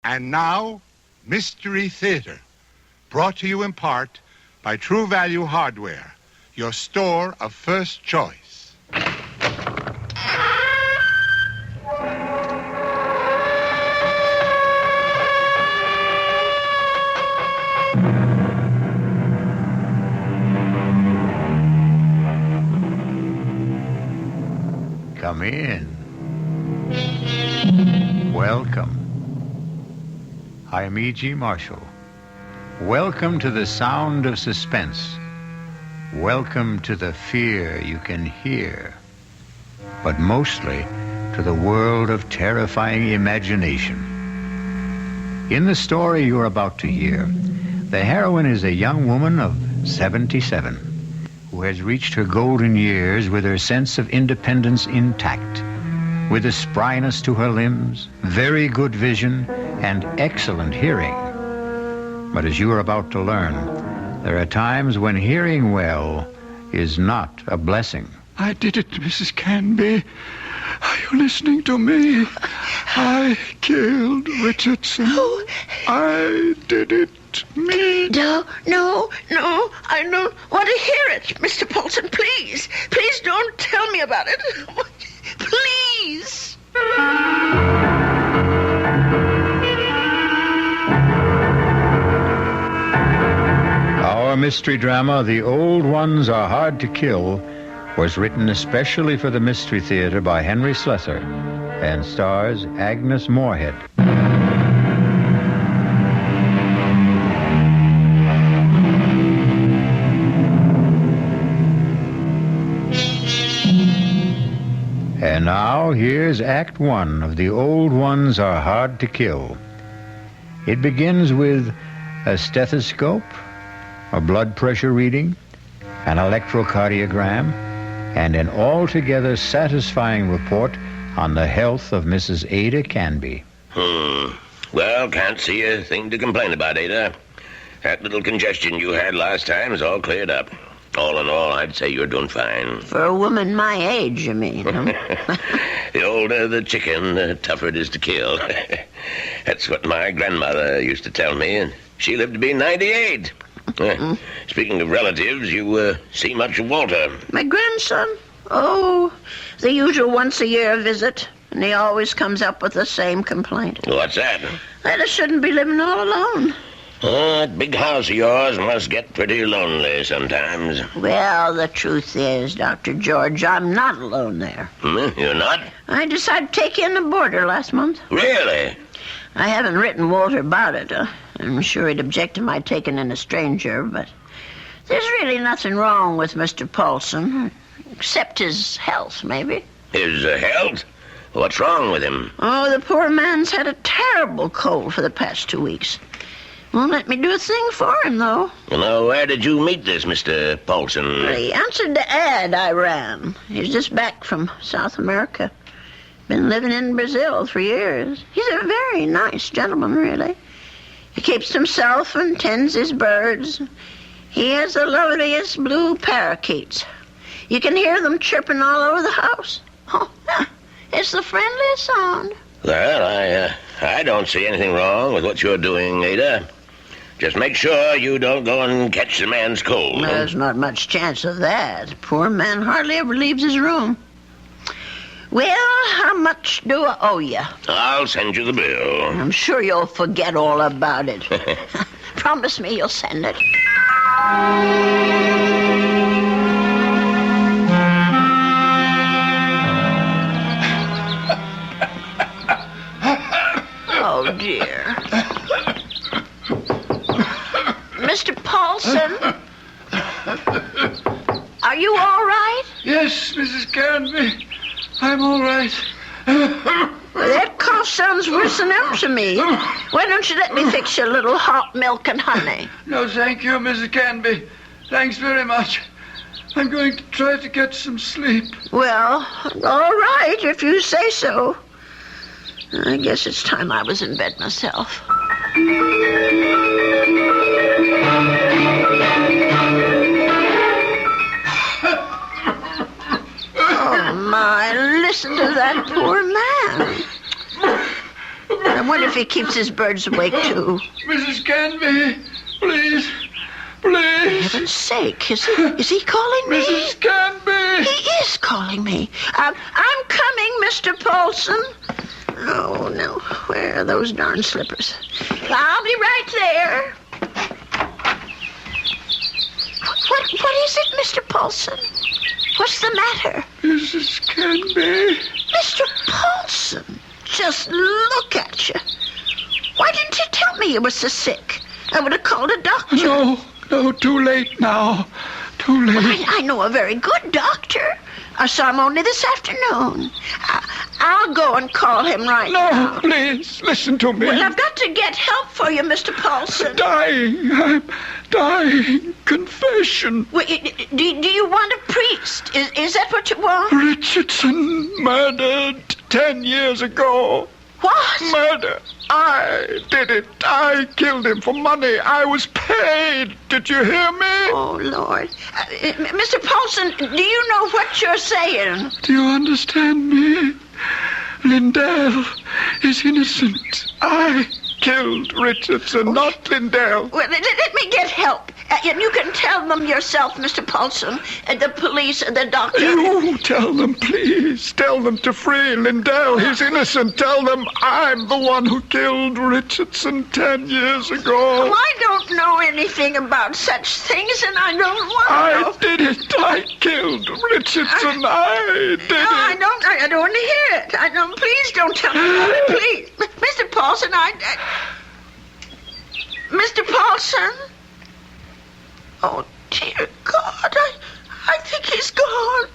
And now, Mystery Theater, brought to you in part by True Value Hardware, your store of first choice. Come in. Welcome. I am E.G. Marshall. Welcome to the sound of suspense. Welcome to the fear you can hear. But mostly to the world of terrifying imagination. In the story you're about to hear, the heroine is a young woman of 77 who has reached her golden years with her sense of independence intact, with a spryness to her limbs, very good vision, and excellent hearing. But as you are about to learn, there are times when hearing well is not a blessing. I did it, Mrs. Canby. Are you listening to me? I killed Richardson. Oh. I did it. Me. No, I don't want to hear it, Mr. Paulson, please. Please don't tell me about it. Please. Our mystery drama, The Old Ones Are Hard to Kill, was written especially for the Mystery Theater by Henry Slessor and stars Agnes Moorehead. And now, here's Act One of The Old Ones Are Hard to Kill. It begins with a stethoscope, a blood pressure reading, an electrocardiogram, and an altogether satisfying report on the health of Mrs. Ada Canby. Well, can't see a thing to complain about, Ada. That little congestion you had last time is all cleared up. All in all, I'd say you're doing fine. For a woman my age, you mean, huh? The older the chicken, the tougher it is to kill. That's what my grandmother used to tell me, and she lived to be 98. Speaking of relatives, you see much of Walter? My grandson? Oh, the usual once-a-year visit. And he always comes up with the same complaint. What's that? That I shouldn't be living all alone. That big house of yours must get pretty lonely sometimes. Well, the truth is, Dr. George, I'm not alone there. You're not? I decided to take in a boarder last month. Really? I haven't written Walter about it. I'm sure he'd object to my taking in a stranger, but there's really nothing wrong with Mr. Paulson, except his health, maybe. His health? What's wrong with him? Oh, the poor man's had a terrible cold for the past 2 weeks. Won't let me do a thing for him, though. Now, where did you meet this Mr. Paulson? He answered the ad I ran. He's just back from South America. Been living in Brazil for years. He's a very nice gentleman, really. He keeps to himself and tends his birds. He has the loveliest blue parakeets. You can hear them chirping all over the house. Oh, yeah. It's the friendliest sound. Well, I don't see anything wrong with what you're doing, Ada. Just make sure you don't go and catch the man's cold. There's not much chance of that. Poor man hardly ever leaves his room. Well, how much do I owe you? I'll send you the bill. I'm sure you'll forget all about it. Promise me you'll send it. Oh, dear. Mr. Paulson? Are you all right? Yes, Mrs. Canby. I'm all right. That cough sounds worse than ever to me. Why don't you let me fix you a little hot milk and honey? No, thank you, Mrs. Canby. Thanks very much. I'm going to try to get some sleep. Well, all right, if you say so. I guess it's time I was in bed myself. Oh, my, listen to that poor man. I wonder if he keeps his birds awake, too. Mrs. Canby, please. For Please. heaven's sake, is he calling me? Mrs. Canby. He is calling me. I'm coming, Mr. Paulson. Oh, no. Where are those darn slippers? I'll be right there. What is it, Mr. Paulson? What's the matter? Mrs. Canby. Mr. Paulson, just look at you. Why didn't you tell me you were so sick? I would have called a doctor. No, too late now. Too late. Well, I know a very good doctor. I saw him only this afternoon. I'll go and call him right now. No, please, listen to me. Well, I've got to get help for you, Mr. Paulson. I'm dying. Confession. Well, do you want a priest? Is that what you want? Richardson murdered 10 years ago. What? Murder. I did it. I killed him for money. I was paid. Did you hear me? Oh, Lord. Mr. Paulson, do you know what you're saying? Do you understand me? Lindell is innocent. I killed Richardson, not Lindell. Well, let me get help. And you can tell them yourself, Mr. Paulson, the police, the doctor. You tell them, please. Tell them to free Lindell. He's innocent. Tell them I'm the one who killed Richardson 10 years ago. Oh, I don't know anything about such things, and I don't want to. I did it. I killed Richardson. I did it. I don't want to hear it. I don't. Please don't tell me. Please, Mr. Paulson. Mr. Paulson. Oh, dear God, I think he's gone.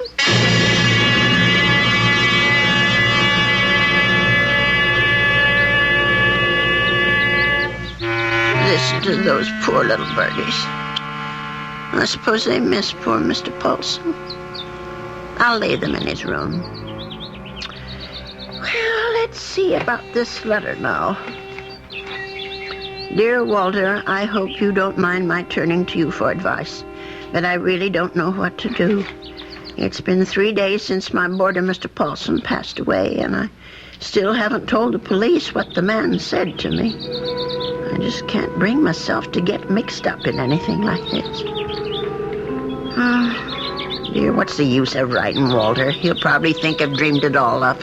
Listen to those poor little birdies. I suppose they miss poor Mr. Paulson. I'll lay them in his room. Well, let's see about this letter now. Dear Walter, I hope you don't mind my turning to you for advice, but I really don't know what to do. It's been 3 days since my boarder, Mr. Paulson, passed away, and I still haven't told the police what the man said to me. I just can't bring myself to get mixed up in anything like this. Dear, what's the use of writing Walter? He'll probably think I've dreamed it all up.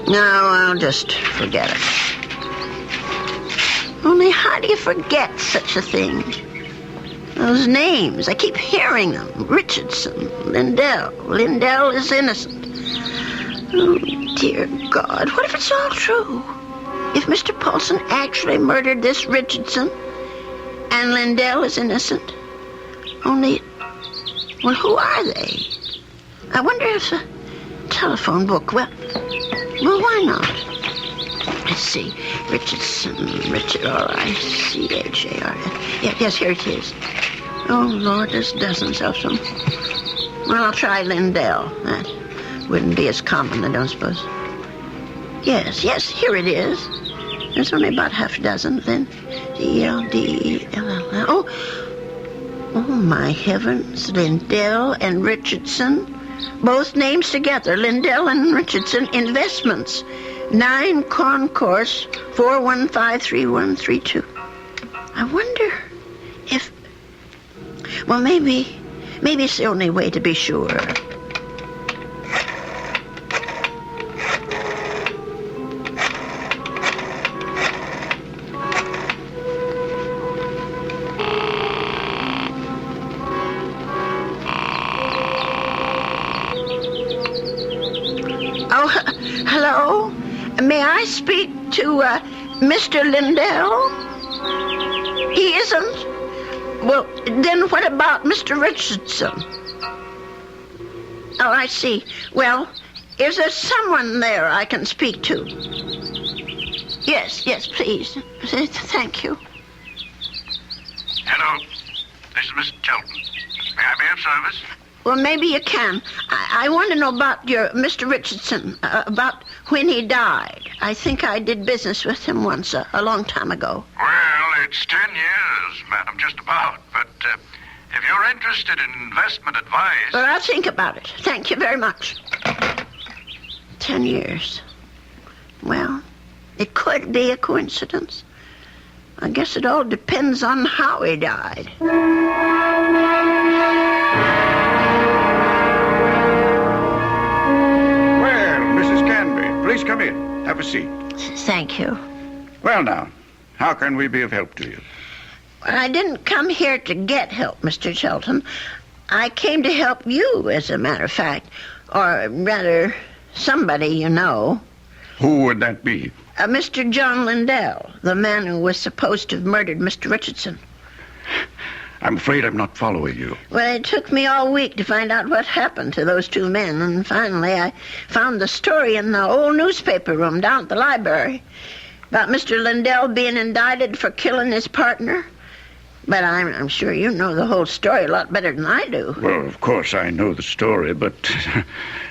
No, I'll just forget it. Only how do you forget such a thing? Those names, I keep hearing them. Richardson, Lindell. Lindell is innocent. Oh, dear God, what if it's all true? If Mr. Paulson actually murdered this Richardson and Lindell is innocent? Only, well, who are they? I wonder if a telephone book, well, why not? Let's see. Richardson, Richard, R-I-C-H-A-R-N. Yes, here it is. Oh, Lord, there's dozens of them. Well, I'll try Lindell. That wouldn't be as common, I don't suppose. Yes, here it is. There's only about half a dozen, then. D-L-D-E-L-L. Oh, my heavens. Lindell and Richardson. Both names together. Lindell and Richardson Investments. 9 Concourse 4153132. I wonder if... Well, maybe it's the only way to be sure. Oh, hello? May I speak to Mr. Lindell? He isn't? Well, then what about Mr. Richardson? Oh, I see. Well, is there someone there I can speak to? Yes, please. Thank you. Hello. This is Mr. Chelton. May I be of service? Well, maybe you can. I want to know about your Mr. Richardson, about when he died. I think I did business with him once, a long time ago. Well, it's 10 years, madam, just about. But if you're interested in investment advice... Well, I'll think about it. Thank you very much. 10 years. Well, It could be a coincidence. I guess it all depends on how he died. Well, Mrs. Canby, please come in. Have a seat. Thank you. Well, now, how can we be of help to you? I didn't come here to get help, Mr. Shelton. I came to help you, as a matter of fact. Or rather, somebody you know. Who would that be? Mr. John Lindell, the man who was supposed to have murdered Mr. Richardson. I'm afraid I'm not following you. Well, it took me all week to find out what happened to those two men, and finally I found the story in the old newspaper room down at the library about Mr. Lindell being indicted for killing his partner. But I'm sure you know the whole story a lot better than I do. Well, of course I know the story, but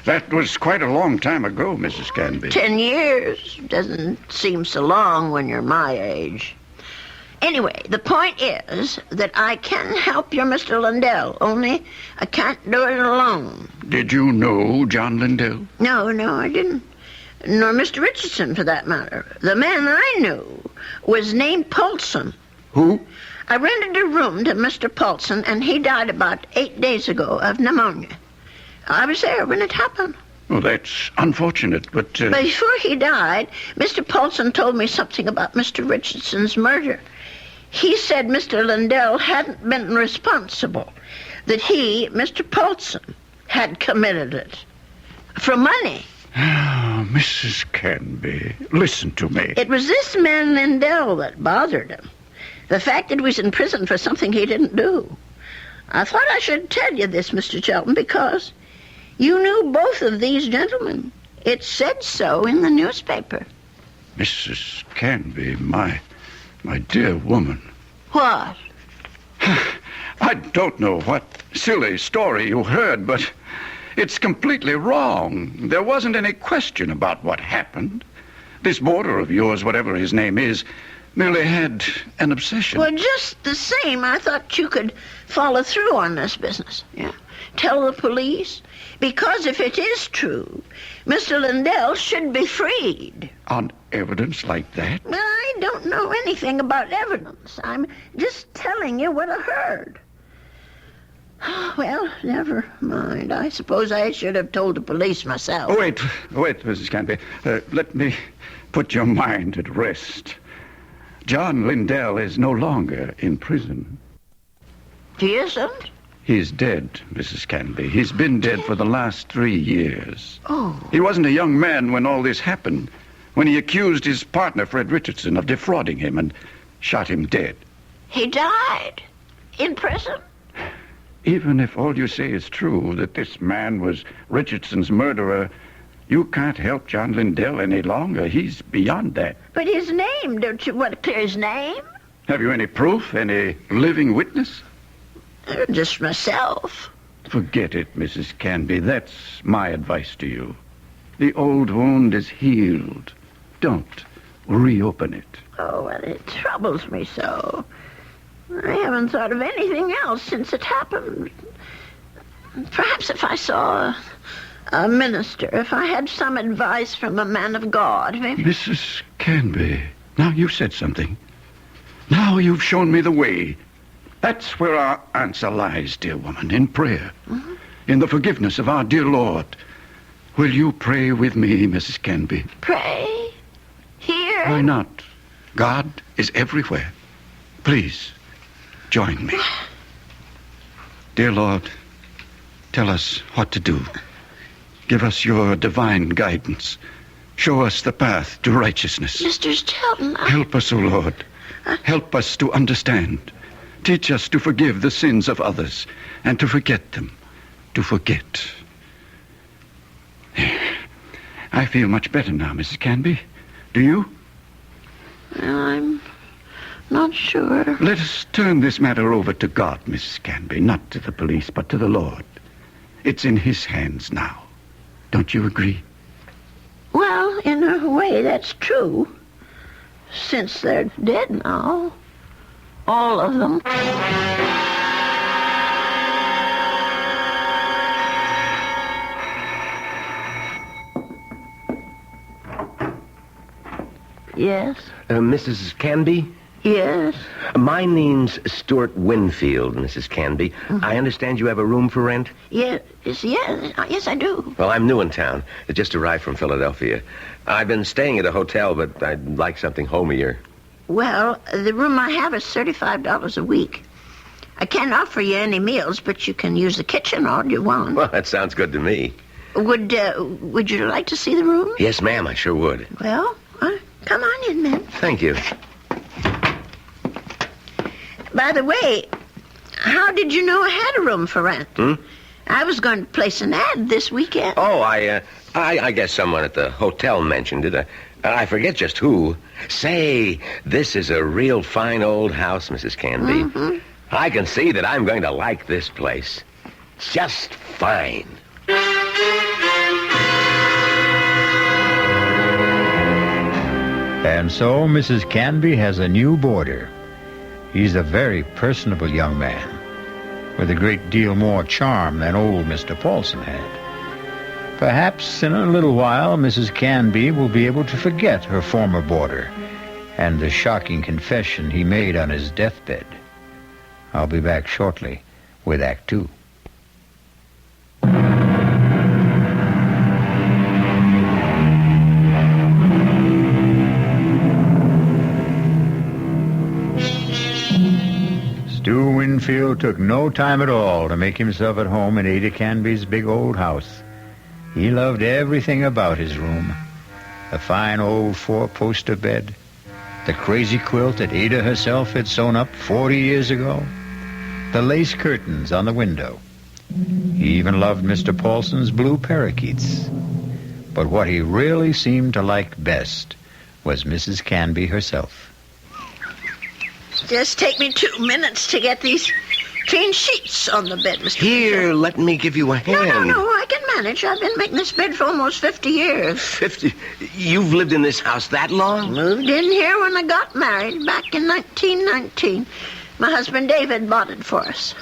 that was quite a long time ago, Mrs. Canby. 10 years doesn't seem so long when you're my age. Anyway, the point is that I can help your Mr. Lindell, only I can't do it alone. Did you know John Lindell? No, I didn't. Nor Mr. Richardson, for that matter. The man I knew was named Paulson. Who? I rented a room to Mr. Paulson, and he died about 8 days ago of pneumonia. I was there when it happened. Oh, that's unfortunate, but... Before he died, Mr. Paulson told me something about Mr. Richardson's murder. He said Mr. Lindell hadn't been responsible, that he, Mr. Paulson, had committed it. For money. Oh, Mrs. Canby, listen to me. It was this man Lindell that bothered him. The fact that he was in prison for something he didn't do. I thought I should tell you this, Mr. Shelton, because you knew both of these gentlemen. It said so in the newspaper. Mrs. Canby, my dear woman. What? I don't know what silly story you heard, but it's completely wrong. There wasn't any question about what happened. This boarder of yours, whatever his name is, merely had an obsession. Well, just the same, I thought you could follow through on this business. Yeah. Tell the police. Because if it is true, Mr. Lindell should be freed. On evidence like that? Well, I don't know anything about evidence. I'm just telling you what I heard. Well, never mind. I suppose I should have told the police myself. Oh, wait, Mrs. Canby. Let me put your mind at rest. John Lindell is no longer in prison. He isn't? He's dead, Mrs. Canby. He's been dead for the last 3 years. Oh. He wasn't a young man when all this happened, when he accused his partner, Fred Richardson, of defrauding him and shot him dead. He died? In prison? Even if all you say is true, that this man was Richardson's murderer, you can't help John Lindell any longer. He's beyond that. But his name, don't you want to clear his name? Have you any proof, any living witness? Just myself. Forget it, Mrs. Canby. That's my advice to you. The old wound is healed. Don't reopen it. Oh, well, it troubles me so. I haven't thought of anything else since it happened. Perhaps if I saw a minister, if I had some advice from a man of God, maybe... Mrs. Canby, now you've said something. Now you've shown me the way. That's where our answer lies, dear woman, in prayer. Mm-hmm. In the forgiveness of our dear Lord. Will you pray with me, Mrs. Canby? Pray? Here? Why not? God is everywhere. Please, join me. Dear Lord, tell us what to do. Give us your divine guidance. Show us the path to righteousness. Mr. Shelton, Help us, O Lord. Help us to understand. Teach us to forgive the sins of others and to forget them. To forget. I feel much better now, Mrs. Canby. Do you? Well, I'm not sure. Let us turn this matter over to God, Mrs. Canby. Not to the police, but to the Lord. It's in his hands now. Don't you agree? Well, in a way, that's true. Since they're dead now. All of them. Yes? Mrs. Canby? Yes? My name's Stuart Winfield, Mrs. Canby. I understand you have a room for rent? Yes, yes, I do. Well, I'm new in town. I just arrived from Philadelphia. I've been staying at a hotel, but I'd like something homier. Well, the room I have is $35 a week. I can't offer you any meals, but you can use the kitchen all you want. Well, that sounds good to me. Would you like to see the room? Yes, ma'am, I sure would. Well, come on in, then. Thank you. By the way, how did you know I had a room for rent? I was going to place an ad this weekend. Oh, I guess someone at the hotel mentioned it. I forget just who. Say, this is a real fine old house, Mrs. Canby. I can see that I'm going to like this place. Just fine. And so Mrs. Canby has a new boarder. He's a very personable young man, with a great deal more charm than old Mr. Paulson had. Perhaps in a little while Mrs. Canby will be able to forget her former boarder and the shocking confession he made on his deathbed. I'll be back shortly with Act 2. Stu Winfield took no time at all to make himself at home in Ada Canby's big old house. He loved everything about his room. The fine old four-poster bed, the crazy quilt that Ada herself had sewn up 40 years ago, the lace curtains on the window. He even loved Mr. Paulson's blue parakeets. But what he really seemed to like best was Mrs. Canby herself. Just take me 2 minutes to get these clean sheets on the bed, Mr. Here, let me give you a hand. No, I can manage. I've been making this bed for almost 50 years. 50? You've lived in this house that long? Moved in here when I got married back in 1919. My husband David bought it for us.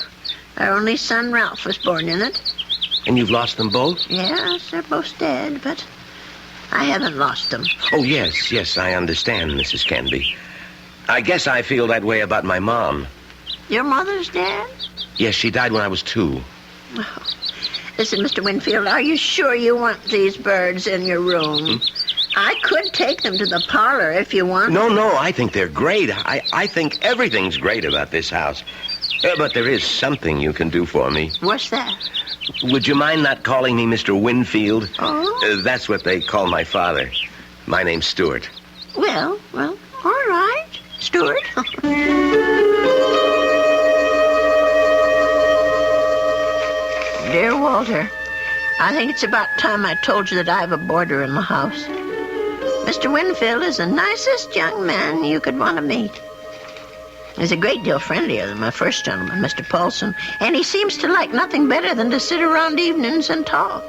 Our only son Ralph was born in it. And you've lost them both? Yes, they're both dead, but I haven't lost them. Oh, yes, I understand, Mrs. Canby. I guess I feel that way about my mom. Your mother's dead? Yes, she died when I was 2. Oh. Listen, Mr. Winfield, are you sure you want these birds in your room? I could take them to the parlor if you want. No, I think they're great. I think everything's great about this house. But there is something you can do for me. What's that? Would you mind not calling me Mr. Winfield? Oh? That's what they call my father. My name's Stuart. Well, all right, Stuart. Dear Walter, I think it's about time I told you that I have a boarder in the house. Mr. Winfield is the nicest young man you could want to meet. He's a great deal friendlier than my first gentleman, Mr. Paulson, and he seems to like nothing better than to sit around evenings and talk.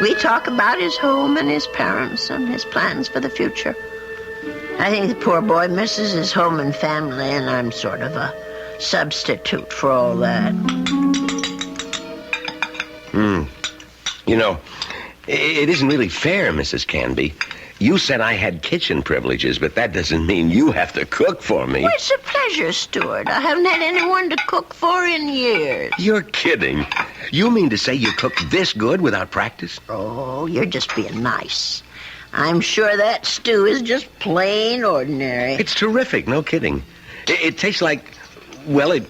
We talk about his home and his parents and his plans for the future. I think the poor boy misses his home and family, and I'm sort of a substitute for all that. You know, it isn't really fair, Mrs. Canby. You said I had kitchen privileges, but that doesn't mean you have to cook for me. Well, it's a pleasure, Stuart. I haven't had anyone to cook for in years. You're kidding. You mean to say you cook this good without practice? Oh, you're just being nice. I'm sure that stew is just plain ordinary. It's terrific, no kidding. It tastes like, well, it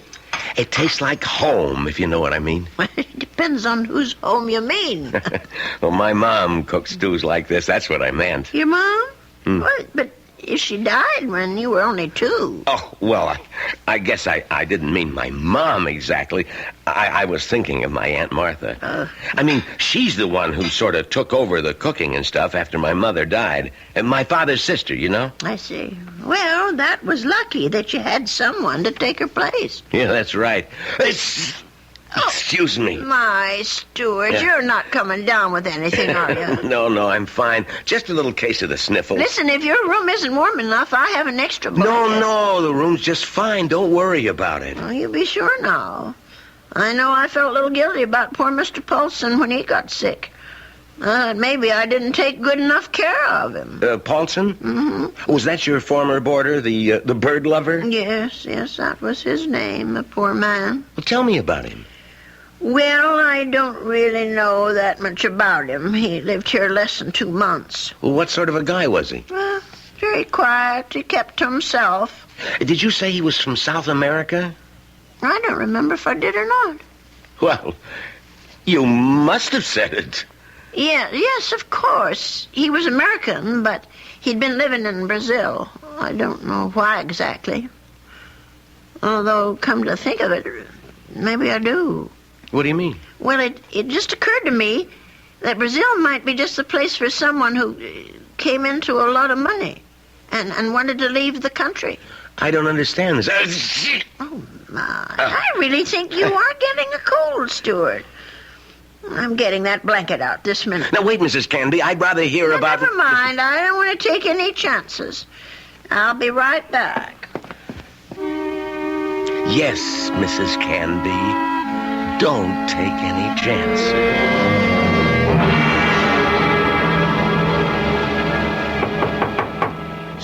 tastes like home, if you know what I mean. It depends on whose home you mean. Well, my mom cooks stews like this. That's what I meant. Your mom? What? But she died when you were only 2. Oh, well, I guess I didn't mean my mom exactly. I was thinking of my Aunt Martha. I mean, she's the one who sort of took over the cooking and stuff after my mother died. And my father's sister, you know? I see. Well, that was lucky that you had someone to take her place. Yeah, that's right. Excuse me. My Stuart, you're not coming down with anything, are you? No, I'm fine. Just a little case of the sniffles. Listen, if your room isn't warm enough, I have an extra blanket. No, the room's just fine. Don't worry about it. Oh, you be sure now. I know I felt a little guilty about poor Mr. Paulson when he got sick. Maybe I didn't take good enough care of him. Paulson? Mm-hmm. Was that your former boarder, the bird lover? Yes, that was his name, the poor man. Well, tell me about him. Well, I don't really know that much about him. He lived here less than 2 months. Well, what sort of a guy was he? Very quiet. He kept to himself. Did you say he was from South America? I don't remember if I did or not. Well, you must have said it. Yes, of course. He was American, but he'd been living in Brazil. I don't know why exactly. Although, come to think of it, maybe I do. What do you mean? Well, it just occurred to me that Brazil might be just the place for someone who came into a lot of money and wanted to leave the country. I don't understand this. Oh, my. I really think you are getting a cold, Stuart. I'm getting that blanket out this minute. Now, wait, Mrs. Canby. I'd rather hear about... Never mind. I don't want to take any chances. I'll be right back. Yes, Mrs. Canby. Don't take any chances.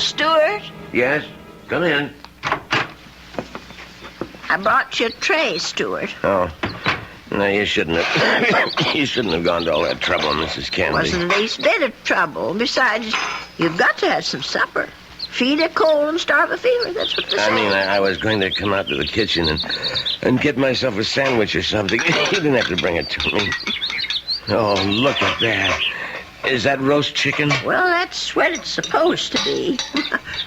Stuart? Yes? Come in. I brought you a tray, Stuart. Oh. No, you shouldn't have. You shouldn't have gone to all that trouble, Mrs. Canby. Wasn't the least bit of trouble. Besides, you've got to have some supper. Feed a cold and starve a fever. That's what they say. I mean, I was going to come out to the kitchen and get myself a sandwich or something. You didn't have to bring it to me. Oh, look at that. Is that roast chicken? Well, that's what it's supposed to be.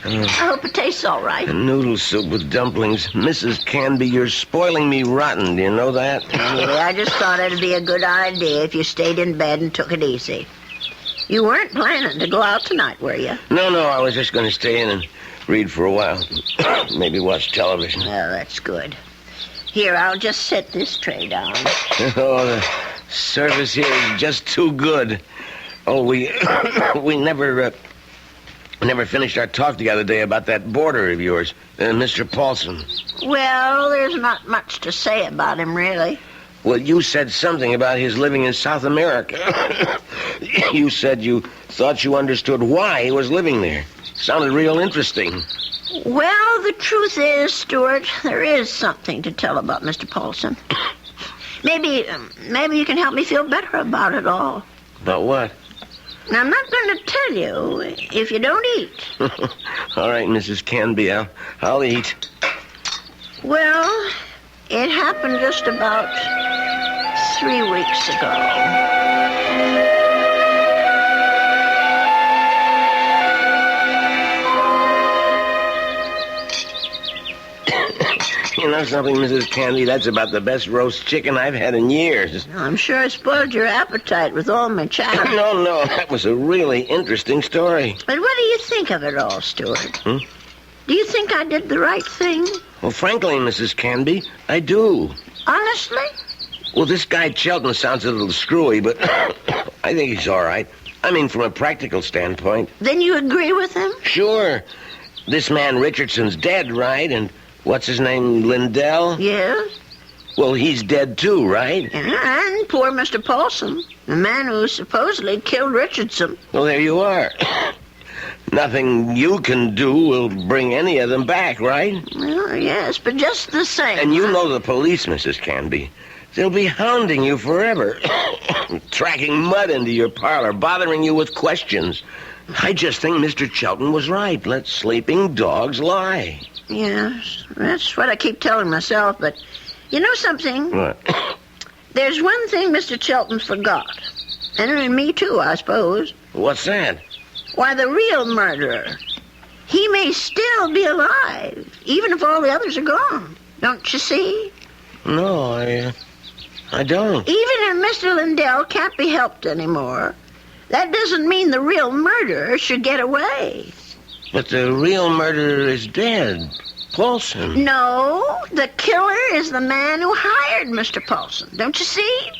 I hope it tastes all right. A noodle soup with dumplings. Mrs. Canby, you're spoiling me rotten. Do you know that? Anyway, I just thought it'd be a good idea if you stayed in bed and took it easy. You weren't planning to go out tonight, were you? No, I was just going to stay in and read for a while. Maybe watch television. Well, that's good. Here, I'll just set this tray down. Oh, the service here is just too good. Oh, we never finished our talk the other day about that boarder of yours, Mr. Paulson. Well, there's not much to say about him, really. Well, you said something about his living in South America. You said you thought you understood why he was living there. Sounded real interesting. Well, the truth is, Stuart, there is something to tell about Mr. Paulson. Maybe you can help me feel better about it all. About what? Now, I'm not going to tell you if you don't eat. All right, Mrs. Canby, I'll eat. Well, it happened just about 3 weeks ago. You know something, Mrs. Canby? That's about the best roast chicken I've had in years. I'm sure I spoiled your appetite with all my chatter. No, that was a really interesting story. But what do you think of it all, Stuart? Do you think I did the right thing? Well, frankly, Mrs. Canby, I do. Honestly? Well, this guy Chelton sounds a little screwy, but I think he's all right. I mean, from a practical standpoint. Then you agree with him? Sure. This man Richardson's dead, right? And what's his name, Lindell? Yes. Well, he's dead too, right? And poor Mr. Paulson, the man who supposedly killed Richardson. Well, there you are. Nothing you can do will bring any of them back, right? Well, yes, but just the same. And you know the police, Mrs. Canby. They'll be hounding you forever. Tracking mud into your parlor, bothering you with questions. I just think Mr. Chelton was right. Let sleeping dogs lie. Yes, that's what I keep telling myself, but you know something? What? There's one thing Mr. Chelton forgot. And me too, I suppose. What's that? Why, the real murderer. He may still be alive, even if all the others are gone. Don't you see? No, I don't. Even if Mr. Lindell can't be helped anymore, that doesn't mean the real murderer should get away. But the real murderer is dead. Paulson. No, the killer is the man who hired Mr. Paulson. Don't you see?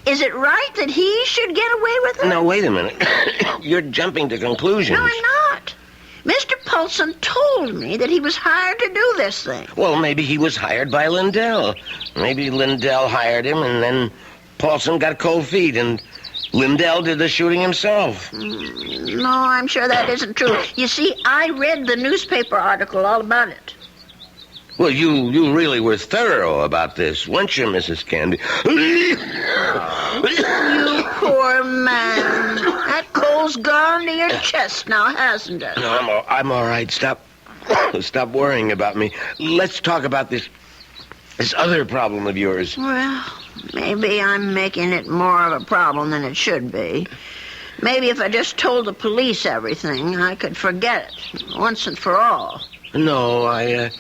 Is it right that he should get away with it? Now, wait a minute. You're jumping to conclusions. No, I'm not. Mr. Paulson told me that he was hired to do this thing. Well, maybe he was hired by Lindell. Maybe Lindell hired him, and then Paulson got cold feet, and Lindell did the shooting himself. No, I'm sure that isn't true. You see, I read the newspaper article all about it. Well, you really were thorough about this, weren't you, Mrs. Canby? You poor man. That coal's gone to your chest now, hasn't it? No, I'm all right. Stop worrying about me. Let's talk about this other problem of yours. Well, maybe I'm making it more of a problem than it should be. Maybe if I just told the police everything, I could forget it once and for all. No, I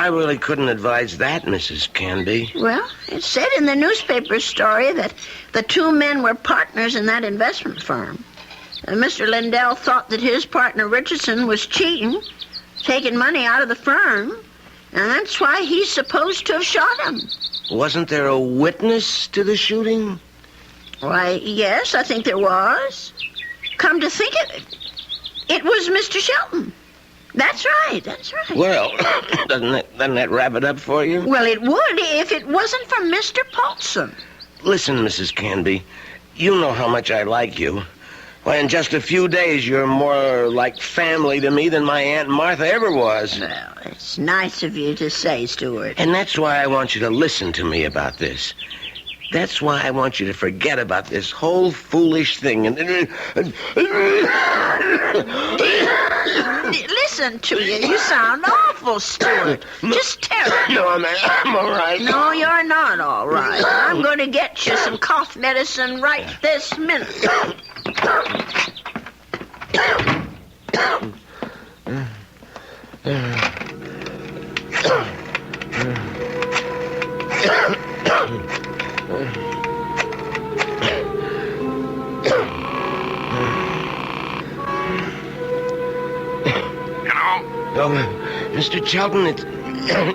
really couldn't advise that, Mrs. Canby. Well, it said in the newspaper story that the two men were partners in that investment firm. Mr. Lindell thought that his partner Richardson was cheating, taking money out of the firm, and that's why he's supposed to have shot him. Wasn't there a witness to the shooting? Why, yes, I think there was. Come to think of it, it was Mr. Shelton. That's right. Well, doesn't that wrap it up for you? Well, it would if it wasn't for Mr. Paulson. Listen, Mrs. Canby, you know how much I like you. Why, in just a few days, you're more like family to me than my Aunt Martha ever was. Well, it's nice of you to say, Stuart. And that's why I want you to listen to me about this. That's why I want you to forget about this whole foolish thing. Listen to you. You sound awful, Stuart. Just terrible. No, I'm all right. No, you're not all right. I'm going to get you some cough medicine right this minute. Oh, Mr. Chelton,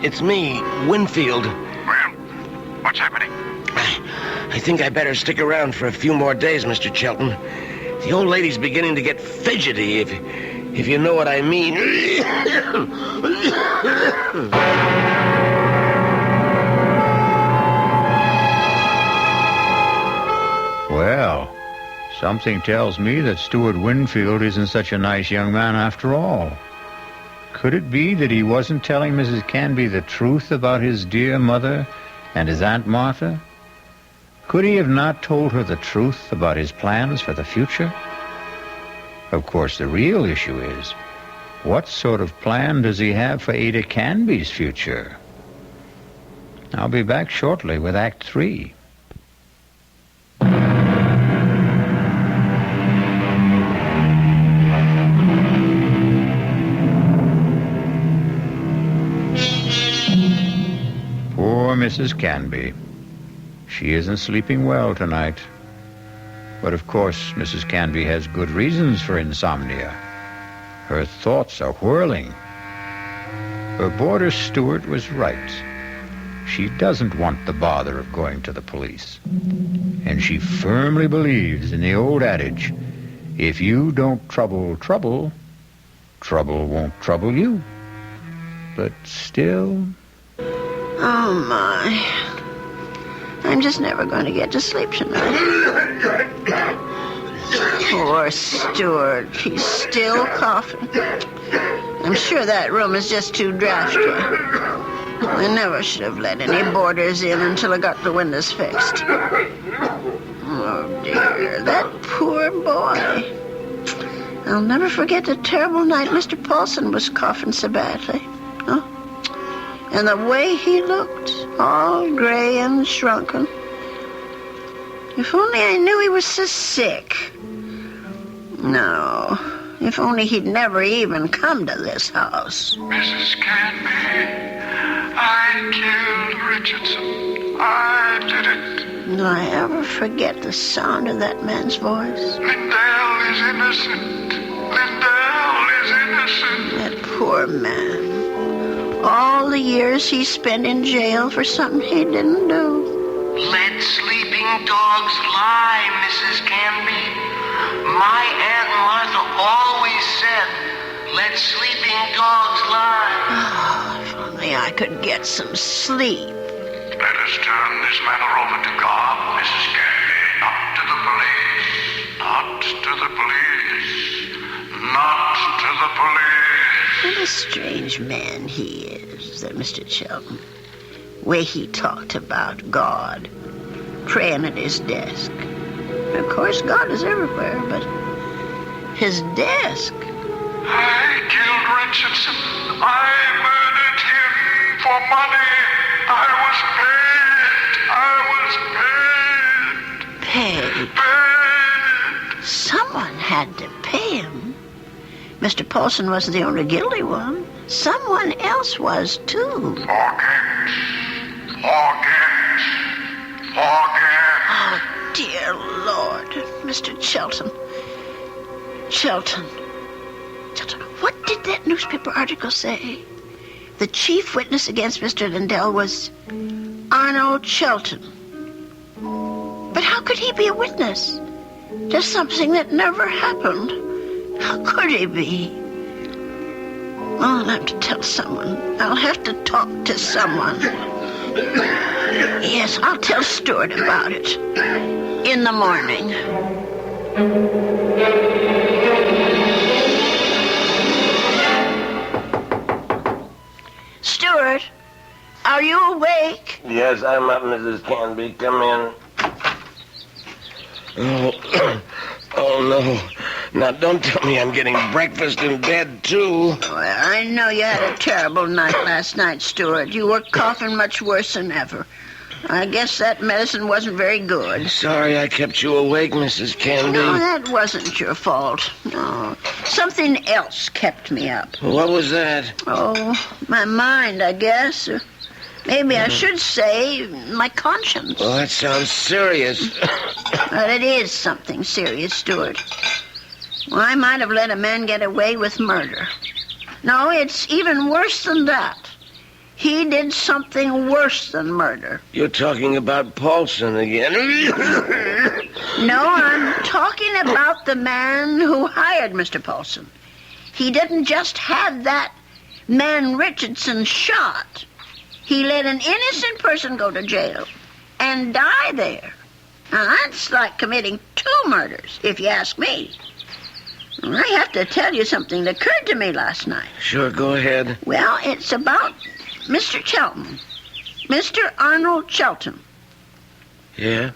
it's me, Winfield. Well, what's happening? I think I better stick around for a few more days, Mr. Chelton. The old lady's beginning to get fidgety, if you know what I mean. Well, something tells me that Stuart Winfield isn't such a nice young man after all. Could it be that he wasn't telling Mrs. Canby the truth about his dear mother and his Aunt Martha? Could he have not told her the truth about his plans for the future? Of course, the real issue is, what sort of plan does he have for Ada Canby's future? I'll be back shortly with Act 3. Poor Mrs. Canby. She isn't sleeping well tonight. But of course, Mrs. Canby has good reasons for insomnia. Her thoughts are whirling. Her boarder Stuart was right. She doesn't want the bother of going to the police. And she firmly believes in the old adage, if you don't trouble trouble, trouble won't trouble you. But still... Oh, my. I'm just never going to get to sleep tonight. Poor Stuart. He's still coughing. I'm sure that room is just too drafty. I never should have let any boarders in until I got the windows fixed. Oh, dear. That poor boy. I'll never forget the terrible night Mr. Paulson was coughing so badly. Huh? And the way he looked, all gray and shrunken. If only I knew he was so sick. No, if only he'd never even come to this house. Mrs. Canby, I killed Richardson. I did it. Do I ever forget the sound of that man's voice? Lindell is innocent. Lindell is innocent. That poor man. All the years he spent in jail for something he didn't do. Let sleeping dogs lie, Mrs. Canby. My Aunt Martha always said, let sleeping dogs lie. Oh, if only I could get some sleep. Let us turn this matter over to God, Mrs. Canby, not to the police. Not to the police. What a strange man he is, that Mr. Shelton. Way he talked about God, praying at his desk. Of course, God is everywhere, but his desk. I killed Richardson. I murdered him for money. I was paid. Paid. Someone had to pay him. Mr. Paulson wasn't the only guilty one. Someone else was, too. Forget. Oh, dear Lord, Mr. Shelton. Shelton, what did that newspaper article say? The chief witness against Mr. Lindell was Arnold Shelton. But how could he be a witness to something that never happened? How could he be? Well, I'll have to tell someone. I'll have to talk to someone. Yes, I'll tell Stuart about it in the morning. Stuart, are you awake? Yes, I'm up, Mrs. Canby. Come in. Oh, no. Now, don't tell me I'm getting breakfast in bed, too. Well, I know you had a terrible night last night, Stuart. You were coughing much worse than ever. I guess that medicine wasn't very good. Sorry I kept you awake, Mrs. Canby. No, that wasn't your fault. No. Something else kept me up. What was that? Oh, my mind, I guess. Maybe I should say my conscience. Well, that sounds serious. But it is something serious, Stuart. Well, I might have let a man get away with murder. No, it's even worse than that. He did something worse than murder. You're talking about Paulson again. No, I'm talking about the man who hired Mr. Paulson. He didn't just have that man Richardson shot. He let an innocent person go to jail and die there. Now, that's like committing 2 murders, if you ask me. I have to tell you something that occurred to me last night. Sure, go ahead. Well, it's about Mr. Shelton. Mr. Arnold Shelton. Yeah?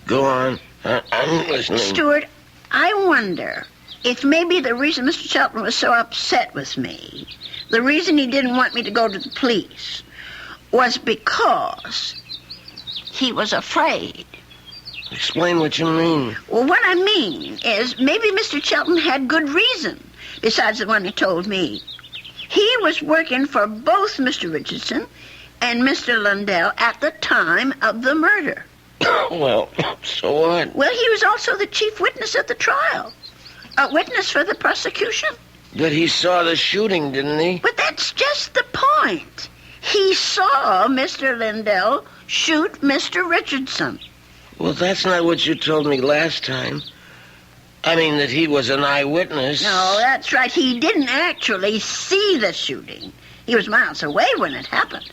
Go on. I'm listening. Stuart, I wonder if maybe the reason Mr. Shelton was so upset with me, the reason he didn't want me to go to the police, was because he was afraid. Explain what you mean. Well, what I mean is maybe Mr. Shelton had good reason, besides the one he told me. He was working for both Mr. Richardson and Mr. Lindell at the time of the murder. Well, so what? Well, he was also the chief witness at the trial. A witness for the prosecution. But he saw the shooting, didn't he? But that's just the point. He saw Mr. Lindell shoot Mr. Richardson. Well, that's not what you told me last time. I mean that he was an eyewitness. No, that's right. He didn't actually see the shooting. He was miles away when it happened.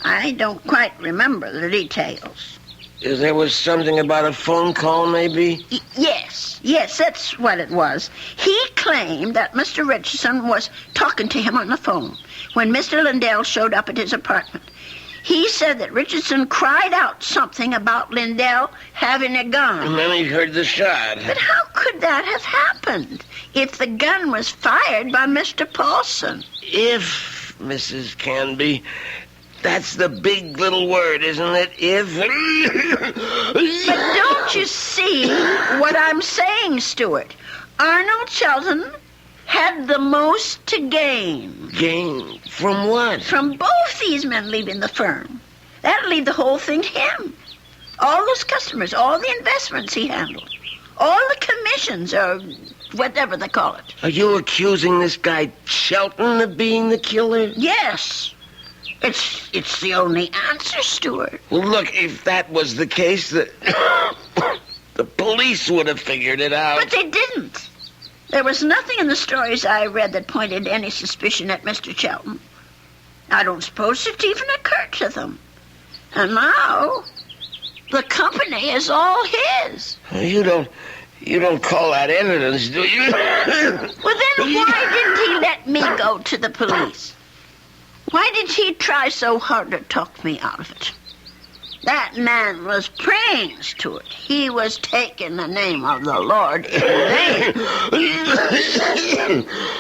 I don't quite remember the details. There was something about a phone call, maybe? Yes, that's what it was. He claimed that Mr. Richardson was talking to him on the phone when Mr. Lindell showed up at his apartment. He said that Richardson cried out something about Lindell having a gun. And then he heard the shot. But how could that have happened if the gun was fired by Mr. Paulson? If, Mrs. Canby, that's the big little word, isn't it? If. But don't you see what I'm saying, Stuart? Arnold Shelton had the most to gain. Gain? From what? From both these men leaving the firm. That'll leave the whole thing to him. All those customers, all the investments he handled, all the commissions, or whatever they call it. Are you accusing this guy Shelton of being the killer? Yes. It's the only answer, Stuart. Well, look, if that was the case, the police would have figured it out. But they didn't. There was nothing in the stories I read that pointed any suspicion at Mr. Shelton. I don't suppose it even occurred to them. And now, the company is all his. You You don't call that evidence, do you? Well, then why didn't he let me go to the police? Why did he try so hard to talk me out of it? That man was praying, Stuart. He was taking the name of the Lord in vain.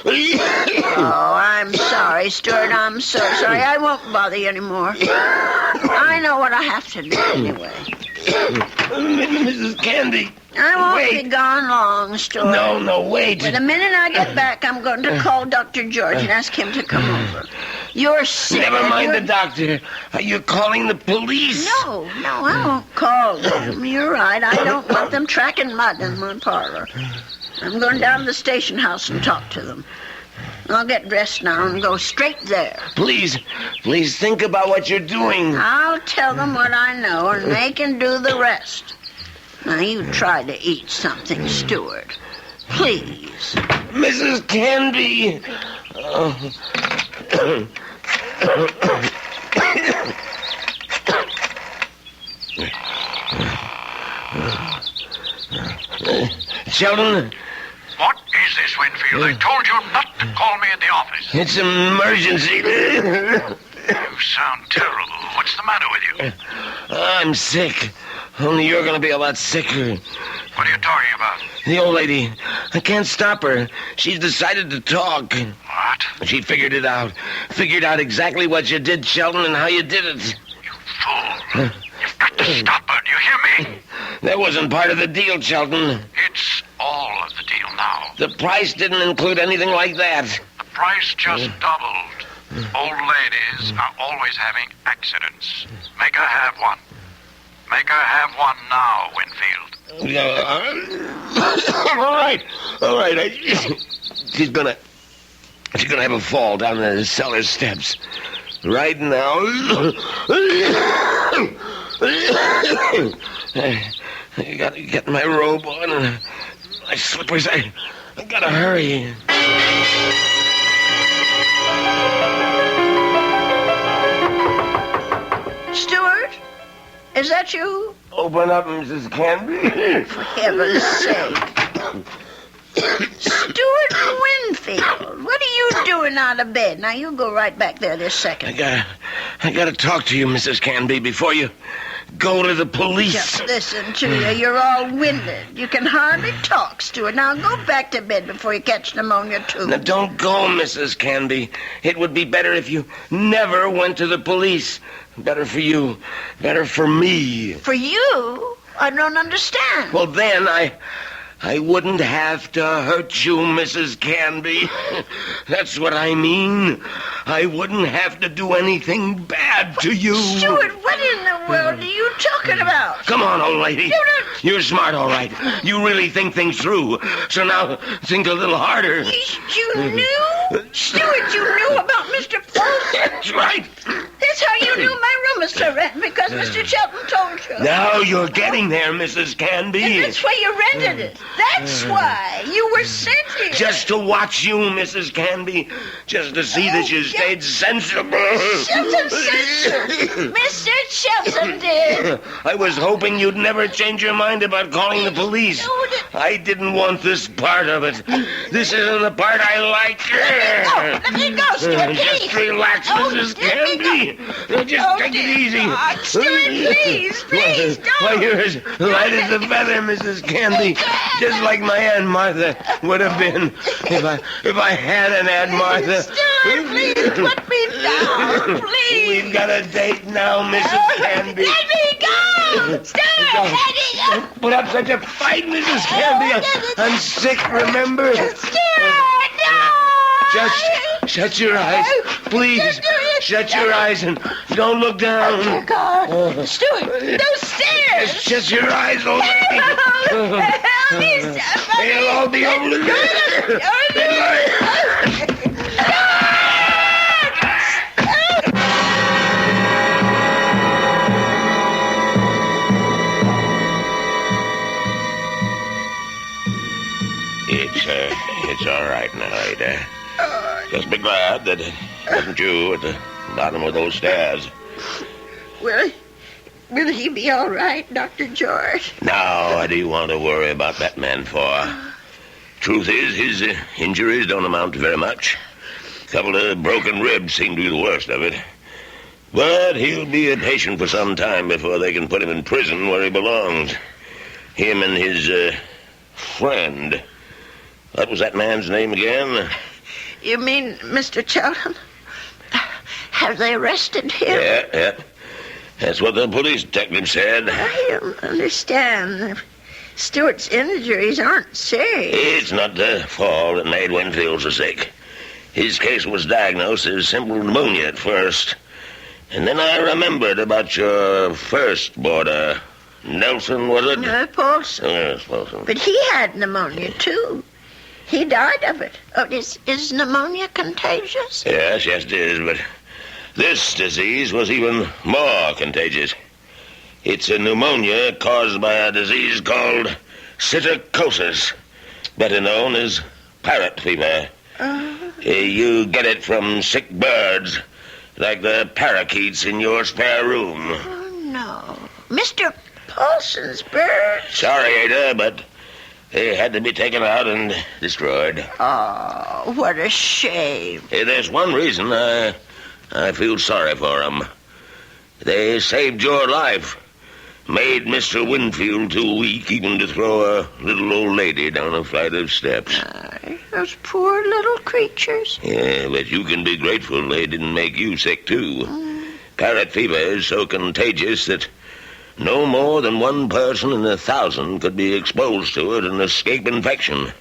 Oh, I'm sorry, Stuart. I'm so sorry. I won't bother you anymore. I know what I have to do anyway. Mrs. Candy. I won't Wait. be gone long, Stuart. No, wait. But the minute I get back, I'm going to call Dr. George and ask him to come over. You're sick. Never mind You're- the doctor. Are you calling the police? No, I won't call them. You're right. I don't want them tracking mud in my parlor. I'm going down to the station house and talk to them. I'll get dressed now and go straight there. Please think about what you're doing. I'll tell them what I know, and they can do the rest. Now, you try to eat something, Stuart. Please. Mrs. Candy. Sheldon, What is this, Winfield? I told you not to call me at the office. it's an emergency. You sound terrible. What's the matter with you? I'm sick. Only you're going to be a lot sicker. What are you talking about? The old lady. I can't stop her. She's decided to talk. What? She figured it out. Figured out exactly what you did, Sheldon, and how you did it. You fool. You've got to stop her. Do you hear me? That wasn't part of the deal, Sheldon. It's all of the deal now. The price didn't include anything like that. The price just doubled. Old ladies are always having accidents. Make her have one. Make her have one now, Winfield. All right. She's gonna have a fall down the cellar steps. Right now. I gotta get my robe on and my slippers. I gotta hurry. Stuart? Is that you? Open up, Mrs. Canby. For heaven's sake. Stuart Winfield, what are you doing out of bed? Now, you go right back there this second. I gotta talk to you, Mrs. Canby, before you go to the police. Just listen to you. You're all winded. You can hardly talk, Stuart. Now, go back to bed before you catch pneumonia, too. Now, don't go, Mrs. Canby. It would be better if you never went to the police. Better for you. Better for me. For you? I don't understand. Well, then I wouldn't have to hurt you, Mrs. Canby. That's what I mean. I wouldn't have to do anything bad to you. Stuart, what in the world are you talking about? Come on, old lady. You don't... You're smart, all right. You really think things through. So now think a little harder. You knew? Stuart, you knew about Mr. Fulton? That's right. That's how you knew my room was to rent, because Mr. Shelton told you. Now you're getting there, Mrs. Canby. And that's why you rented it. That's why. You were sent here. Just to watch you, Mrs. Canby. Just to see that you stayed sensible. Shelton said so. Mr. Shelton did. I was hoping you'd never change your mind about calling the police. I didn't want this part of it. This isn't the part I like. Let me go, Stuart, please. Just relax, Mrs. Canby. Just take it easy. Stuart, please, don't. Why, you're as light as a feather, Mrs. Canby. Just like my Aunt Martha would have been if I had an Aunt Martha. Stuart, please, put me down, please. We've got a date now, Mrs. Canby. Let me go. Stuart, let me go. Don't put up such a fight, Mrs. Canby. I'm sick, remember? Stuart, no. Just shut your eyes. Please, shut your eyes and don't look down. Oh, God. Stuart, those stairs. Just shut your eyes, old lady. Help me, somebody. It'll all be It's all right now, Ada. Just be glad that it wasn't you at the bottom of those stairs. Well, Will he be all right, Dr. George? Now, what do you want to worry about that man for? Truth is, his injuries don't amount to very much. A couple of broken ribs seem to be the worst of it. But he'll be a patient for some time before they can put him in prison where he belongs. Him and his, friend. What was that man's name again? You mean Mr. Chelton? Have they arrested him? Yeah. That's what the police detective said. I don't understand. Stewart's injuries aren't serious. It's not the fall that made Winfield so sick. His case was diagnosed as simple pneumonia at first. And then I remembered about your first boarder. Nelson, was it? No, Paulson. Yes, Paulson. But he had pneumonia, too. He died of it. Oh, is pneumonia contagious? Yes, it is, but this disease was even more contagious. It's a pneumonia caused by a disease called psittacosis, better known as parrot fever. You get it from sick birds, like the parakeets in your spare room. Oh, no. Mr. Paulson's birds? Sorry, Ada, but they had to be taken out and destroyed. Oh, what a shame. There's one reason I feel sorry for them. They saved your life. Made Mr. Winfield too weak even to throw a little old lady down a flight of steps. Those poor little creatures. Yeah, but you can be grateful they didn't make you sick, too. Parrot fever is so contagious that no more than one person in 1,000 could be exposed to it and escape infection.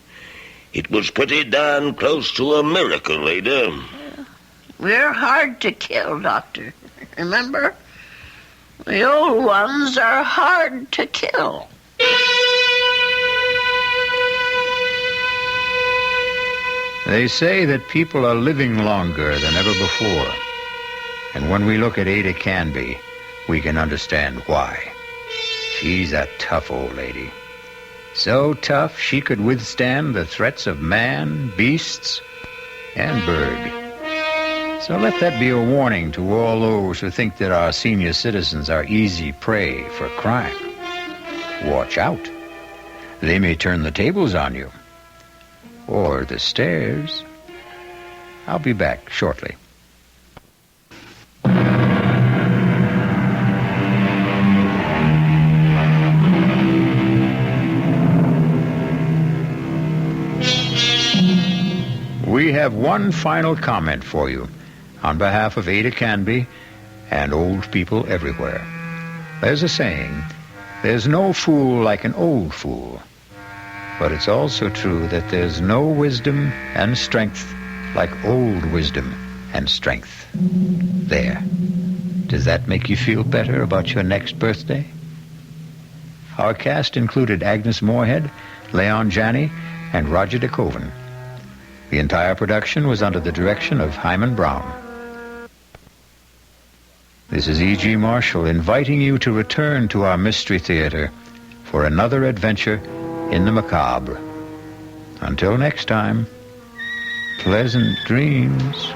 It was pretty darn close to a miracle, Ada. We're hard to kill, Doctor. Remember? The old ones are hard to kill. They say that people are living longer than ever before. And when we look at Ada Canby, we can understand why. She's a tough old lady. So tough she could withstand the threats of man, beasts, and bird. So let that be a warning to all those who think that our senior citizens are easy prey for crime. Watch out. They may turn the tables on you. Or the stairs. I'll be back shortly. We have one final comment for you on behalf of Ada Canby and old people everywhere. There's a saying, there's no fool like an old fool. But it's also true that there's no wisdom and strength like old wisdom and strength. There. Does that make you feel better about your next birthday? Our cast included Agnes Moorehead, Leon Janney, and Roger DeCoven. The entire production was under the direction of Hyman Brown. This is E.G. Marshall inviting you to return to our Mystery Theater for another adventure in the macabre. Until next time, pleasant dreams.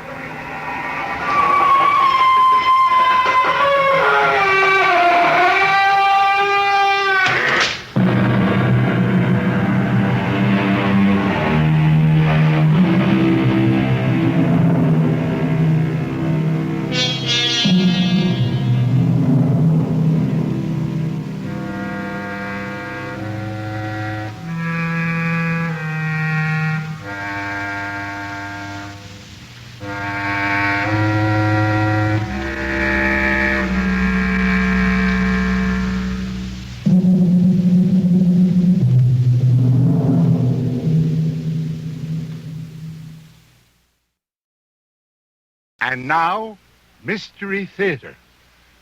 And now, Mystery Theater,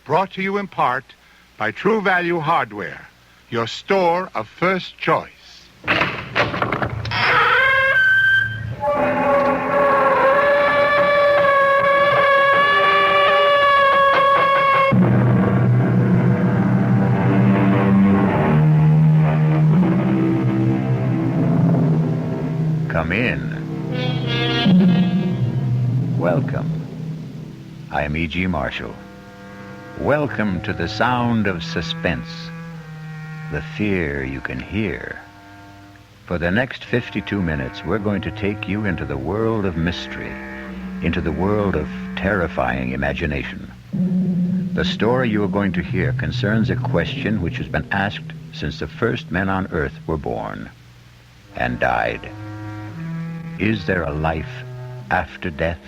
brought to you in part by True Value Hardware, your store of first choice. Come in. Welcome. I am E.G. Marshall. Welcome to the sound of suspense, the fear you can hear. For the next 52 minutes, we're going to take you into the world of mystery, into the world of terrifying imagination. The story you are going to hear concerns a question which has been asked since the first men on Earth were born and died. Is there a life after death?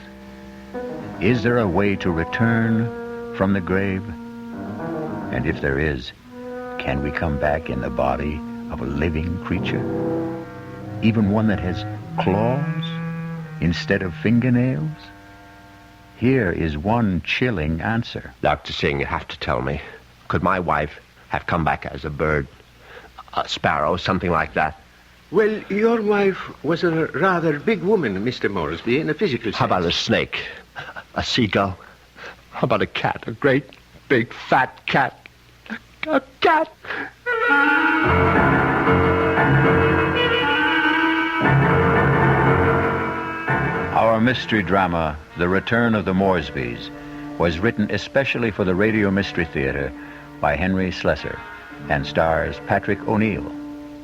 Is there a way to return from the grave? And if there is, can we come back in the body of a living creature? Even one that has claws instead of fingernails? Here is one chilling answer. Dr. Singh, you have to tell me. Could my wife have come back as a bird? A sparrow, something like that? Well, your wife was a rather big woman, Mr. Morsby, in a physical sense. How about a snake? A seagull? How about a cat? A great, big, fat cat? A cat? Our mystery drama, The Return of the Morsbys, was written especially for the Radio Mystery Theater by Henry Slessor and stars Patrick O'Neill.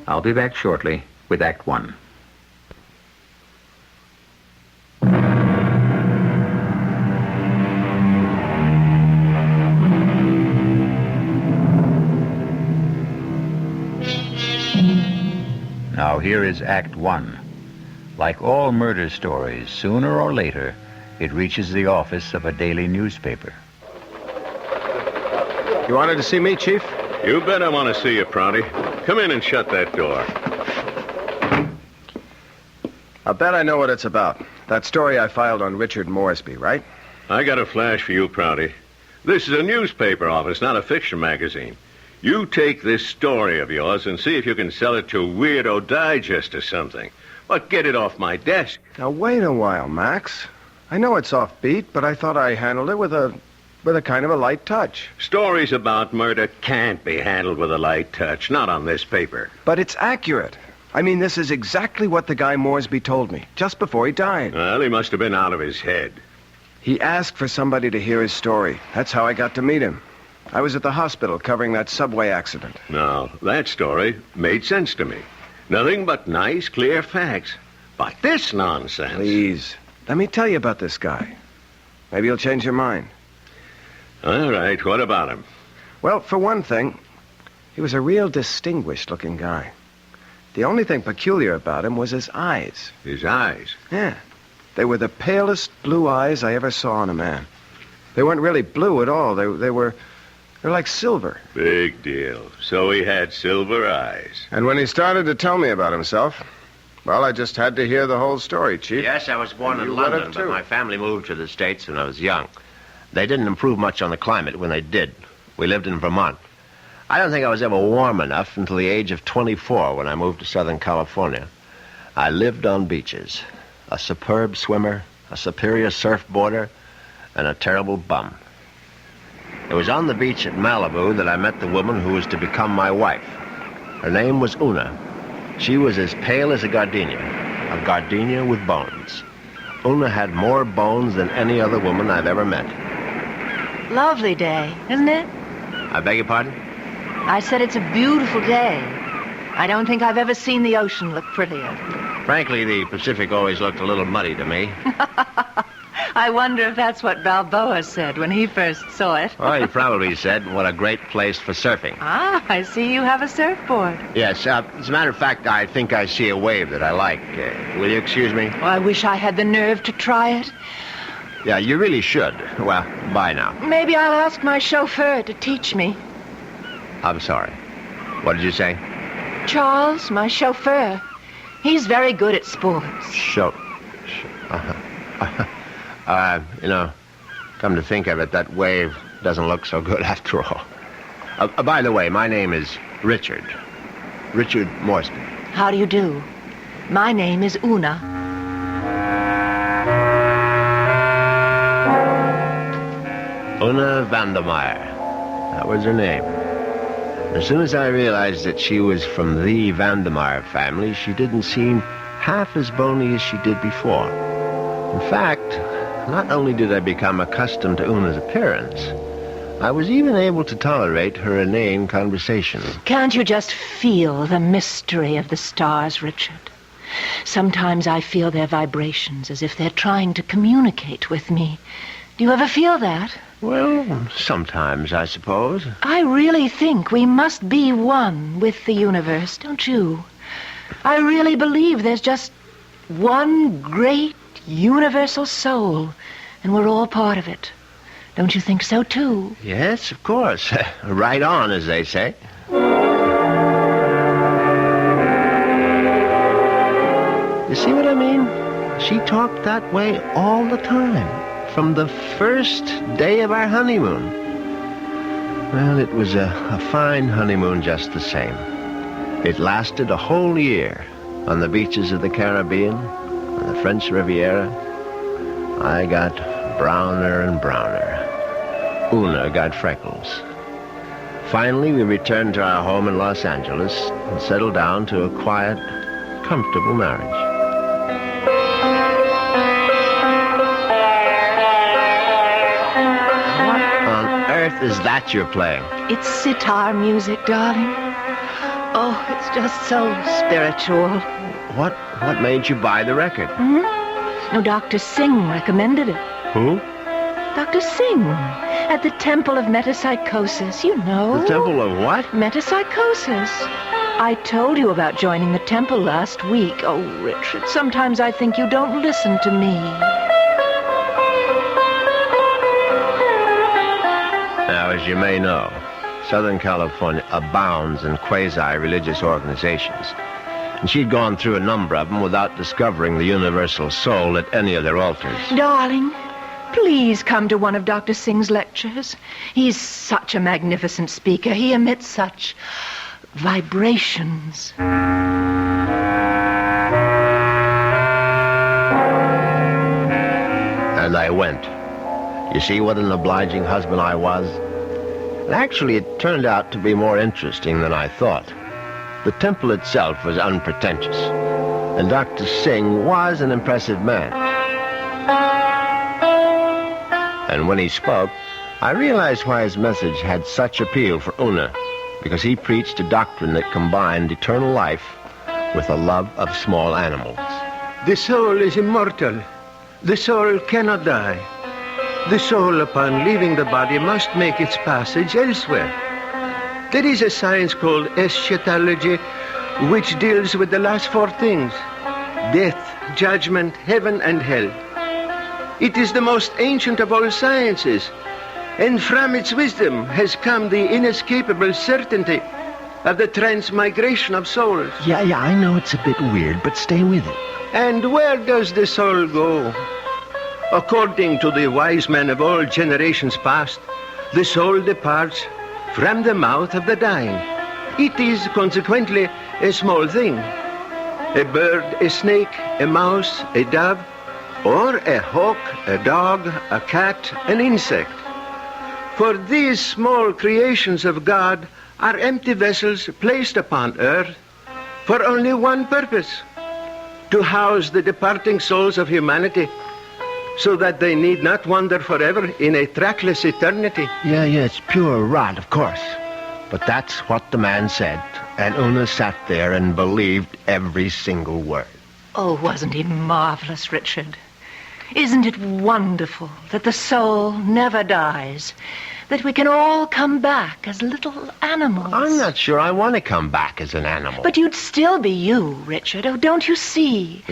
I'll be back shortly with Act One. Now here is Act One. Like all murder stories, sooner or later, it reaches the office of a daily newspaper. You wanted to see me, Chief? You bet I want to see you, Prouty. Come in and shut that door. I bet I know what it's about. That story I filed on Richard Morsby, right? I got a flash for you, Prouty. This is a newspaper office, not a fiction magazine. You take this story of yours and see if you can sell it to Weirdo Digest or something. But get it off my desk. Now, wait a while, Max. I know it's offbeat, but I thought I handled it with a kind of a light touch. Stories about murder can't be handled with a light touch, not on this paper. But it's accurate. I mean, this is exactly what the guy Morsby told me, just before he died. Well, he must have been out of his head. He asked for somebody to hear his story. That's how I got to meet him. I was at the hospital covering that subway accident. Now, that story made sense to me. Nothing but nice, clear facts. But this nonsense... Please, let me tell you about this guy. Maybe you'll change your mind. All right, what about him? Well, for one thing, he was a real distinguished-looking guy. The only thing peculiar about him was his eyes. His eyes? Yeah. They were the palest blue eyes I ever saw on a man. They weren't really blue at all. They're like silver. Big deal. So he had silver eyes. And when he started to tell me about himself, well, I just had to hear the whole story, Chief. Yes, I was born in You would London, have, but too. my family moved to the States when I was young. They didn't improve much on the climate when they did. We lived in Vermont. I don't think I was ever warm enough until the age of 24 when I moved to Southern California. I lived on beaches. A superb swimmer, a superior surfboarder, and a terrible bum. It was on the beach at Malibu that I met the woman who was to become my wife. Her name was Una. She was as pale as a gardenia with bones. Una had more bones than any other woman I've ever met. Lovely day, isn't it? I beg your pardon? I said it's a beautiful day. I don't think I've ever seen the ocean look prettier. Frankly, the Pacific always looked a little muddy to me. I wonder if that's what Balboa said when he first saw it. Well, he probably said, what a great place for surfing. Ah, I see you have a surfboard. Yes, as a matter of fact, I think I see a wave that I like. Will you excuse me? Well, I wish I had the nerve to try it. Yeah, you really should. Well, bye now. Maybe I'll ask my chauffeur to teach me. I'm sorry. What did you say? Charles, my chauffeur. He's very good at sports. Come to think of it, that wave doesn't look so good after all. By the way, my name is Richard. Richard Morsby. How do you do? My name is Una. Una Vandermeyer. That was her name. As soon as I realized that she was from the Vandermeyer family, she didn't seem half as bony as she did before. In fact, not only did I become accustomed to Una's appearance, I was even able to tolerate her inane conversation. Can't you just feel the mystery of the stars, Richard? Sometimes I feel their vibrations as if they're trying to communicate with me. Do you ever feel that? Well, sometimes, I suppose. I really think we must be one with the universe, don't you? I really believe there's just one great universal soul, and we're all part of it. Don't you think so, too? Yes, of course. Right on, as they say. You see what I mean? She talked that way all the time, from the first day of our honeymoon. Well, it was a fine honeymoon just the same. It lasted a whole year on the beaches of the Caribbean, on the French Riviera. I got browner and browner. Una got freckles. Finally, we returned to our home in Los Angeles and settled down to a quiet, comfortable marriage. Is that you're playing? It's sitar music, darling. Oh, it's just so spiritual. What made you buy the record? No, Dr. Singh recommended it. Who? Dr. Singh, at the Temple of Metapsychosis, you know. The Temple of what? Metapsychosis. I told you about joining the temple last week. Oh, Richard, sometimes I think you don't listen to me. Now, as you may know, Southern California abounds in quasi-religious organizations. And she'd gone through a number of them without discovering the universal soul at any of their altars. Darling, please come to one of Dr. Singh's lectures. He's such a magnificent speaker. He emits such vibrations. And I went. You see what an obliging husband I was? And actually, it turned out to be more interesting than I thought. The temple itself was unpretentious, and Dr. Singh was an impressive man. And when he spoke, I realized why his message had such appeal for Una, because he preached a doctrine that combined eternal life with a love of small animals. The soul is immortal. The soul cannot die. The soul, upon leaving the body, must make its passage elsewhere. There is a science called eschatology, which deals with the last four things: death, judgment, heaven, and hell. It is the most ancient of all sciences, and from its wisdom has come the inescapable certainty of the transmigration of souls. Yeah, I know it's a bit weird, but stay with it. And where does the soul go? According to the wise men of all generations past, the soul departs from the mouth of the dying. It is consequently a small thing. A bird, a snake, a mouse, a dove, or a hawk, a dog, a cat, an insect. For these small creations of God are empty vessels placed upon earth for only one purpose: to house the departing souls of humanity, so that they need not wander forever in a trackless eternity. Yeah, it's pure rot, of course. But that's what the man said, and Una sat there and believed every single word. Oh, wasn't he marvelous, Richard? Isn't it wonderful that the soul never dies, that we can all come back as little animals? I'm not sure I want to come back as an animal. But you'd still be you, Richard. Oh, don't you see?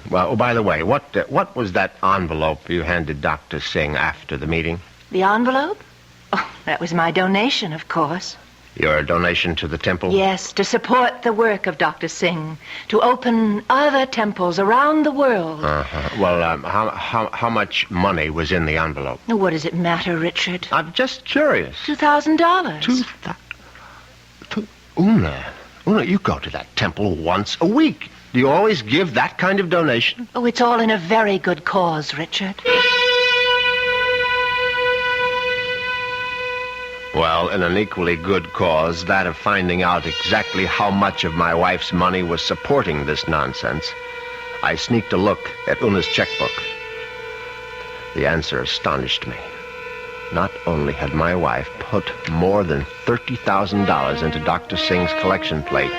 Well, by the way, what was that envelope you handed Dr. Singh after the meeting? The envelope? Oh, that was my donation, of course. Your donation to the temple? Yes, to support the work of Dr. Singh, to open other temples around the world. Well, how much money was in the envelope? What does it matter, Richard? I'm just curious. $2,000. Una, you go to that temple once a week. Do you always give that kind of donation? Oh, it's all in a very good cause, Richard. Well, in an equally good cause, that of finding out exactly how much of my wife's money was supporting this nonsense, I sneaked a look at Una's checkbook. The answer astonished me. Not only had my wife put more than $30,000 into Dr. Singh's collection plate,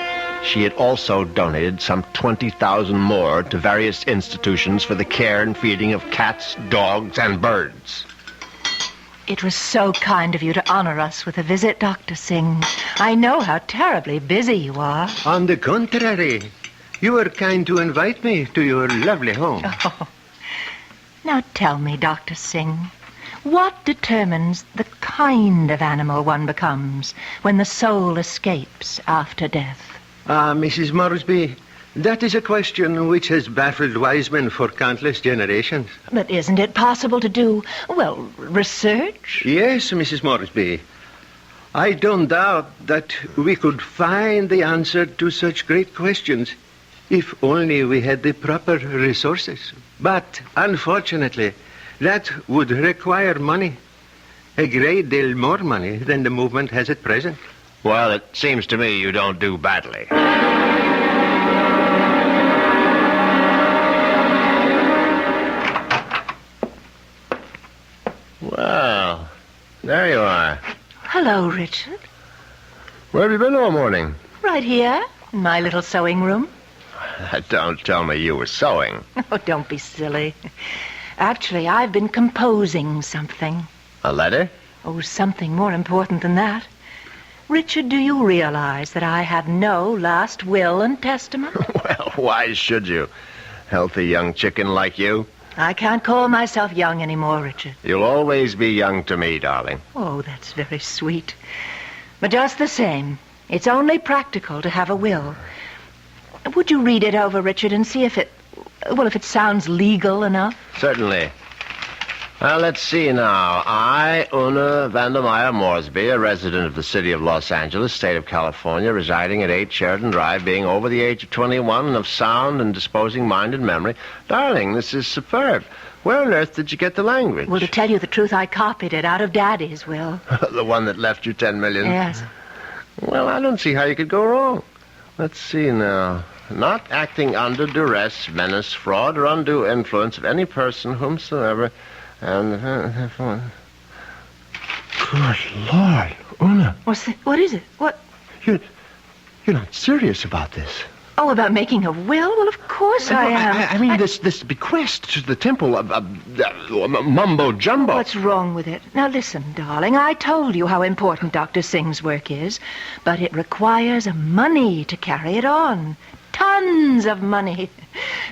she had also donated some $20,000 more to various institutions for the care and feeding of cats, dogs, and birds. It was so kind of you to honor us with a visit, Dr. Singh. I know how terribly busy you are. On the contrary, you were kind to invite me to your lovely home. Oh. Now tell me, Dr. Singh, what determines the kind of animal one becomes when the soul escapes after death? Mrs. Morsby, that is a question which has baffled wise men for countless generations. But isn't it possible to do, well, research? Yes, Mrs. Morsby. I don't doubt that we could find the answer to such great questions if only we had the proper resources. But, unfortunately, that would require money. A great deal more money than the movement has at present. Well, it seems to me you don't do badly. Well, there you are. Hello, Richard. Where have you been all morning? Right here, in my little sewing room. Don't tell me you were sewing. Oh, don't be silly. Actually, I've been composing something. A letter? Oh, something more important than that. Richard, do you realize that I have no last will and testament? Well, why should you? Healthy young chicken like you. I can't call myself young anymore, Richard. You'll always be young to me, darling. Oh, that's very sweet. But just the same, it's only practical to have a will. Would you read it over, Richard, and see if it sounds legal enough? Certainly. Well, let's see now. I, Una Vandermeyer Morsby, a resident of the city of Los Angeles, state of California, residing at 8 Sheridan Drive, being over the age of 21 and of sound and disposing mind and memory. Darling, this is superb. Where on earth did you get the language? Well, to tell you the truth, I copied it out of Daddy's will. The one that left you $10 million? Yes. Well, I don't see how you could go wrong. Let's see now. Not acting under duress, menace, fraud, or undue influence of any person whomsoever... And, good Lord, Una. What is it? What? You're not serious about this. Oh, about making a will? Well, of course I am. I mean, this bequest to the temple of mumbo-jumbo. What's wrong with it? Now, listen, darling, I told you how important Dr. Singh's work is, but it requires money to carry it on. Tons of money.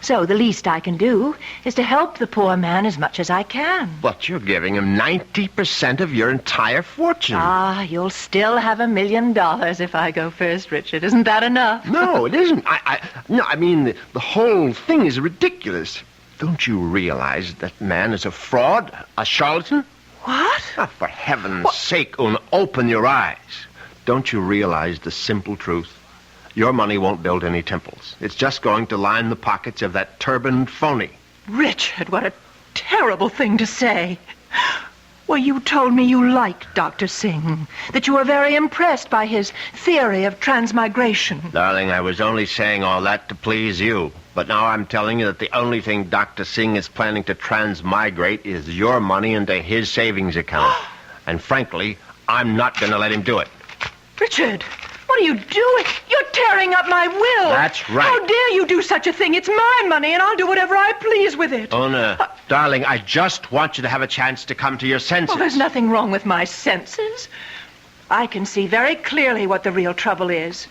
So the least I can do is to help the poor man as much as I can. But you're giving him 90% of your entire fortune. Ah, you'll still have $1 million if I go first, Richard. Isn't that enough? No, it isn't. I mean, the whole thing is ridiculous. Don't you realize that man is a fraud, a charlatan? What? Oh, for heaven's sake, Una, open your eyes. Don't you realize the simple truth? Your money won't build any temples. It's just going to line the pockets of that turbaned phony. Richard, what a terrible thing to say. Well, you told me you liked Dr. Singh, that you were very impressed by his theory of transmigration. Darling, I was only saying all that to please you. But now I'm telling you that the only thing Dr. Singh is planning to transmigrate is your money into his savings account. And frankly, I'm not going to let him do it. Richard! What are you doing? You're tearing up my will. That's right. How dare you do such a thing? It's my money, and I'll do whatever I please with it. Una, darling, I just want you to have a chance to come to your senses. Well, there's nothing wrong with my senses. I can see very clearly what the real trouble is.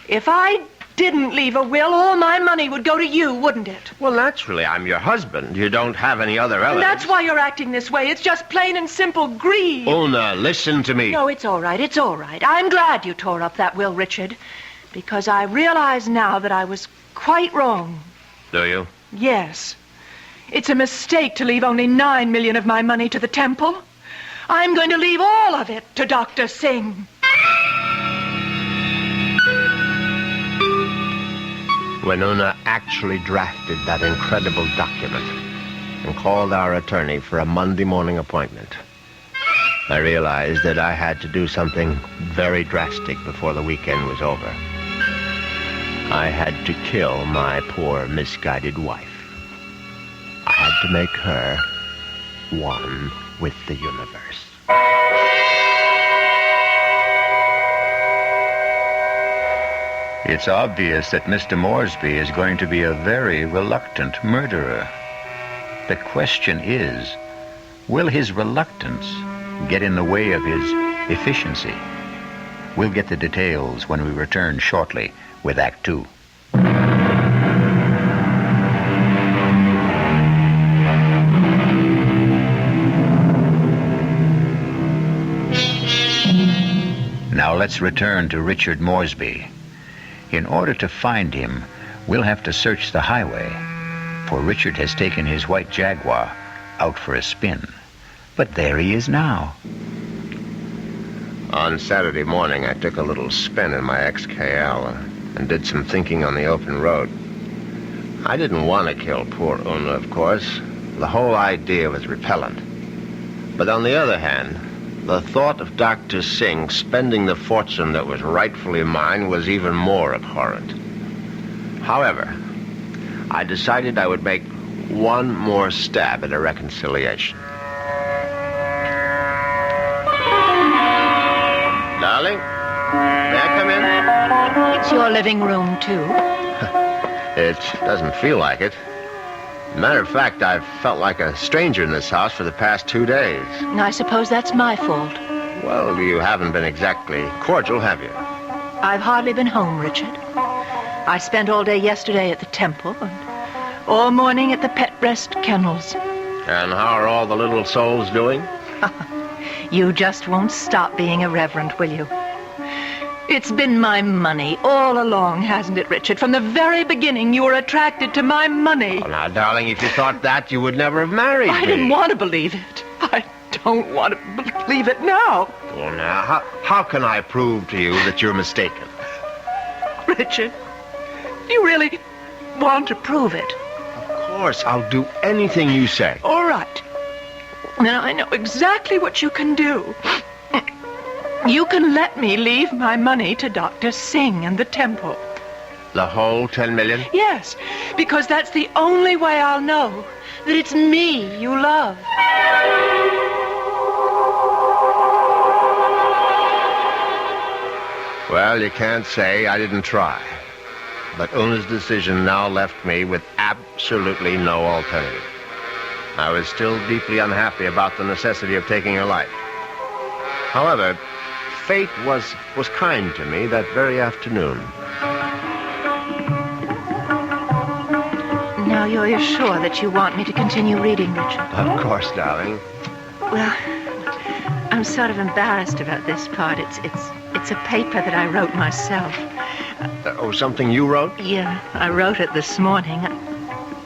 If I didn't leave a will, all my money would go to you, wouldn't it? Well, naturally, I'm your husband. You don't have any other relatives. And that's why you're acting this way. It's just plain and simple greed. Una, listen to me. No, it's all right. It's all right. I'm glad you tore up that will, Richard, because I realize now that I was quite wrong. Do you? Yes. It's a mistake to leave only $9 million of my money to the temple. I'm going to leave all of it to Dr. Singh. When Una actually drafted that incredible document and called our attorney for a Monday morning appointment, I realized that I had to do something very drastic before the weekend was over. I had to kill my poor, misguided wife. I had to make her one with the universe. It's obvious that Mr. Morsby is going to be a very reluctant murderer. The question is, will his reluctance get in the way of his efficiency? We'll get the details when we return shortly with Act Two. Now let's return to Richard Morsby. In order to find him, we'll have to search the highway, for Richard has taken his white Jaguar out for a spin. But there he is now. On Saturday morning, I took a little spin in my XKL and did some thinking on the open road. I didn't want to kill poor Una, of course. The whole idea was repellent. But on the other hand, the thought of Dr. Singh spending the fortune that was rightfully mine was even more abhorrent. However, I decided I would make one more stab at a reconciliation. Darling, may I come in? It's your living room, too. It doesn't feel like it. Matter of fact, I've felt like a stranger in this house for the past 2 days. I suppose that's my fault. Well, you haven't been exactly cordial, have you? I've hardly been home, Richard. I spent all day yesterday at the temple and all morning at the pet rest kennels. And how are all the little souls doing? You just won't stop being irreverent, will you? It's been my money all along, hasn't it, Richard? From the very beginning, you were attracted to my money. Oh, now, darling, if you thought that, you would never have married me. I didn't want to believe it. I don't want to believe it now. Well, now, how can I prove to you that you're mistaken? Richard, do you really want to prove it? Of course, I'll do anything you say. All right. Now, I know exactly what you can do. You can let me leave my money to Dr. Singh and the temple. The whole 10 million? Yes, because that's the only way I'll know that it's me you love. Well, you can't say I didn't try. But Una's decision now left me with absolutely no alternative. I was still deeply unhappy about the necessity of taking her life. However, fate was kind to me that very afternoon. Now you're sure that you want me to continue reading, Richard? Of course, darling. Well, I'm sort of embarrassed about this part. It's a paper that I wrote myself. Something you wrote? Yeah, I wrote it this morning.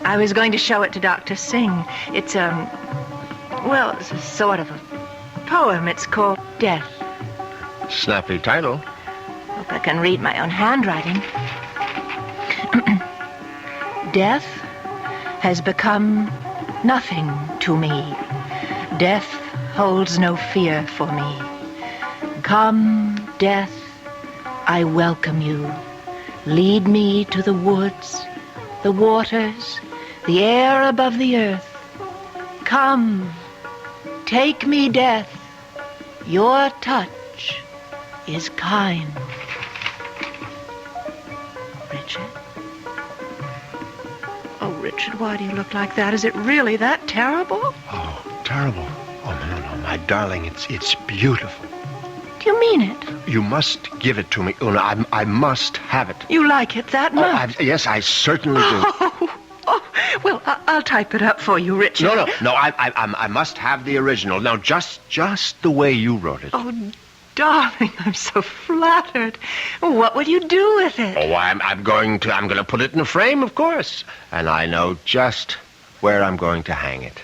I was going to show it to Dr. Singh. It's it's a sort of a poem. It's called Death. Snappy title. Hope I can read my own handwriting. Death has become nothing to me. Death holds no fear for me. Come, death, I welcome you. Lead me to the woods, the waters, the air above the earth. Come, take me, death. Your touch is kind. Richard? Oh, Richard, why do you look like that? Is it really that terrible? Oh, terrible. Oh, no, my darling, it's beautiful. Do you mean it? You must give it to me, Una. I must have it. You like it that much? Yes, I certainly do. Well, I'll type it up for you, Richard. No, I must have the original. Now, just the way you wrote it. Oh, darling, I'm so flattered. What will you do with it? Oh, I'm going to put it in a frame, of course. And I know just where I'm going to hang it.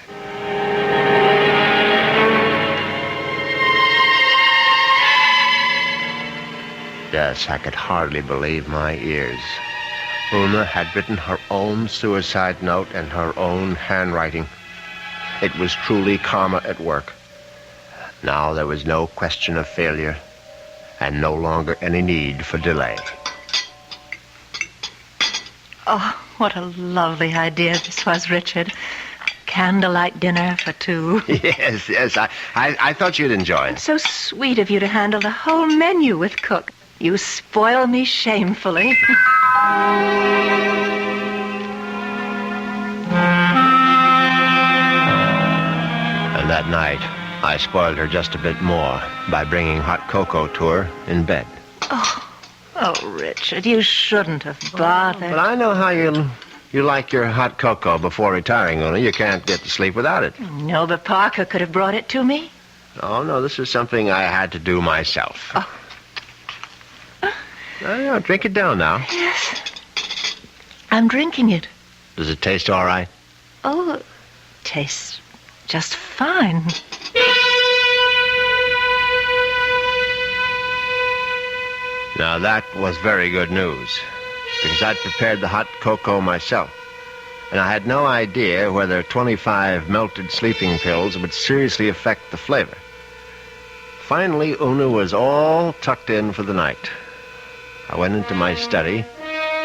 Yes, I could hardly believe my ears. Una had written her own suicide note in her own handwriting. It was truly karma at work. Now there was no question of failure, and no longer any need for delay. Oh, what a lovely idea this was, Richard. candlelight dinner for two. Yes. I thought you'd enjoy it. So sweet of you to handle the whole menu with Cook. You spoil me shamefully. And that night, I spoiled her just a bit more by bringing hot cocoa to her in bed. Oh, Richard, you shouldn't have bothered. But I know how you like your hot cocoa before retiring, Una. You can't get to sleep without it. No, but Parker could have brought it to me. Oh, no, this is something I had to do myself. Oh, drink it down now. Yes. I'm drinking it. Does it taste all right? Oh, it tastes just fine. Now, that was very good news, because I'd prepared the hot cocoa myself, and I had no idea whether 25 melted sleeping pills would seriously affect the flavor. Finally, Una was all tucked in for the night. I went into my study,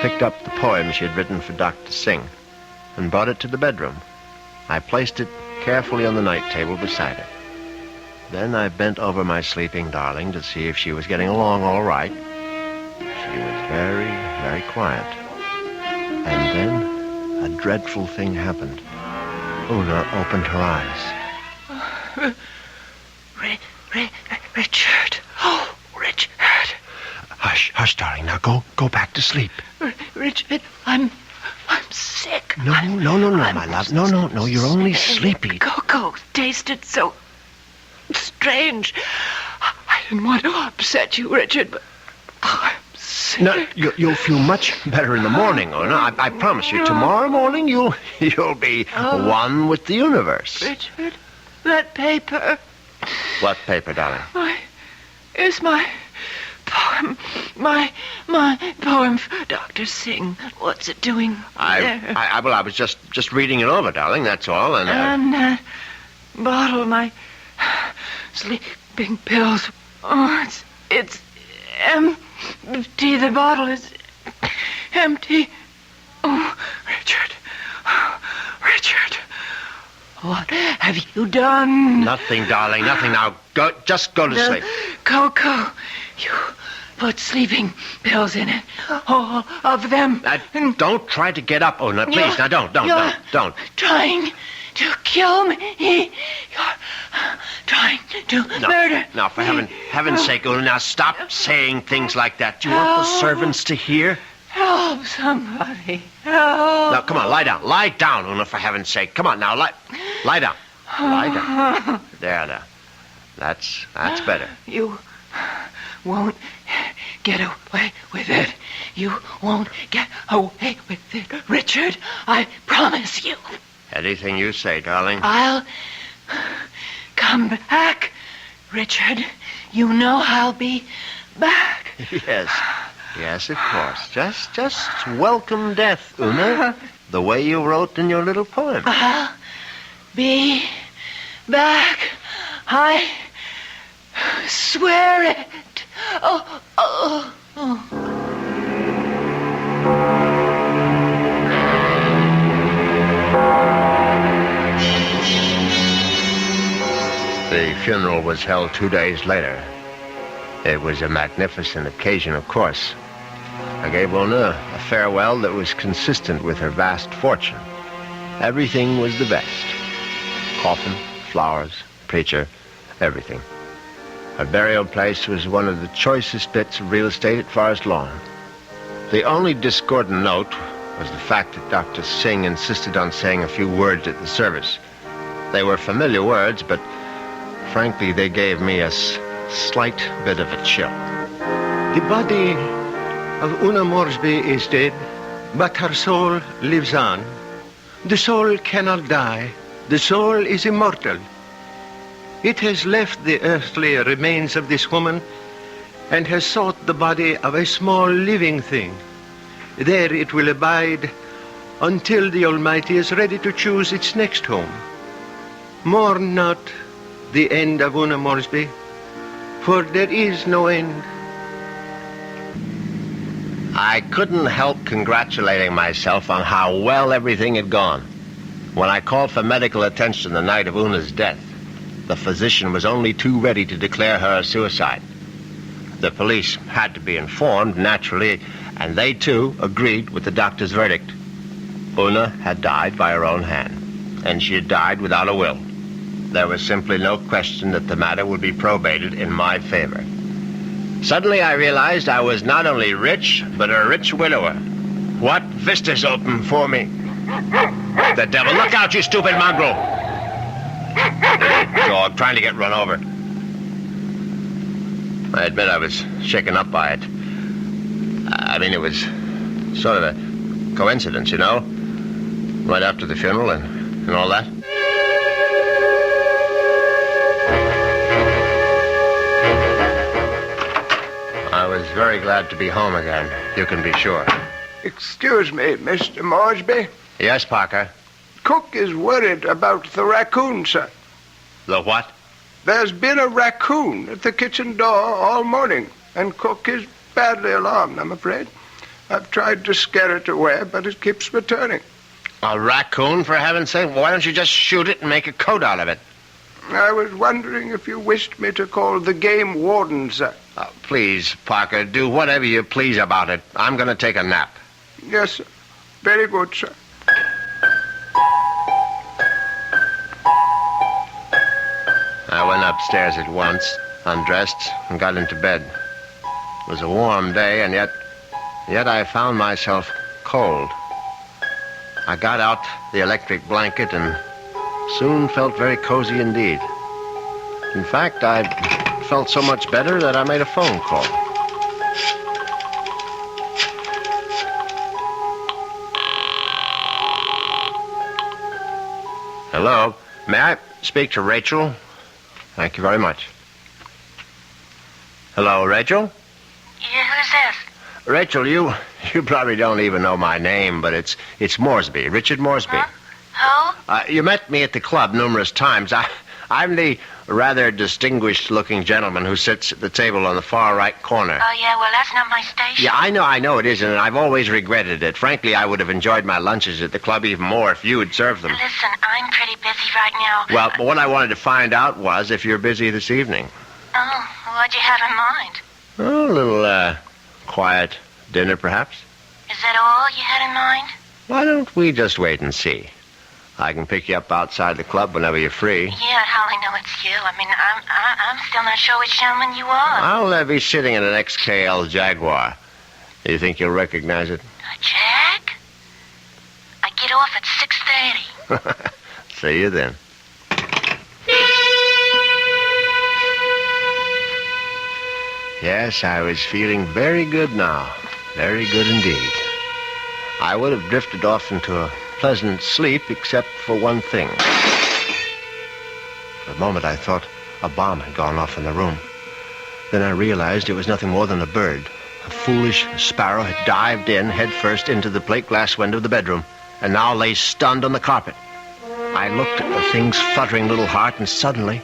picked up the poem she had written for Doc to sing, and brought it to the bedroom. I placed it carefully on the night table beside her. Then I bent over my sleeping darling to see if she was getting along all right. She was very, very quiet. And then a dreadful thing happened. Una opened her eyes. Richard. Oh, Richard. Hush, darling. Now go back to sleep. Richard, I'm sick. No, my love. No, you're only sleepy. Cocoa tasted so strange. I didn't want to upset you, Richard, but I'm sick. No, you'll feel much better in the morning, Una. I promise you. Tomorrow morning, you'll be one with the universe. Richard, that paper. What paper, darling? It's my poem. My poem for Dr. Singh. What's it doing there? I was just reading it over, darling, that's all. And that bottle, my sleeping pills. Oh, it's empty. The bottle is empty. Oh, Richard. What have you done? Nothing, darling, nothing. Now, just go to sleep. Cocoa. You put sleeping pills in it. All of them. Don't try to get up, Una, please. Now, don't. Trying to kill me. You're trying to murder. No, for heaven's sake, Una, now stop saying things like that. Do you want the servants to hear? Help somebody. Help. Now, come on, lie down. Lie down, Una, for heaven's sake. Come on, now, lie down. Lie down. There. That's better. You won't get away with it. You won't get away with it, Richard. I promise you. Anything you say, darling. I'll come back, Richard. You know I'll be back. Yes, of course. Just welcome death, Una. The way you wrote in your little poem. I'll be back. I swear it. Oh. The funeral was held 2 days later. It was a magnificent occasion, of course. I gave Una a farewell that was consistent with her vast fortune. Everything was the best. Coffin, flowers, preacher, everything. Her burial place was one of the choicest bits of real estate at Forest Lawn. The only discordant note was the fact that Dr. Singh insisted on saying a few words at the service. They were familiar words, but frankly, they gave me a slight bit of a chill. The body of Una Morsby is dead, but her soul lives on. The soul cannot die. The soul is immortal. It has left the earthly remains of this woman and has sought the body of a small living thing. There it will abide until the Almighty is ready to choose its next home. Mourn not the end of Una Morsby, for there is no end. I couldn't help congratulating myself on how well everything had gone. When I called for medical attention the night of Una's death, the physician was only too ready to declare her a suicide. The police had to be informed, naturally, and they, too, agreed with the doctor's verdict. Una had died by her own hand, and she had died without a will. There was simply no question that the matter would be probated in my favor. Suddenly I realized I was not only rich, but a rich widower. What vistas opened for me? The devil! Look out, you stupid mongrel! Little dog trying to get run over. I admit I was shaken up by it. I mean, it was sort of a coincidence, you know? Right after the funeral and all that. I was very glad to be home again, you can be sure. Excuse me, Mr. Morsby. Yes, Parker? Cook is worried about the raccoon, sir. The what? There's been a raccoon at the kitchen door all morning, and Cook is badly alarmed, I'm afraid. I've tried to scare it away, but it keeps returning. A raccoon, for heaven's sake? Why don't you just shoot it and make a coat out of it? I was wondering if you wished me to call the game warden, sir. Please, Parker, do whatever you please about it. I'm going to take a nap. Yes, sir. Very good, sir. I went upstairs at once, undressed, and got into bed. It was a warm day, and yet I found myself cold. I got out the electric blanket and soon felt very cozy indeed. In fact, I felt so much better that I made a phone call. Hello? May I speak to Rachel? Thank you very much. Hello, Rachel? Yeah, who's this? Rachel, you probably don't even know my name, but it's Morsby, Richard Morsby. Huh? Who? You met me at the club numerous times. I'm the rather distinguished-looking gentleman who sits at the table on the far right corner. Oh, yeah, well, that's not my station. Yeah, I know it isn't, and I've always regretted it. Frankly, I would have enjoyed my lunches at the club even more if you had served them. Listen, I'm pretty busy right now. Well, but what I wanted to find out was if you're busy this evening. Oh, what'd you have in mind? Oh, a little, quiet dinner, perhaps. Is that all you had in mind? Why don't we just wait and see? I can pick you up outside the club whenever you're free. Yeah, how I know it's you. I mean, I'm still not sure which gentleman you are. I'll be sitting in an XKL Jaguar. Do you think you'll recognize it? A Jag? I get off at 6:30. See you then. Yes, I was feeling very good now. Very good indeed. I would have drifted off into a pleasant sleep except for one thing. For a moment I thought a bomb had gone off in the room. Then I realized it was nothing more than a bird. A foolish sparrow had dived in headfirst into the plate glass window of the bedroom and now lay stunned on the carpet. I looked at the thing's fluttering little heart, and suddenly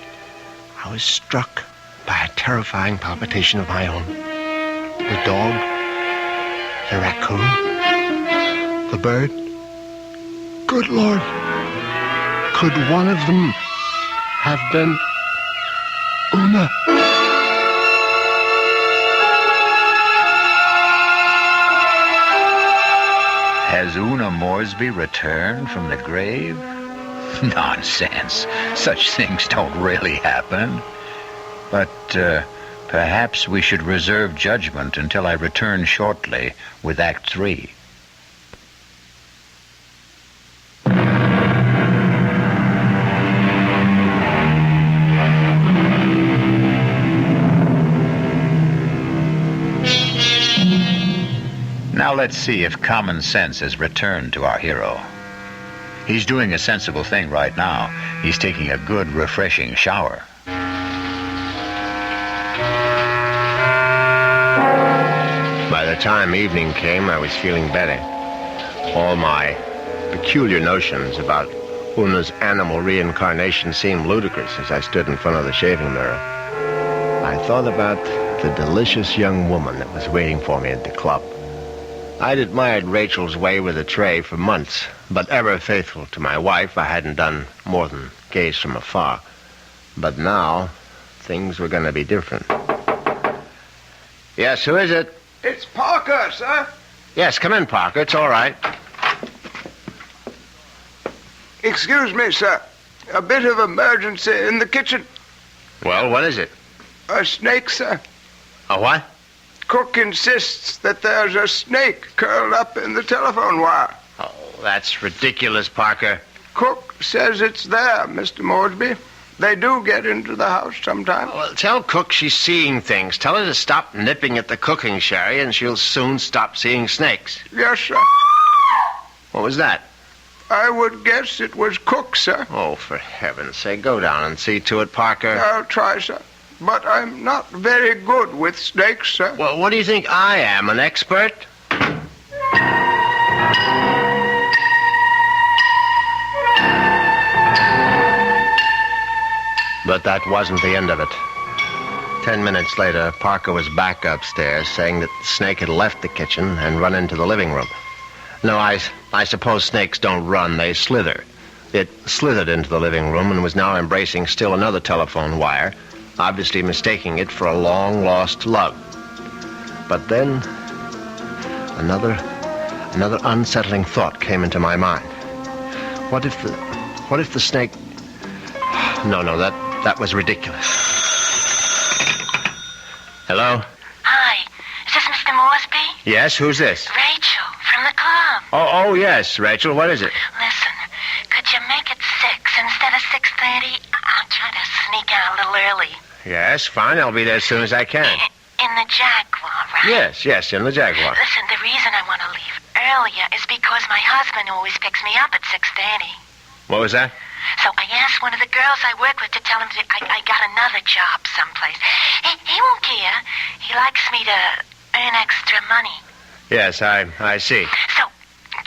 I was struck by a terrifying palpitation of my own. The dog, the raccoon, the bird. Good Lord, could one of them have been Una? Has Una Morsby returned from the grave? Nonsense. Such things don't really happen. But perhaps we should reserve judgment until I return shortly with Act 3. Now let's see if common sense has returned to our hero. He's doing a sensible thing right now. He's taking a good, refreshing shower. By the time evening came, I was feeling better. All my peculiar notions about Una's animal reincarnation seemed ludicrous as I stood in front of the shaving mirror. I thought about the delicious young woman that was waiting for me at the club. I'd admired Rachel's way with a tray for months. But ever faithful to my wife, I hadn't done more than gaze from afar. But now, things were going to be different. Yes, who is it? It's Parker, sir. Yes, come in, Parker. It's all right. Excuse me, sir. A bit of emergency in the kitchen. Well, what is it? A snake, sir. A what? Cook insists that there's a snake curled up in the telephone wire. Oh, that's ridiculous, Parker. Cook says it's there, Mr. Morsby. They do get into the house sometimes. Well, tell Cook she's seeing things. Tell her to stop nipping at the cooking sherry, and she'll soon stop seeing snakes. Yes, sir. What was that? I would guess it was Cook, sir. Oh, for heaven's sake, go down and see to it, Parker. I'll try, sir. But I'm not very good with snakes, sir. Well, what do you think I am, an expert? But that wasn't the end of it. 10 minutes later, Parker was back upstairs saying that the snake had left the kitchen and run into the living room. No, I suppose snakes don't run, they slither. It slithered into the living room and was now embracing still another telephone wire, obviously mistaking it for a long-lost love. But then, another unsettling thought came into my mind. What if the snake... No, that was ridiculous. Hello? Hi, is this Mr. Morsby? Yes, who's this? Rachel, from the club. Oh, yes, Rachel, what is it? Listen, could you make it 6 instead of 6:30? I'll try to sneak out a little early. Yes, fine, I'll be there as soon as I can. In the Jaguar, right? Yes, in the Jaguar. Listen, the reason I want to leave earlier is because my husband always picks me up at 6:30. What was that? So I asked one of the girls I work with to tell him I got another job someplace. He won't care. He likes me to earn extra money. Yes, I see. So,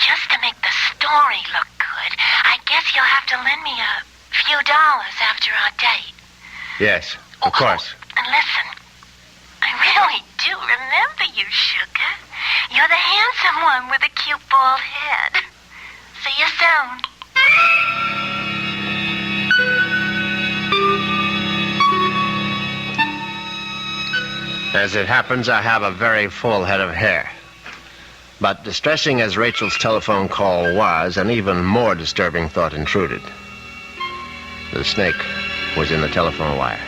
just to make the story look good, I guess you'll have to lend me a few dollars after our date. Yes, of course. And listen, I really do remember you, sugar. You're the handsome one with a cute bald head. See you soon. As it happens, I have a very full head of hair. But distressing as Rachel's telephone call was, an even more disturbing thought intruded. The snake was in the telephone wire.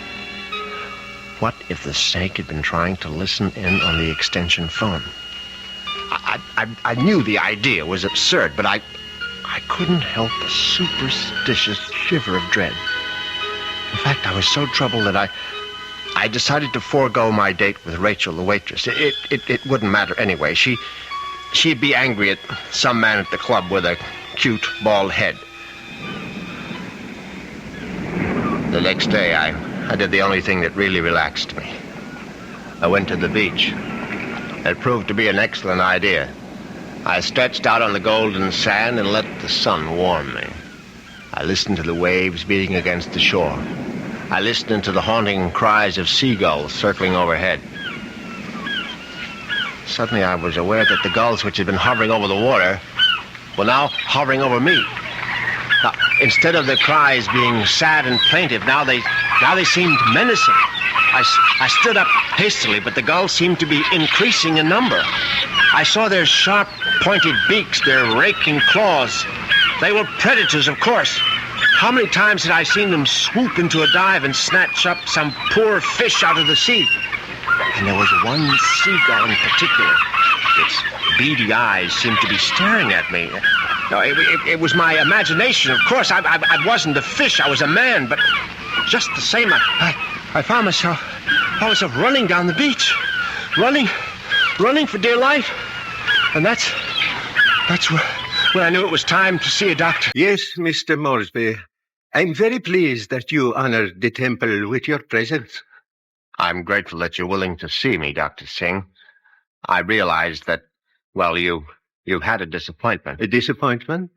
What if the snake had been trying to listen in on the extension phone? I knew the idea was absurd, but I couldn't help a superstitious shiver of dread. In fact, I was so troubled that I decided to forego my date with Rachel, the waitress. It wouldn't matter anyway. She'd be angry at some man at the club with a cute, bald head. The next day, I did the only thing that really relaxed me. I went to the beach. It proved to be an excellent idea. I stretched out on the golden sand and let the sun warm me. I listened to the waves beating against the shore. I listened to the haunting cries of seagulls circling overhead. Suddenly I was aware that the gulls which had been hovering over the water were now hovering over me. Now, instead of their cries being sad and plaintive, now they seemed menacing. I stood up hastily, but the gulls seemed to be increasing in number. I saw their sharp, pointed beaks, their raking claws. They were predators, of course. How many times had I seen them swoop into a dive and snatch up some poor fish out of the sea? And there was one seagull in particular. Its beady eyes seemed to be staring at me. No, it was my imagination, of course. I wasn't a fish, I was a man, but just the same, I found myself running down the beach. Running for dear life. And that's when I knew it was time to see a doctor. Yes, Mr. Morsby. I'm very pleased that you honored the temple with your presence. I'm grateful that you're willing to see me, Dr. Singh. I realized that, well, you've had a disappointment. A disappointment?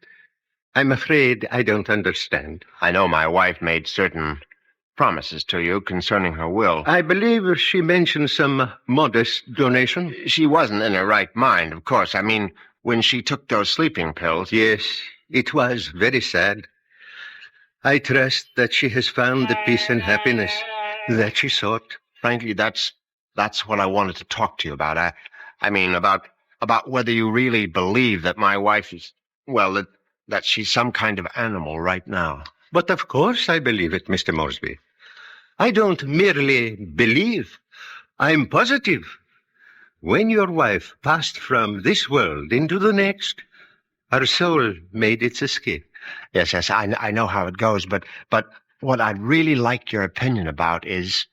I'm afraid I don't understand. I know my wife made certain promises to you concerning her will. I believe she mentioned some modest donation. She wasn't in her right mind, of course. I mean, when she took those sleeping pills. Yes, It was very sad. I trust that she has found the peace and happiness that she sought. Frankly, that's what I wanted to talk to you about. I mean, about whether you really believe that my wife is, well, that she's some kind of animal right now. But of course I believe it, Mr. Morsby. I don't merely believe. I'm positive. When your wife passed from this world into the next, her soul made its escape. Yes, I know how it goes, but what I'd really like your opinion about is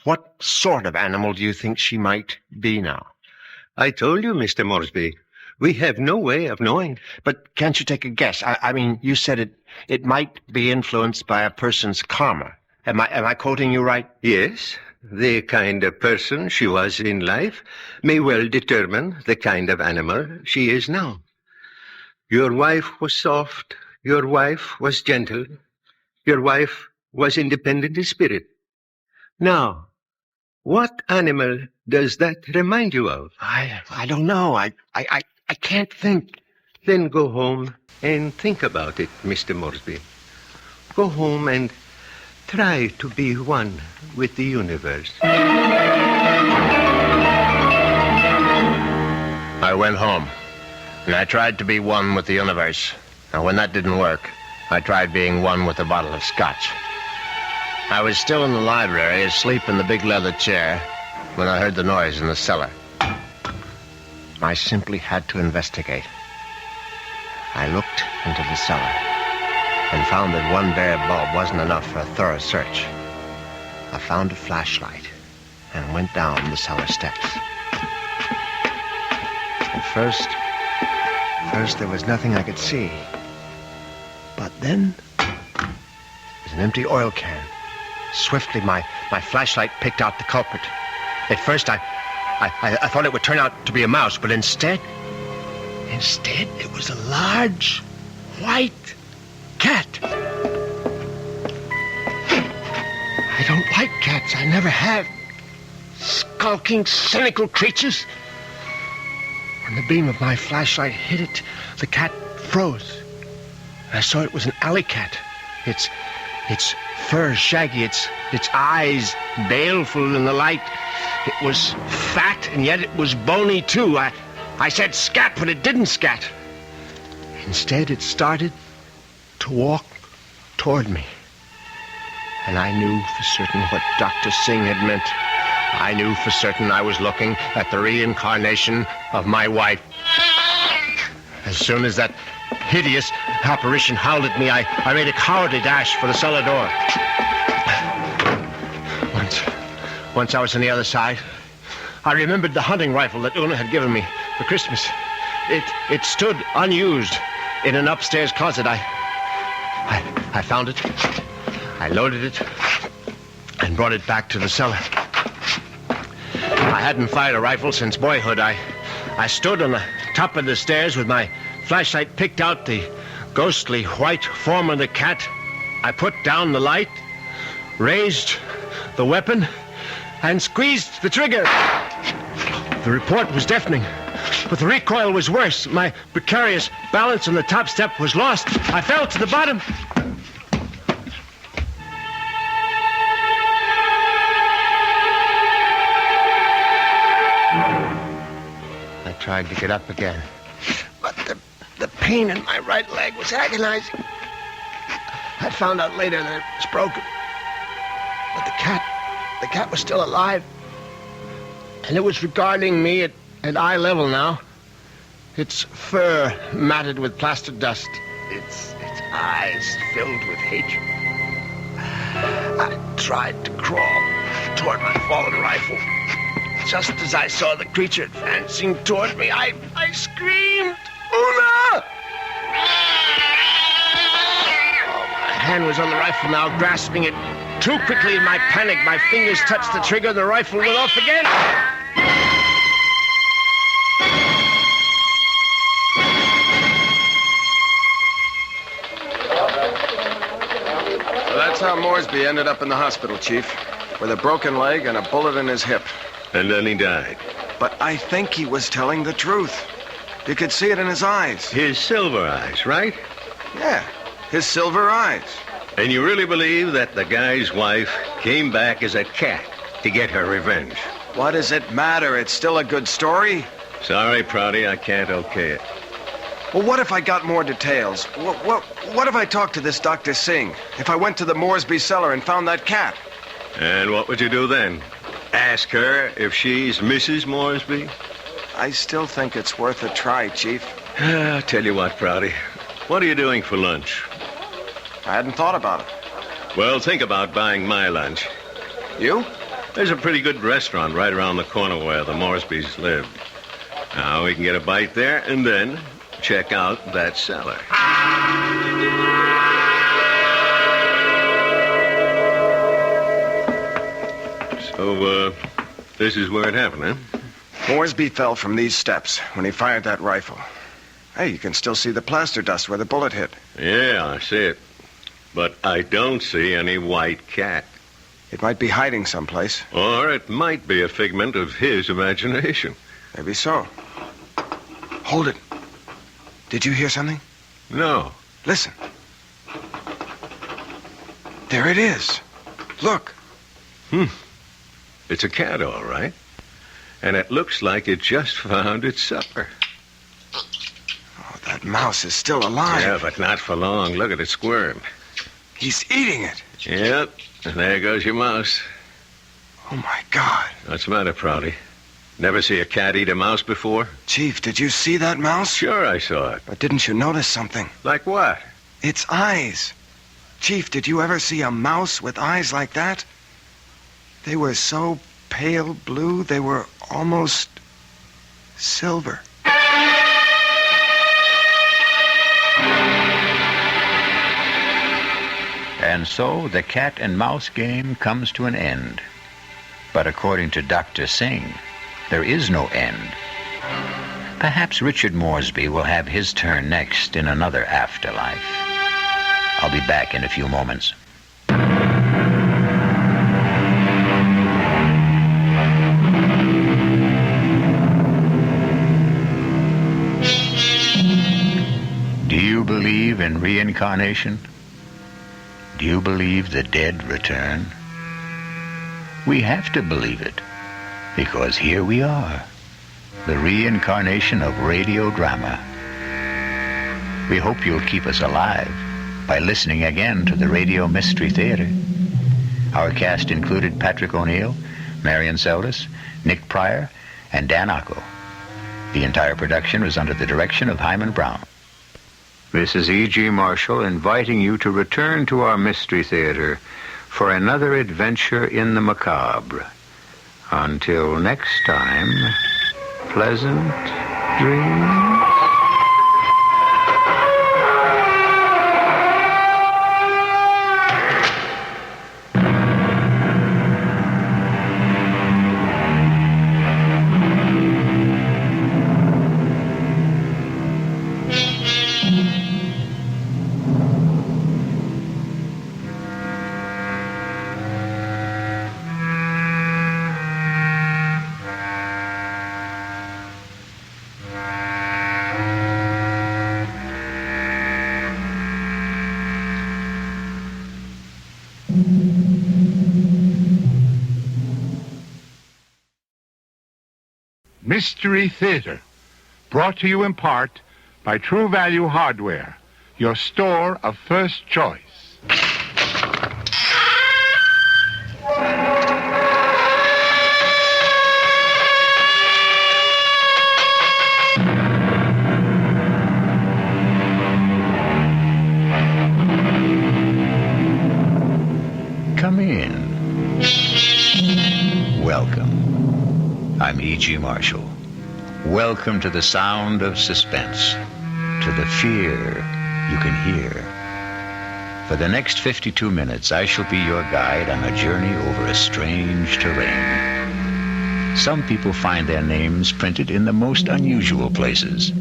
what sort of animal do you think she might be now? I told you, Mr. Morsby, we have no way of knowing. But can't you take a guess? I mean, you said it might be influenced by a person's karma. Am I quoting you right? Yes. The kind of person she was in life may well determine the kind of animal she is now. Your wife was soft. Your wife was gentle. Your wife was independent in spirit. Now, what animal does that remind you of? I don't know. I can't think. Then go home and think about it, Mr. Morsby. Go home and try to be one with the universe. I went home, and I tried to be one with the universe. Now, when that didn't work, I tried being one with a bottle of scotch. I was still in the library, asleep in the big leather chair, when I heard the noise in the cellar. I simply had to investigate. I looked into the cellar and found that one bare bulb wasn't enough for a thorough search. I found a flashlight and went down the cellar steps. At first there was nothing I could see. But then, there's an empty oil can. Swiftly, my flashlight picked out the culprit. At first, I thought it would turn out to be a mouse, but instead, it was a large, white cat. I don't like cats. I never have. Skulking, cynical creatures. When the beam of my flashlight hit it, the cat froze. I saw it was an alley cat. Its fur shaggy, its eyes baleful in the light. It was fat, and yet it was bony, too. I said scat, but it didn't scat. Instead, it started to walk toward me. And I knew for certain what Dr. Singh had meant. I knew for certain I was looking at the reincarnation of my wife. As soon as that hideous apparition howled at me, I made a cowardly dash for the cellar door. Once I was on the other side, I remembered the hunting rifle that Una had given me for Christmas. It stood unused in an upstairs closet. I found it, I loaded it, and brought it back to the cellar. I hadn't fired a rifle since boyhood. I stood on the top of the stairs with my flashlight, picked out the ghostly white form of the cat. I put down the light, raised the weapon, and squeezed the trigger. The report was deafening, but the recoil was worse. My precarious balance on the top step was lost. I fell to the bottom. I tried to get up again, but the pain in my right leg was agonizing. I found out later that it was broken. But the cat was still alive. And it was regarding me at eye level now. Its fur matted with plaster dust. Its eyes filled with hatred. I tried to crawl toward my fallen rifle. Just as I saw the creature advancing toward me, I screamed, "Una!" Oh, my hand was on the rifle now, grasping it. Too quickly in my panic, my fingers touched the trigger, and the rifle went off again. So that's how Morsby ended up in the hospital, Chief, with a broken leg and a bullet in his hip. And then he died. But I think he was telling the truth. You could see it in his eyes. His silver eyes, right? Yeah, his silver eyes. And you really believe that the guy's wife came back as a cat to get her revenge? What does it matter? It's still a good story. Sorry, Prouty, I can't okay it. Well, what if I got more details? What if I talked to this Dr. Singh? If I went to the Morsby cellar and found that cat? And what would you do then? Ask her if she's Mrs. Morsby? I still think it's worth a try, Chief. I'll tell you what, Prouty. What are you doing for lunch? I hadn't thought about it. Well, think about buying my lunch. You? There's a pretty good restaurant right around the corner where the Morsbys lived. Now, we can get a bite there and then check out that cellar. So, this is where it happened, huh? Morsby fell from these steps when he fired that rifle. Hey, you can still see the plaster dust where the bullet hit. Yeah, I see it. But I don't see any white cat. It might be hiding someplace. Or it might be a figment of his imagination. Maybe so. Hold it. Did you hear something? No. Listen. There it is. Look. It's a cat, all right. And it looks like it just found its supper. Oh, that mouse is still alive. Yeah, but not for long. Look at it squirm. He's eating it. Yep. And there goes your mouse. Oh, my God. What's the matter, Prouty? Never see a cat eat a mouse before? Chief, did you see that mouse? Sure I saw it. But didn't you notice something? Like what? Its eyes. Chief, did you ever see a mouse with eyes like that? They were so pale blue, they were almost silver. And so the cat and mouse game comes to an end. But according to Dr. Singh, there is no end. Perhaps Richard Morsby will have his turn next in another afterlife. I'll be back in a few moments. Do you believe in reincarnation? Do you believe the dead return? We have to believe it, because here we are, the reincarnation of radio drama. We hope you'll keep us alive by listening again to the Radio Mystery Theater. Our cast included Patrick O'Neill, Marion Seldes, Nick Pryor, and Dan Acco. The entire production was under the direction of Hyman Brown. This is E.G. Marshall inviting you to return to our Mystery Theater for another adventure in the macabre. Until next time, pleasant dreams. Mystery Theater, brought to you in part by True Value Hardware, your store of first choice. Come in. Welcome. I'm E.G. Marshall. Welcome to the sound of suspense, to the fear you can hear. For the next 52 minutes, I shall be your guide on a journey over a strange terrain. Some people find their names printed in the most unusual places.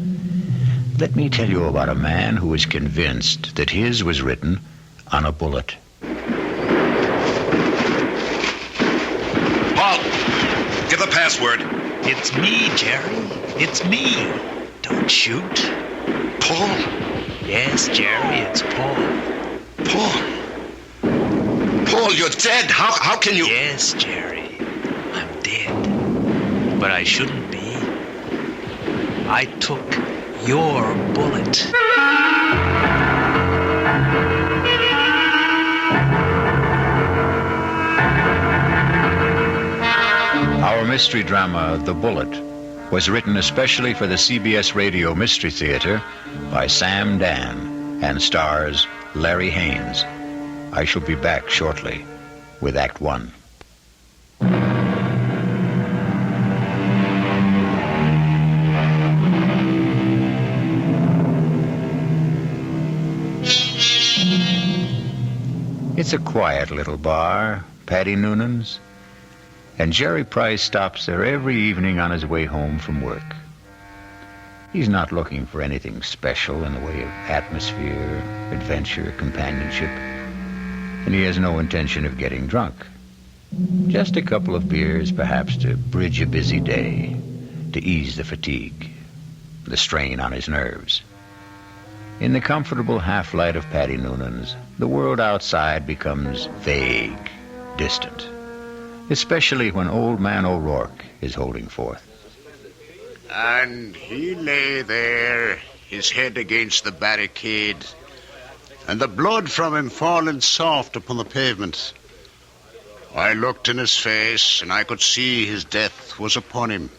Let me tell you about a man who is convinced that his was written on a bullet. Paul, give the password. It's me, Jerry. It's me. Don't shoot. Paul? Yes, Jerry, it's Paul. Paul, you're dead. How can you... Yes, Jerry, I'm dead. But I shouldn't be. I took your bullet. Our mystery drama, The Bullet, was written especially for the CBS Radio Mystery Theater by Sam Dan and stars Larry Haynes. I shall be back shortly with Act One. It's a quiet little bar, Paddy Noonan's, and Jerry Price stops there every evening on his way home from work. He's not looking for anything special in the way of atmosphere, adventure, companionship, and he has no intention of getting drunk. Just a couple of beers, perhaps, to bridge a busy day, to ease the fatigue, the strain on his nerves. In the comfortable half-light of Paddy Noonan's, the world outside becomes vague, distant, especially when Old Man O'Rourke is holding forth. And he lay there, his head against the barricade, and the blood from him falling soft upon the pavement. I looked in his face, and I could see his death was upon him.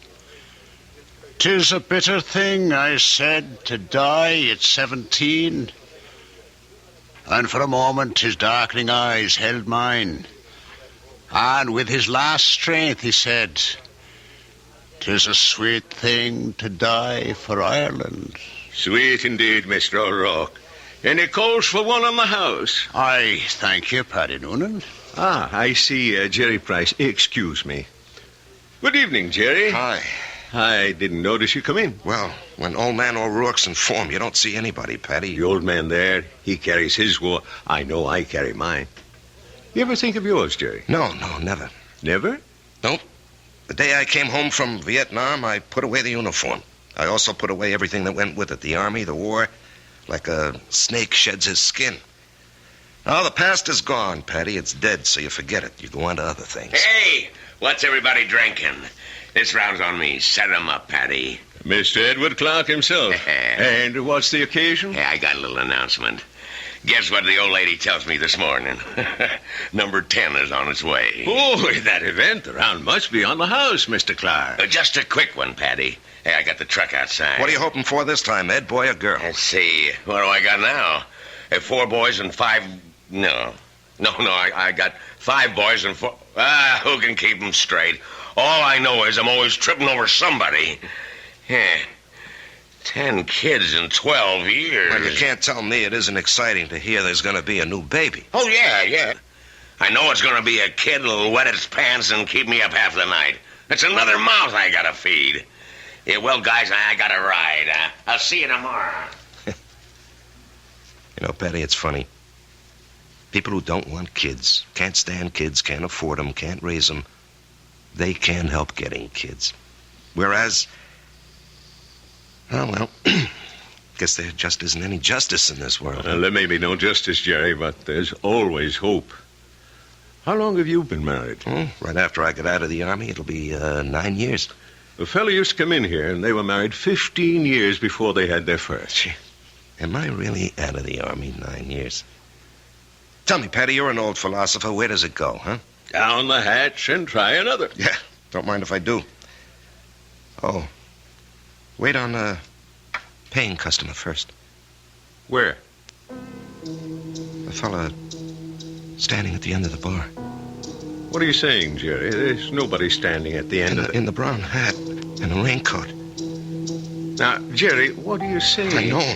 "'Tis a bitter thing," I said, "to die at 17. And for a moment his darkening eyes held mine. And with his last strength he said, "'Tis a sweet thing to die for Ireland." Sweet indeed, Mr. O'Rourke. Any calls for one on the house? I thank you, Paddy Noonan. Ah, I see, Jerry Price. Excuse me. Good evening, Jerry. Hi. I didn't notice you come in. Well, when Old Man O'Rourke's in form, you don't see anybody, Paddy. The old man there, he carries his war. I know I carry mine. You ever think of yours, Jerry? No, never. Never? Nope. The day I came home from Vietnam, I put away the uniform. I also put away everything that went with it. The army, the war, like a snake sheds his skin. Now, the past is gone, Paddy. It's dead, so you forget it. You go on to other things. Hey, what's everybody drinking? This round's on me. Set 'em up, Paddy. Mr. Edward Clark himself. And what's the occasion? Hey, I got a little announcement. Guess what the old lady tells me this morning? Number 10 is on its way. Oh, that event, the round must be on the house, Mr. Clark. Just a quick one, Paddy. Hey, I got the truck outside. What are you hoping for this time, Ed, boy or girl? Let's see. What do I got now? 4 boys and 5... No, I got 5 boys and 4... who can keep them straight? All I know is I'm always tripping over somebody. Yeah. 10 kids in 12 years. Well, you can't tell me it isn't exciting to hear there's going to be a new baby. Oh, yeah. I know it's going to be a kid that'll wet its pants and keep me up half the night. It's another mouth I got to feed. Yeah, well, guys, I got to ride. I'll see you tomorrow. You know, Paddy, it's funny. People who don't want kids, can't stand kids, can't afford them, can't raise them, they can help getting kids. Whereas, well, guess there just isn't any justice in this world. Well, there may be no justice, Jerry, but there's always hope. How long have you been married? Right after I got out of the army, it'll be 9 years. A fellow used to come in here, and they were married 15 years before they had their first. Gee, am I really out of the army 9 years? Tell me, Paddy, you're an old philosopher. Where does it go, huh? Down the hatch and try another. Yeah, don't mind if I do. Oh, wait on a paying customer first. Where? A fella standing at the end of the bar. What are you saying, Jerry? There's nobody standing at the end of in the brown hat and a raincoat. Now, Jerry, what are you saying? I know.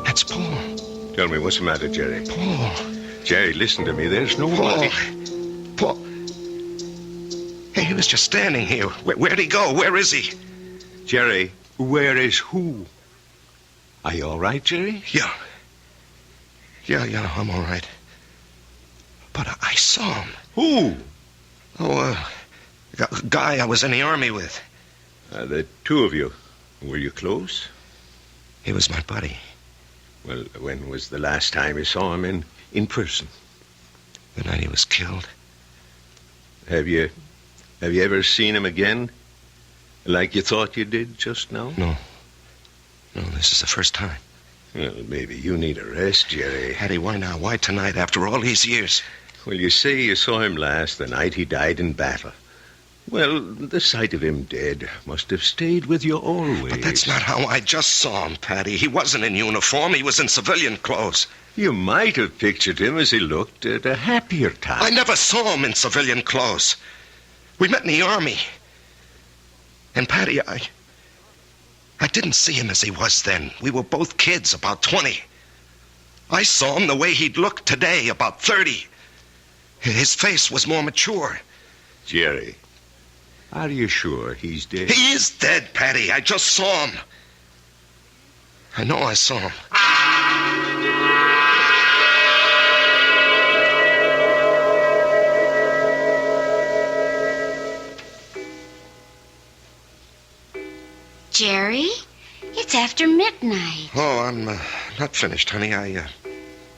That's Paul. Tell me, what's the matter, Jerry? Paul. Jerry, listen to me. There's nobody. Paul. Hey, he was just standing here. Where'd he go? Where is he? Jerry, where is who? Are you all right, Jerry? Yeah, I'm all right. But I saw him. Who? Oh, a guy I was in the army with. The two of you, were you close? He was my buddy. Well, when was the last time you saw him in person? The night he was killed. Have you ever seen him again? Like you thought you did just now? No. No, this is the first time. Well, maybe you need a rest, Jerry. Hattie, why now? Why tonight after all these years? Well, you say you saw him last the night he died in battle. Well, the sight of him dead must have stayed with you always. But that's not how I just saw him, Patty. He wasn't in uniform. He was in civilian clothes. You might have pictured him as he looked at a happier time. I never saw him in civilian clothes. We met in the army. And, Patty, I didn't see him as he was then. We were both kids, about 20. I saw him the way he'd look today, about 30. His face was more mature. Jerry, are you sure he's dead? He is dead, Patty. I just saw him. I know I saw him. Jerry, it's after midnight. Oh, I'm not finished, honey. I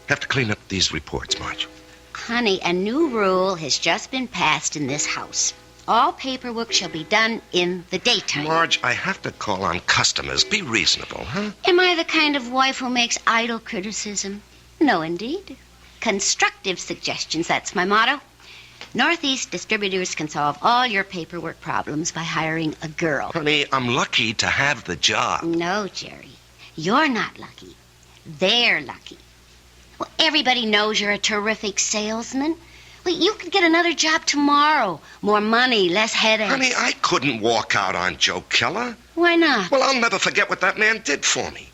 have to clean up these reports, Marge. Honey, a new rule has just been passed in this house. All paperwork shall be done in the daytime. Marge, I have to call on customers. Be reasonable, huh? Am I the kind of wife who makes idle criticism? No, indeed. Constructive suggestions, that's my motto. Northeast Distributors can solve all your paperwork problems by hiring a girl. Honey, I'm lucky to have the job. No, Jerry. You're not lucky. They're lucky. Well, everybody knows you're a terrific salesman. Well, you could get another job tomorrow. More money, less headaches. Honey, I couldn't walk out on Joe Keller. Why not? Well, I'll never forget what that man did for me.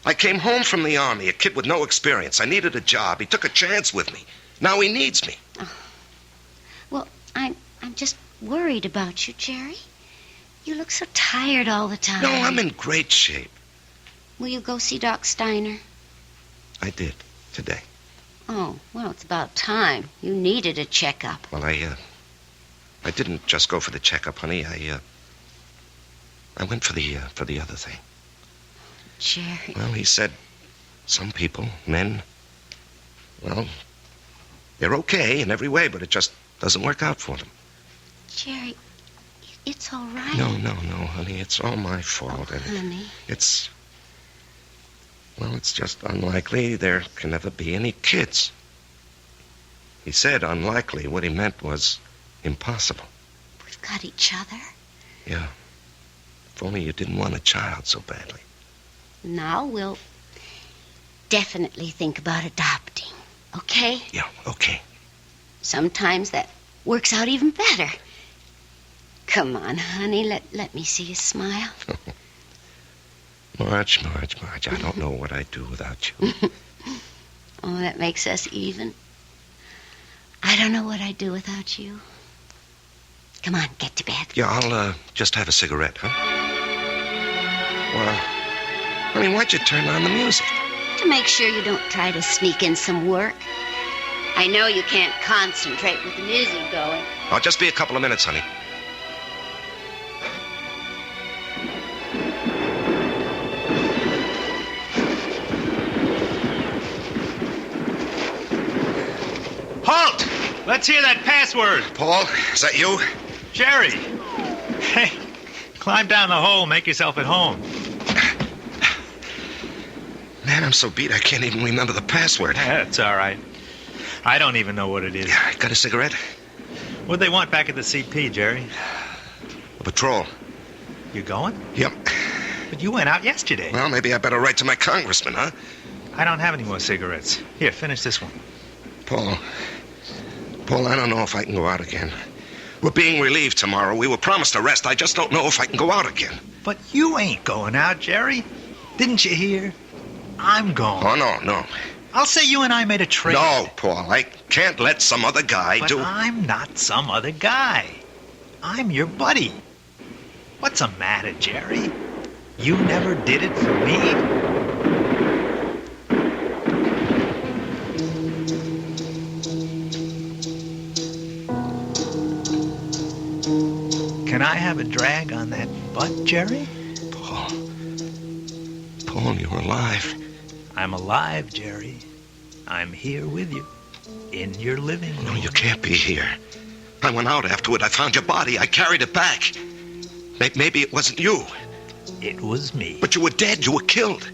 I came home from the army, a kid with no experience. I needed a job. He took a chance with me. Now he needs me. Oh. Well, I'm just worried about you, Jerry. You look so tired all the time. No, I'm in great shape. Will you go see Doc Steiner? I did, today. Oh, well, it's about time. You needed a checkup. Well, I didn't just go for the checkup, honey. I went for the other thing. Jerry. Well, he said some people, men, well, they're okay in every way, but it just doesn't work out for them. Jerry, it's all right. No, honey. It's all my fault. Oh, honey. It's just unlikely there can ever be any kids. He said unlikely. What he meant was impossible. We've got each other. Yeah. If only you didn't want a child so badly. Now we'll definitely think about adopting, okay? Yeah, okay. Sometimes that works out even better. Come on, honey, let me see you smile. Marge, I don't know what I'd do without you. Oh, that makes us even. I don't know what I'd do without you. Come on, get to bed. Yeah, I'll just have a cigarette, huh? Well, honey, why'd you turn on the music? To make sure you don't try to sneak in some work. I know you can't concentrate with the music going. I'll just be a couple of minutes, honey. Halt! Let's hear that password. Paul, is that you? Jerry. Hey, climb down the hole, make yourself at home. Man, I'm so beat I can't even remember the password. That's all right. I don't even know what it is. Yeah, got a cigarette? What'd they want back at the CP, Jerry? A patrol. You going? Yep. But you went out yesterday. Well, maybe I better write to my congressman, huh? I don't have any more cigarettes. Here, finish this one. Paul, I don't know if I can go out again. We're being relieved tomorrow. We were promised a rest. I just don't know if I can go out again. But you ain't going out, Jerry. Didn't you hear? I'm going. Oh, no. I'll say you and I made a trade. No, Paul, I can't let some other guy do... But I'm not some other guy. I'm your buddy. What's the matter, Jerry? You never did it for me? Can I have a drag on that But, Jerry? Paul, you're alive. I'm alive, Jerry. I'm here with you. In your living room. No, you can't be here. I went out afterward. I found your body. I carried it back. Maybe it wasn't you. It was me. But you were dead. You were killed.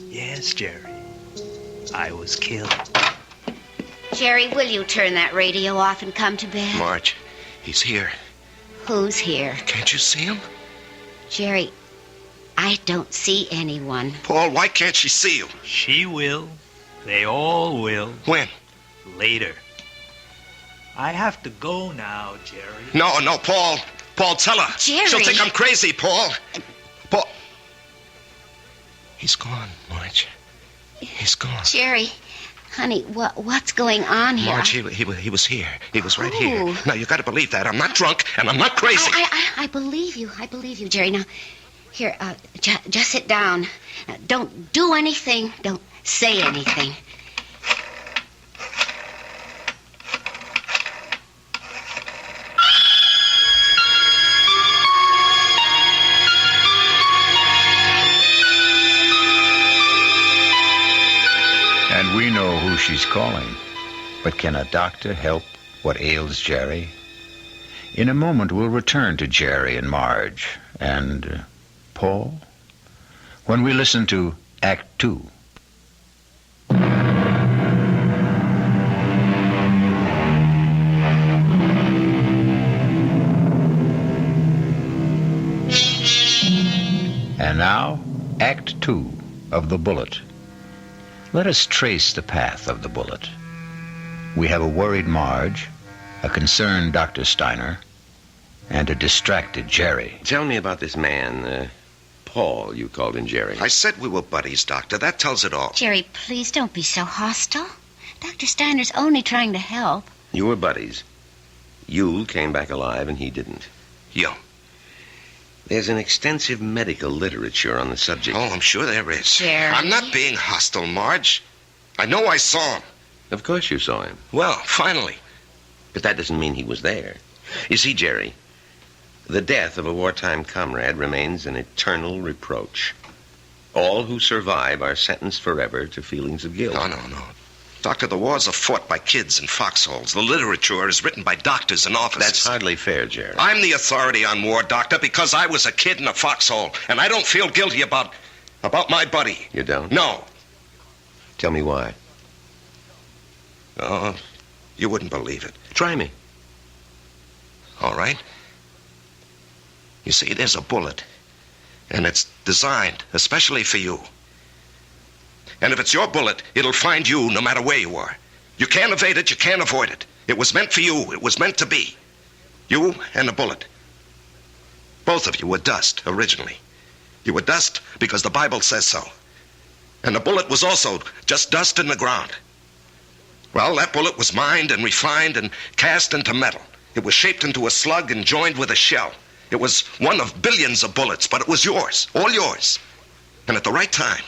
Yes, Jerry. I was killed. Jerry, will you turn that radio off and come to bed? Marge, he's here. Who's here? Can't you see him? Jerry, I don't see anyone. Paul, why can't she see you? She will. They all will. When? Later. I have to go now, Jerry. No, Paul. Paul, tell her. Jerry. She'll think I'm crazy, Paul. Paul. He's gone, Marge. He's gone. Jerry, honey, what's going on here? Marge, he was here. He was right here. Now, you got to believe that. I'm not drunk, and I'm not crazy. I believe you. I believe you, Jerry. Now, here, just sit down. Don't do anything. Don't say anything. And we know who she's calling. But can a doctor help what ails Jerry? In a moment, we'll return to Jerry and Marge and Paul when we listen to Act 2. And now, Act 2 of The Bullet. Let us trace the path of the bullet. We have a worried Marge, a concerned Dr. Steiner, and a distracted Jerry. Tell me about this man, Paul, you called him Jerry. I said we were buddies, Doctor. That tells it all. Jerry, please don't be so hostile. Dr. Steiner's only trying to help. You were buddies. You came back alive and he didn't. Yeah. There's an extensive medical literature on the subject. Oh, I'm sure there is. Jerry. I'm not being hostile, Marge. I know I saw him. Of course you saw him. Well, finally. But that doesn't mean he was there. You see, Jerry, the death of a wartime comrade remains an eternal reproach. All who survive are sentenced forever to feelings of guilt. No. Doctor, the wars are fought by kids in foxholes. The literature is written by doctors and officers. That's hardly fair, Jerry. I'm the authority on war, Doctor, because I was a kid in a foxhole, and I don't feel guilty about my buddy. You don't? No. Tell me why. Oh, you wouldn't believe it. Try me. All right. You see, there's a bullet, and it's designed especially for you. And if it's your bullet, it'll find you no matter where you are. You can't evade it, you can't avoid it. It was meant for you, it was meant to be. You and the bullet. Both of you were dust, originally. You were dust because the Bible says so. And the bullet was also just dust in the ground. Well, that bullet was mined and refined and cast into metal. It was shaped into a slug and joined with a shell. It was one of billions of bullets, but it was yours, all yours. And at the right time,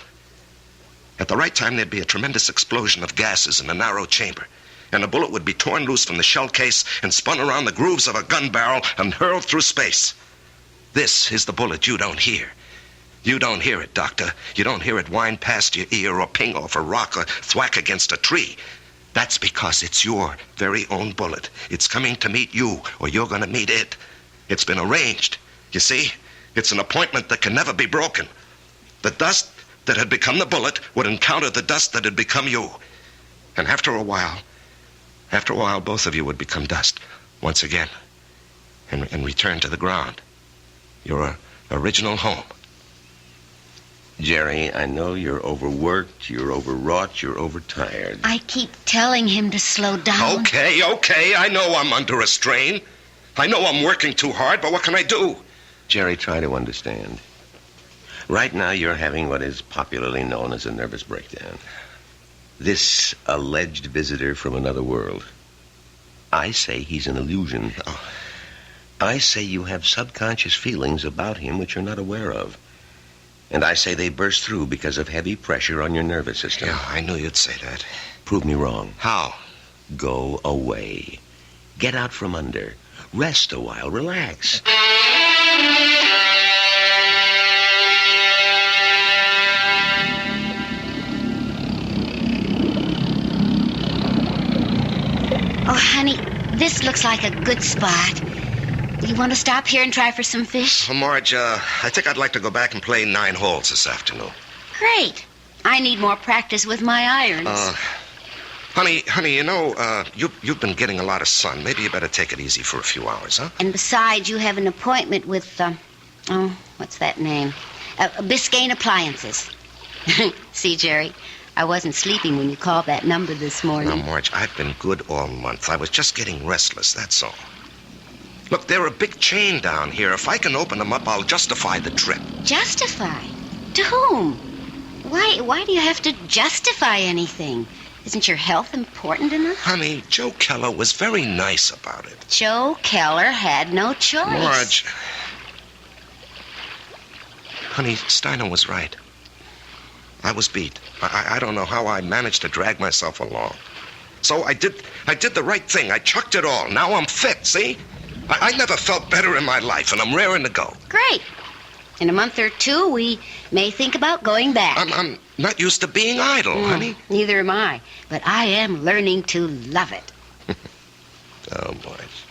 there'd be a tremendous explosion of gases in a narrow chamber, and the bullet would be torn loose from the shell case and spun around the grooves of a gun barrel and hurled through space. This is the bullet you don't hear. You don't hear it, Doctor. You don't hear it whine past your ear or ping off a rock or thwack against a tree. That's because it's your very own bullet. It's coming to meet you, or you're going to meet it. It's been arranged. You see, it's an appointment that can never be broken. The dust that had become the bullet would encounter the dust that had become you. And after a while, both of you would become dust once again and return to the ground, your original home. Jerry, I know you're overworked, you're overwrought, you're overtired. I keep telling him to slow down. Okay, I know I'm under a strain. I know I'm working too hard, but what can I do? Jerry, try to understand. Right now, you're having what is popularly known as a nervous breakdown. This alleged visitor from another world, I say he's an illusion. Oh. I say you have subconscious feelings about him which you're not aware of. And I say they burst through because of heavy pressure on your nervous system. Yeah, I knew you'd say that. Prove me wrong. How? Go away. Get out from under. Rest a while. Relax. Oh, honey, this looks like a good spot. You want to stop here and try for some fish? Well, Marge, I think I'd like to go back and play 9 holes this afternoon. Great. I need more practice with my irons. Honey, you know, you've been getting a lot of sun. Maybe you better take it easy for a few hours, huh? And besides, you have an appointment with, what's that name? Biscayne Appliances. See, Jerry, I wasn't sleeping when you called that number this morning. Now, Marge, I've been good all month. I was just getting restless, that's all. Look, they're a big chain down here. If I can open them up, I'll justify the trip. Justify? To whom? Why do you have to justify anything? Isn't your health important enough? Honey, Joe Keller was very nice about it. Joe Keller had no choice. Marge. Honey, Steiner was right. I was beat. I don't know how I managed to drag myself along. So I did the right thing. I chucked it all. Now I'm fit, see? I never felt better in my life, and I'm raring to go. Great. In a month or two, we may think about going back. I'm not used to being idle, honey. Neither am I. But I am learning to love it. Oh, Marge.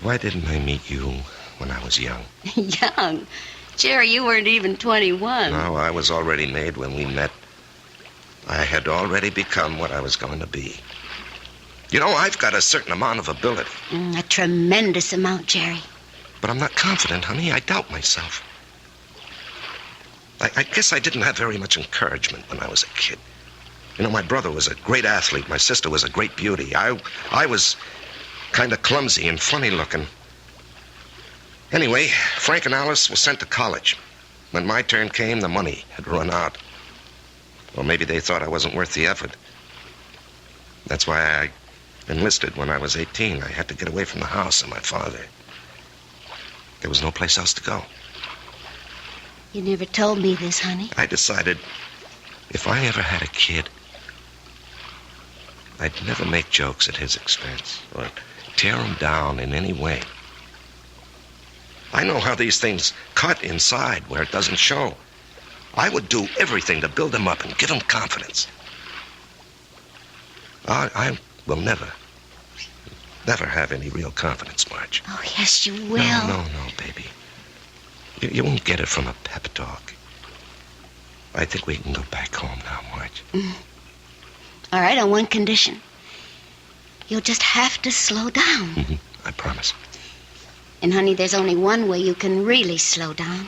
Why didn't I meet you when I was young? Young? Jerry, you weren't even 21. No, I was already made when we met. I had already become what I was going to be. You know, I've got a certain amount of ability. A tremendous amount, Jerry. But I'm not confident, honey. I doubt myself. I guess I didn't have very much encouragement when I was a kid. You know, my brother was a great athlete. My sister was a great beauty. I was kind of clumsy and funny looking. Anyway, Frank and Alice were sent to college. When my turn came, the money had run out. Or maybe they thought I wasn't worth the effort. That's why I enlisted when I was 18. I had to get away from the house and my father. There was no place else to go. You never told me this, honey. I decided if I ever had a kid, I'd never make jokes at his expense or tear him down in any way. I know how these things cut inside where it doesn't show. I would do everything to build him up and give him confidence. I will never have any real confidence, Marge. Oh, yes, you will. No, baby. You won't get it from a pep talk. I think we can go back home now, Marge. All right, on one condition. You'll just have to slow down. I promise. And, honey, there's only one way you can really slow down.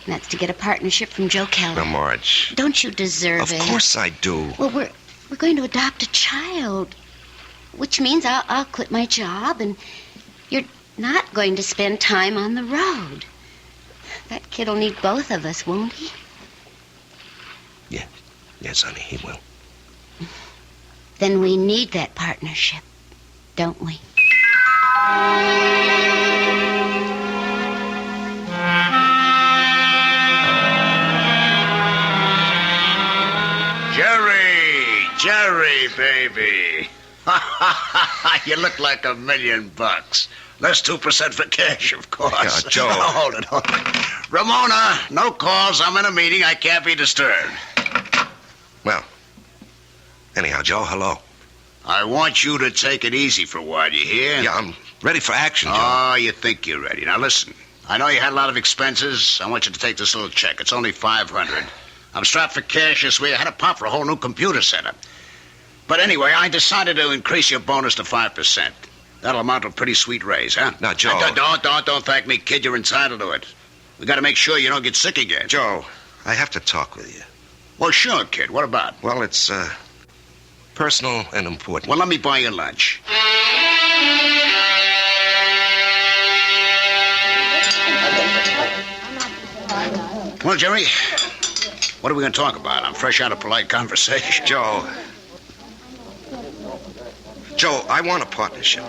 And that's to get a partnership from Joe Keller. Now, Marge. Don't you deserve it? Of course I do. Well, we're going to adopt a child, which means I'll quit my job, and you're not going to spend time on the road. That kid will need both of us, won't he? Yes, honey, he will. Then we need that partnership, don't we? Jerry, baby. You look like $1,000,000. Less 2% for cash, of course. Yeah, Joe. Hold it. Ramona, no calls. I'm in a meeting. I can't be disturbed. Well, anyhow, Joe, hello. I want you to take it easy for a while, you hear? Yeah, I'm ready for action, Joe. Oh, you think you're ready. Now, listen. I know you had a lot of expenses. I want you to take this little check. It's only $500. I'm strapped for cash this week. I had to pop for a whole new computer setup. But anyway, I decided to increase your bonus to 5%. That'll amount to a pretty sweet raise, huh? Now, Joe... Don't thank me, kid. You're entitled to it. We got to make sure you don't get sick again. Joe, I have to talk with you. Well, sure, kid. What about? Well, it's, personal and important. Well, let me buy you lunch. Well, Jerry, what are we going to talk about? I'm fresh out of polite conversation. Joe, I want a partnership.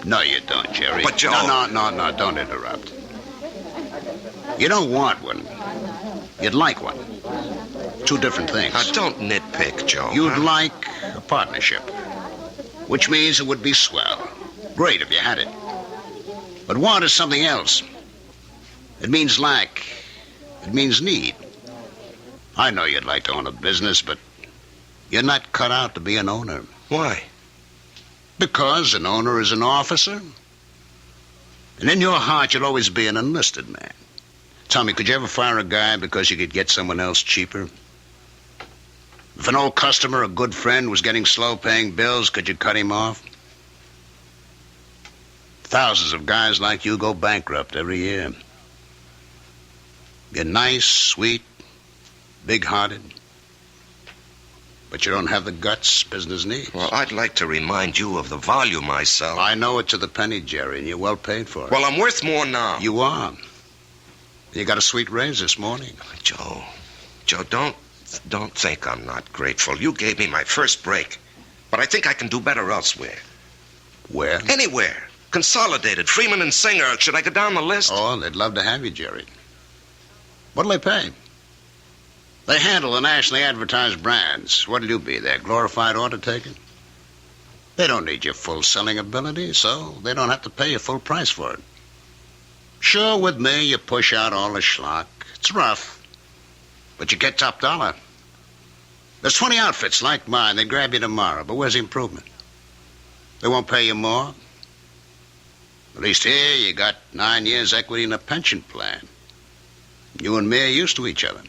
No, you don't, Jerry. But, Joe... No, don't interrupt. You don't want one. You'd like one. Two different things. Now, don't nitpick, Joe. You'd like a partnership, which means it would be swell. Great if you had it. But want is something else. It means lack. It means need. I know you'd like to own a business, but You're not cut out to be an owner. Why? Because an owner is an officer. And in your heart, you'll always be an enlisted man. Tell me, could you ever fire a guy because you could get someone else cheaper? If an old customer, a good friend, was getting slow paying bills, could you cut him off? Thousands of guys like you go bankrupt every year. You're nice, sweet, big-hearted, but you don't have the guts business needs. Well, I'd like to remind you of the volume I sell. I know it to the penny, Jerry, and you're well paid for it. Well, I'm worth more now. You are. You got a sweet raise this morning. Joe, don't think I'm not grateful. You gave me my first break, but I think I can do better elsewhere. Where? Anywhere. Consolidated, Freeman and Singer. Should I go down the list? Oh, they'd love to have you, Jerry. What'll they pay? They handle the nationally advertised brands. What'll you be, their glorified order taker? They don't need your full selling ability, so they don't have to pay you full price for it. Sure, with me, you push out all the schlock. It's rough, but you get top dollar. There's 20 outfits like mine. They'd grab you tomorrow, but where's the improvement? They won't pay you more. At least here, you got 9 years equity in a pension plan. You and me are used to each other.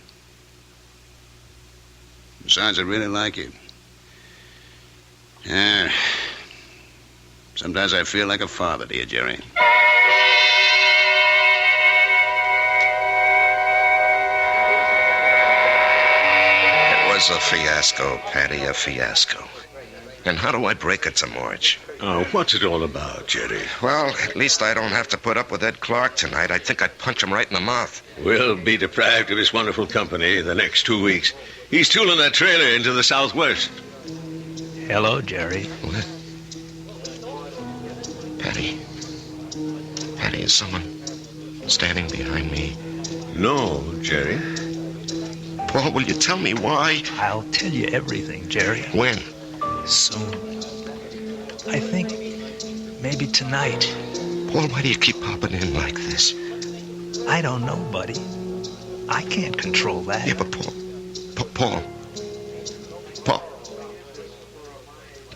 Besides, I really like you. Yeah. Sometimes I feel like a father to you, Jerry. It was a fiasco, Patty, a fiasco. And how do I break it to Marge? Oh, what's it all about, Jerry? Well, at least I don't have to put up with Ed Clark tonight. I think I'd punch him right in the mouth. We'll be deprived of his wonderful company the next 2 weeks. He's tooling that trailer into the southwest. Hello, Jerry. What? Patty, is someone standing behind me? No, Jerry. Paul, will you tell me why? I'll tell you everything, Jerry. When? Soon. I think maybe tonight. Paul, why do you keep popping in like this? I don't know, buddy. I can't control that. Yeah, but Paul.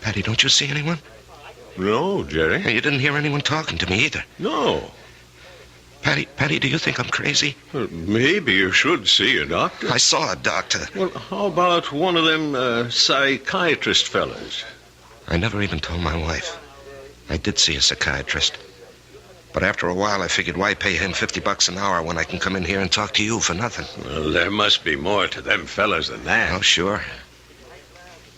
Patty, don't you see anyone? No, Jerry. Hey, you didn't hear anyone talking to me either. No. Patty, do you think I'm crazy? Well, maybe you should see a doctor. I saw a doctor. Well, how about one of them psychiatrist fellas? I never even told my wife. I did see a psychiatrist. But after a while, I figured, why pay him $50 an hour when I can come in here and talk to you for nothing? Well, there must be more to them fellas than that. Oh, sure.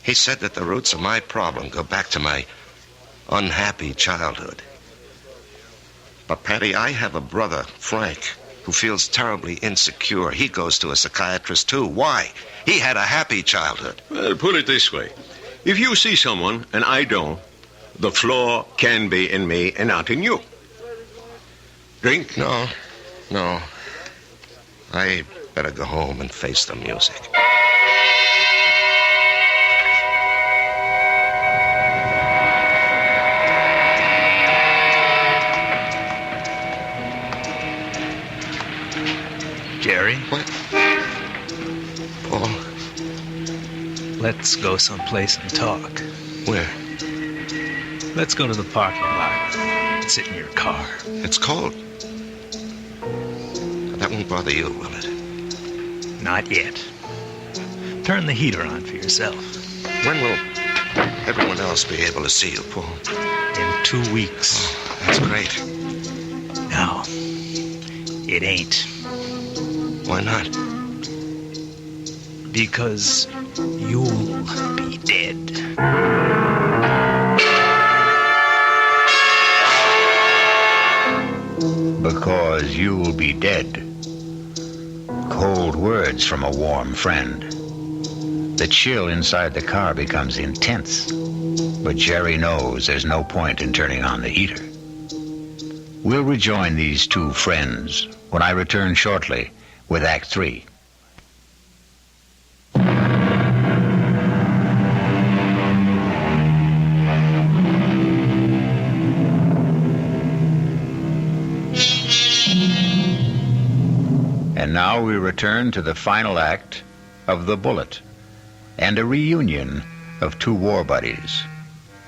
He said that the roots of my problem go back to my unhappy childhood. But, Patty, I have a brother, Frank, who feels terribly insecure. He goes to a psychiatrist, too. Why? He had a happy childhood. Well, put it this way. If you see someone and I don't, the flaw can be in me and not in you. Drink? No. I better go home and face the music. Jerry? What? Paul? Let's go someplace and talk. Where? Let's go to the parking lot. Sit in your car. It's cold. That won't bother you, will it? Not yet. Turn the heater on for yourself. When will everyone else be able to see you, Paul? In 2 weeks. Oh, that's great. No, it ain't. Why not? Because you'll be dead. Because you'll be dead. Cold words from a warm friend. The chill inside the car becomes intense. But Jerry knows there's no point in turning on the heater. We'll rejoin these two friends when I return shortly with Act 3. And now we return to the final act of The Bullet, and a reunion of two war buddies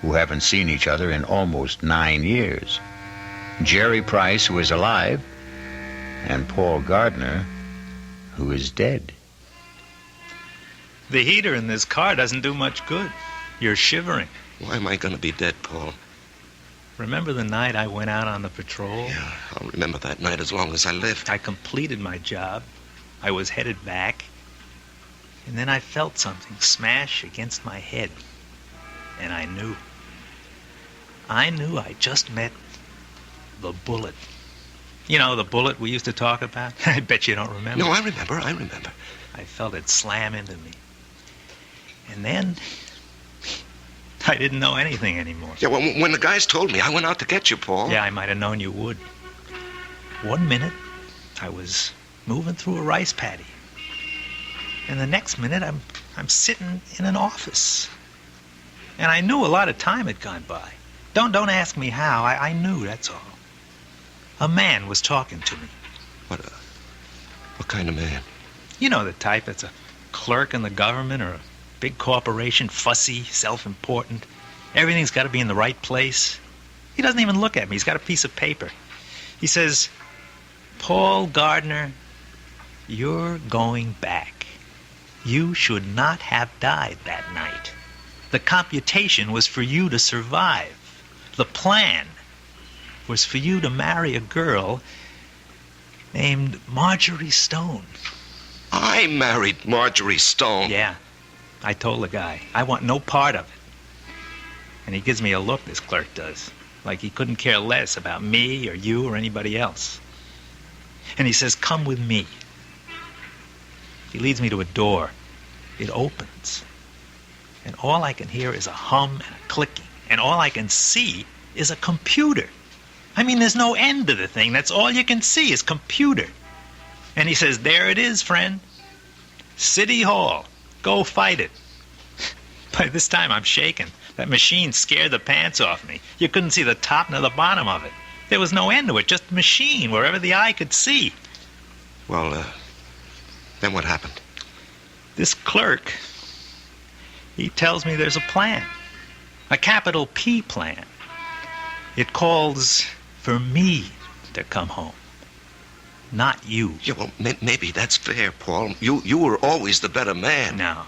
who haven't seen each other in almost 9 years. Jerry Price, who is alive, and Paul Gardner, who is dead. The heater in this car doesn't do much good. You're shivering. Why am I going to be dead, Paul? Remember the night I went out on the patrol? Yeah, I'll remember that night as long as I live. I completed my job. I was headed back. And then I felt something smash against my head. And I knew. I just met the bullet. You know, the bullet we used to talk about? I bet you don't remember. No, I remember. I felt it slam into me. And then I didn't know anything anymore. Yeah, well, when the guys told me, I went out to get you, Paul. Yeah, I might have known you would. 1 minute, I was moving through a rice paddy. And the next minute, I'm sitting in an office. And I knew a lot of time had gone by. Don't ask me how. I knew, that's all. A man was talking to me. What kind of man? You know the type that's a clerk in the government or a big corporation, fussy, self-important. Everything's got to be in the right place. He doesn't even look at me. He's got a piece of paper. He says, Paul Gardner, you're going back. You should not have died that night. The computation was for you to survive. The plan was for you to marry a girl named Marjorie Stone. I married Marjorie Stone? Yeah. I told the guy, I want no part of it. And he gives me a look, this clerk does, like he couldn't care less about me or you or anybody else. And he says, come with me. He leads me to a door. It opens. And all I can hear is a hum and a clicking. And all I can see is a computer. I mean, there's no end to the thing. That's all you can see is computer. And he says, there it is, friend. City Hall. Go fight it. By this time, I'm shaking. That machine scared the pants off me. You couldn't see the top nor the bottom of it. There was no end to it, just machine, wherever the eye could see. Well, then what happened? This clerk, he tells me there's a plan. A capital P plan. It calls for me to come home. Not you. Yeah, well, maybe that's fair, Paul. You were always the better man. No.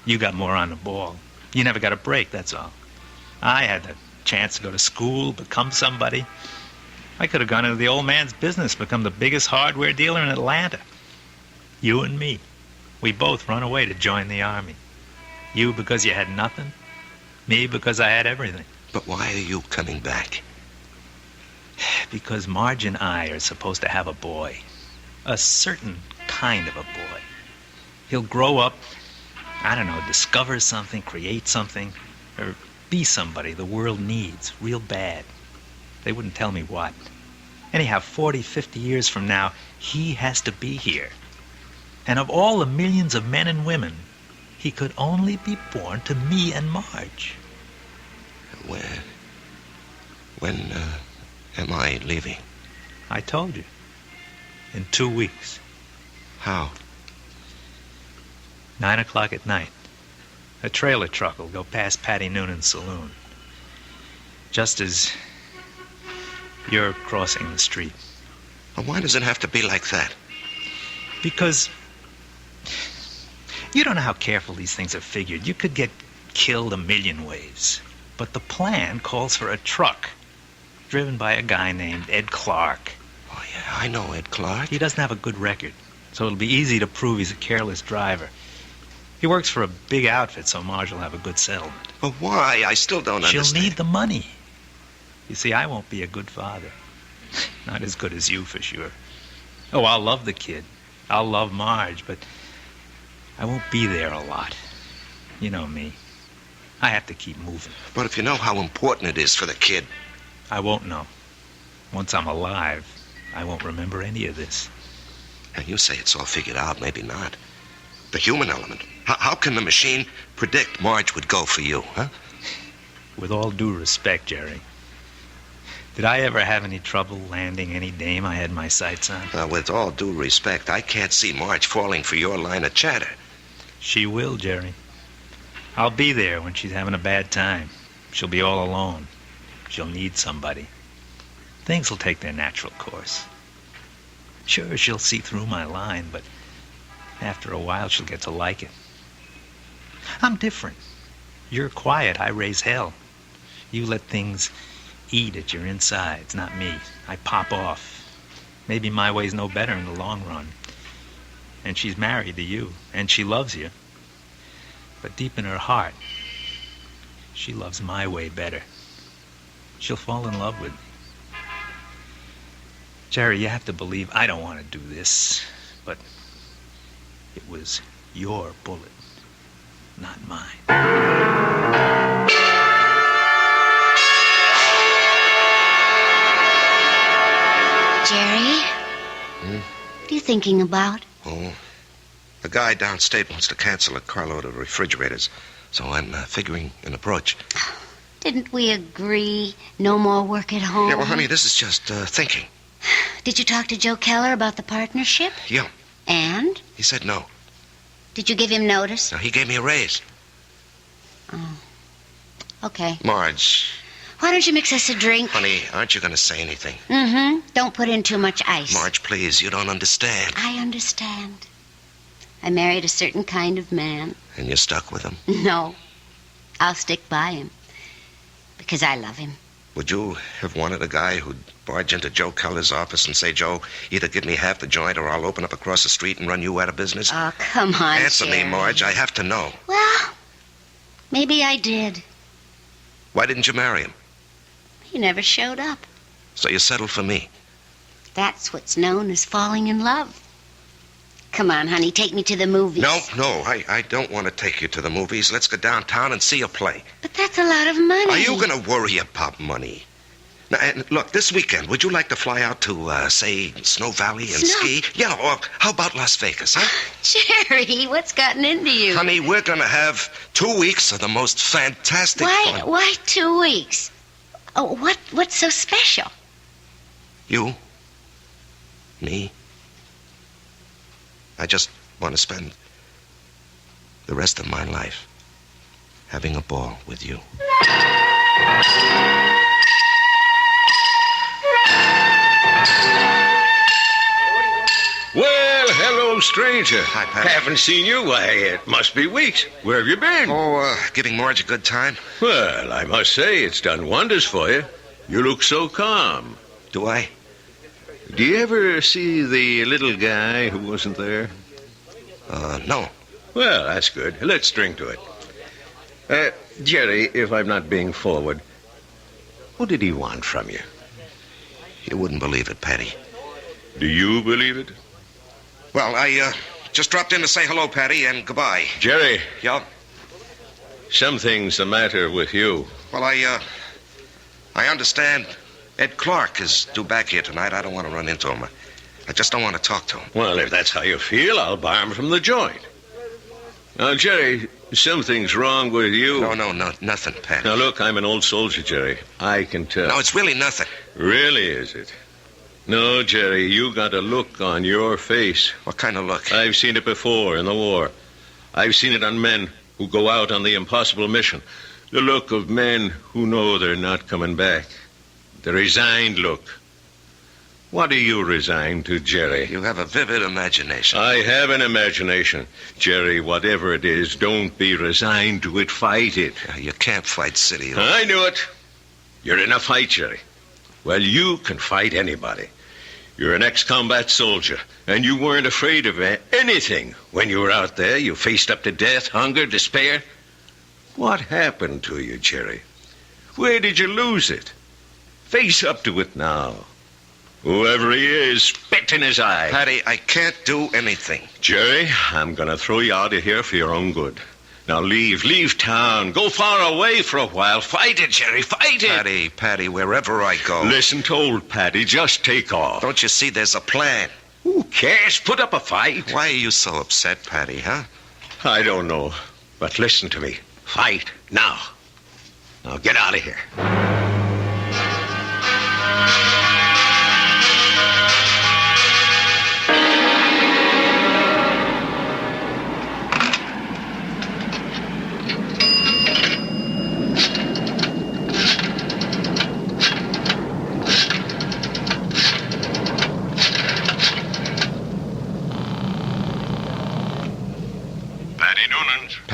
You got more on the ball. You never got a break, that's all. I had the chance to go to school, become somebody. I could have gone into the old man's business, become the biggest hardware dealer in Atlanta. You and me. We both run away to join the army. You because you had nothing. Me because I had everything. But why are you coming back? Because Marge and I are supposed to have a boy. A certain kind of a boy. He'll grow up, I don't know, discover something, create something, or be somebody the world needs real bad. They wouldn't tell me what. Anyhow, 40, 50 years from now, he has to be here. And of all the millions of men and women, he could only be born to me and Marge. When am I leaving? I told you. In 2 weeks. How? 9 o'clock at night. A trailer truck will go past Patty Noonan's saloon. Just as you're crossing the street. Well, why does it have to be like that? Because you don't know how careful these things are figured. You could get killed a million ways. But the plan calls for a truck driven by a guy named Ed Clark. Oh, yeah, I know Ed Clark. He doesn't have a good record, so it'll be easy to prove he's a careless driver. He works for a big outfit, so Marge will have a good settlement. But why? I still don't understand. She'll need the money. You see, I won't be a good father. Not as good as you, for sure. Oh, I'll love the kid. I'll love Marge, but I won't be there a lot. You know me. I have to keep moving. But if you know how important it is for the kid... I won't know. Once I'm alive, I won't remember any of this. And you say it's all figured out, maybe not. The human element. How can the machine predict Marge would go for you, huh? With all due respect, Jerry, did I ever have any trouble landing any dame I had my sights on? With all due respect, I can't see Marge falling for your line of chatter. She will, Jerry. I'll be there when she's having a bad time. She'll be all alone. She'll need somebody. Things will take their natural course. Sure, she'll see through my line, but after a while she'll get to like it. I'm different. You're quiet. I raise hell. You let things eat at your insides, not me. I pop off. Maybe my way's no better in the long run. And she's married to you, and she loves you. But deep in her heart, she loves my way better. She'll fall in love with me. Jerry, you have to believe I don't want to do this, but it was your bullet, not mine. Jerry? What are you thinking about? Oh, the guy downstate wants to cancel a carload of refrigerators, so I'm figuring an approach. Didn't we agree no more work at home? Yeah, well, honey, this is just thinking. Did you talk to Joe Keller about the partnership? Yeah. And? He said no. Did you give him notice? No, he gave me a raise. Oh. Okay. Marge. Why don't you mix us a drink? Honey, aren't you going to say anything? Mm-hmm. Don't put in too much ice. Marge, please, you don't understand. I understand. I married a certain kind of man. And you're stuck with him? No. I'll stick by him. Because I love him. Would you have wanted a guy who'd barge into Joe Keller's office and say, Joe, either give me half the joint or I'll open up across the street and run you out of business? Oh, come on, Answer Jerry. me, Marge. I have to know. Well, maybe I did. Why didn't you marry him? He never showed up. So you settled for me. That's what's known as falling in love. Come on, honey, take me to the movies. No, I don't want to take you to the movies. Let's go downtown and see a play. But that's a lot of money. Are you going to worry about money? Now, and look, this weekend, would you like to fly out to, say, Snow Valley and ski? Yeah, or how about Las Vegas, huh? Jerry, what's gotten into you? Honey, we're going to have 2 weeks of the most fantastic fun. Why 2 weeks? Oh, what's so special? You? Me? I just want to spend the rest of my life having a ball with you. Well, hello, stranger. Hi, Pat. Haven't seen you. Why, it must be weeks. Where have you been? Oh, giving Marge a good time. Well, I must say it's done wonders for you. You look so calm. Do I? Do you ever see the little guy who wasn't there? No. Well, that's good. Let's drink to it. Jerry, if I'm not being forward, what did he want from you? You wouldn't believe it, Patty. Do you believe it? Well, I just dropped in to say hello, Patty, and goodbye. Jerry. Yeah? Something's the matter with you. Well, I understand Ed Clark is due back here tonight. I don't want to run into him. I just don't want to talk to him. Well, if that's how you feel, I'll bar him from the joint. Now, Jerry, something's wrong with you. No, nothing, Patty. Now, look, I'm an old soldier, Jerry. I can tell. No, it's really nothing. Really, is it? No, Jerry, you got a look on your face. What kind of look? I've seen it before in the war. I've seen it on men who go out on the impossible mission. The look of men who know they're not coming back. The resigned look. What are you resigned to, Jerry? You have a vivid imagination. I have an imagination. Jerry, whatever it is, don't be resigned to it. Fight it. You can't fight City. I knew it. You're in a fight, Jerry. Well, you can fight anybody. You're an ex-combat soldier, and you weren't afraid of anything. When you were out there, you faced up to death, hunger, despair. What happened to you, Jerry? Where did you lose it? Face up to it now. Whoever he is, spit in his eye. Patty, I can't do anything. Jerry, I'm going to throw you out of here for your own good. Now leave town. Go far away for a while. Fight it, Jerry, fight it. Patty, wherever I go. Listen to old Patty, just take off. Don't you see there's a plan? Who cares? Put up a fight. Why are you so upset, Patty, huh? I don't know, but listen to me. Fight now. Now get out of here.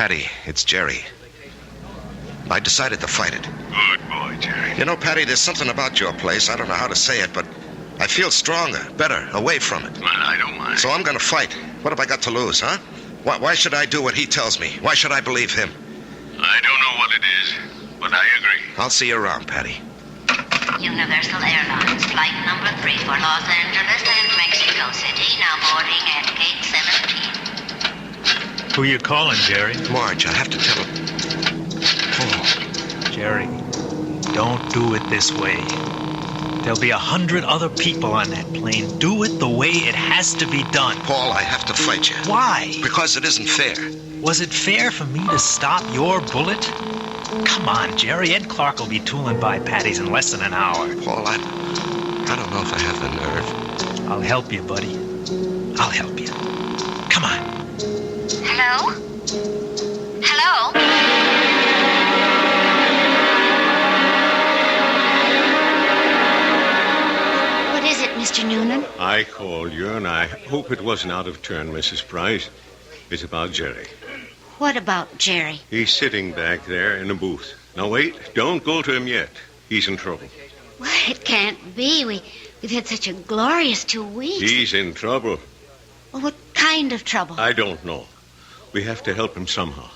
Patty, it's Jerry. I decided to fight it. Good boy, Jerry. You know, Patty, there's something about your place. I don't know how to say it, but I feel stronger, better, away from it. Well, I don't mind. So I'm going to fight. What have I got to lose, huh? Why should I do what he tells me? Why should I believe him? I don't know what it is, but I agree. I'll see you around, Patty. Universal Airlines, flight number 3 for Los Angeles and Mexico City, now boarding at gate 17. Who you calling, Jerry? Marge, I have to tell him. Oh. Jerry, don't do it this way. There'll be 100 other people on that plane. Do it the way it has to be done. Paul, I have to fight you. Why? Because it isn't fair. Was it fair for me to stop your bullet? Come on, Jerry. Ed Clark will be tooling by Patty's in less than an hour. Paul, I don't know if I have the nerve. I'll help you, buddy. I'll help you. Come on. Hello? Hello? What is it, Mr. Noonan? I called you, and I hope it wasn't out of turn, Mrs. Price. It's about Jerry. What about Jerry? He's sitting back there in a booth. Now, wait. Don't go to him yet. He's in trouble. Well, it can't be. We've had such a glorious 2 weeks. He's in trouble. Well, what kind of trouble? I don't know. We have to help him somehow.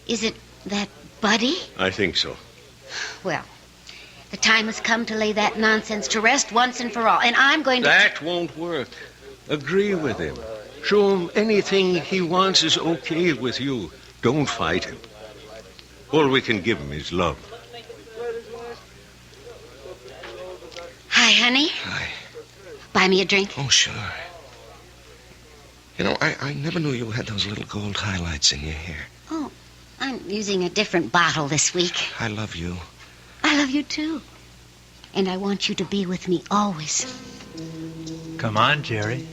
Is it that Buddy? I think so. Well, the time has come to lay that nonsense to rest once and for all, and I'm going to... That won't work. Agree with him. Show him anything he wants is okay with you. Don't fight him. All we can give him is love. Hi, honey. Hi. Buy me a drink? Oh, sure. You know, I never knew you had those little gold highlights in your hair. Oh, I'm using a different bottle this week. I love you. I love you, too. And I want you to be with me always. Come on, Jerry.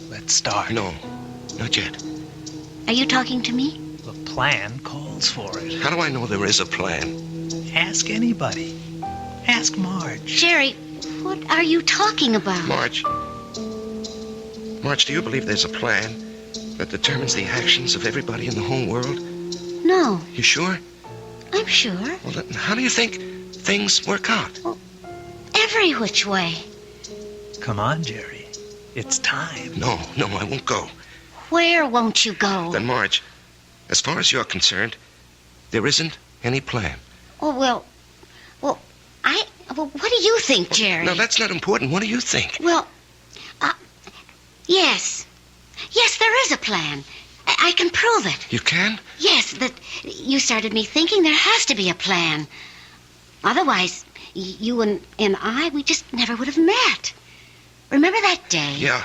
Let's start. No, not yet. Are you talking to me? The plan calls for it. How do I know there is a plan? Ask anybody. Ask Marge. Jerry, what are you talking about? Marge, do you believe there's a plan that determines the actions of everybody in the whole world? No. You sure? I'm sure. Well, then how do you think things work out? Well, every which way. Come on, Jerry. It's time. No, I won't go. Where won't you go? Then, Marge, as far as you're concerned, there isn't any plan. Oh, well, what do you think, Jerry? No, that's not important. What do you think? Well, yes. Yes, there is a plan. I can prove it. You can? Yes, that you started me thinking there has to be a plan. Otherwise, you and I, we just never would have met. Remember that day? Yeah.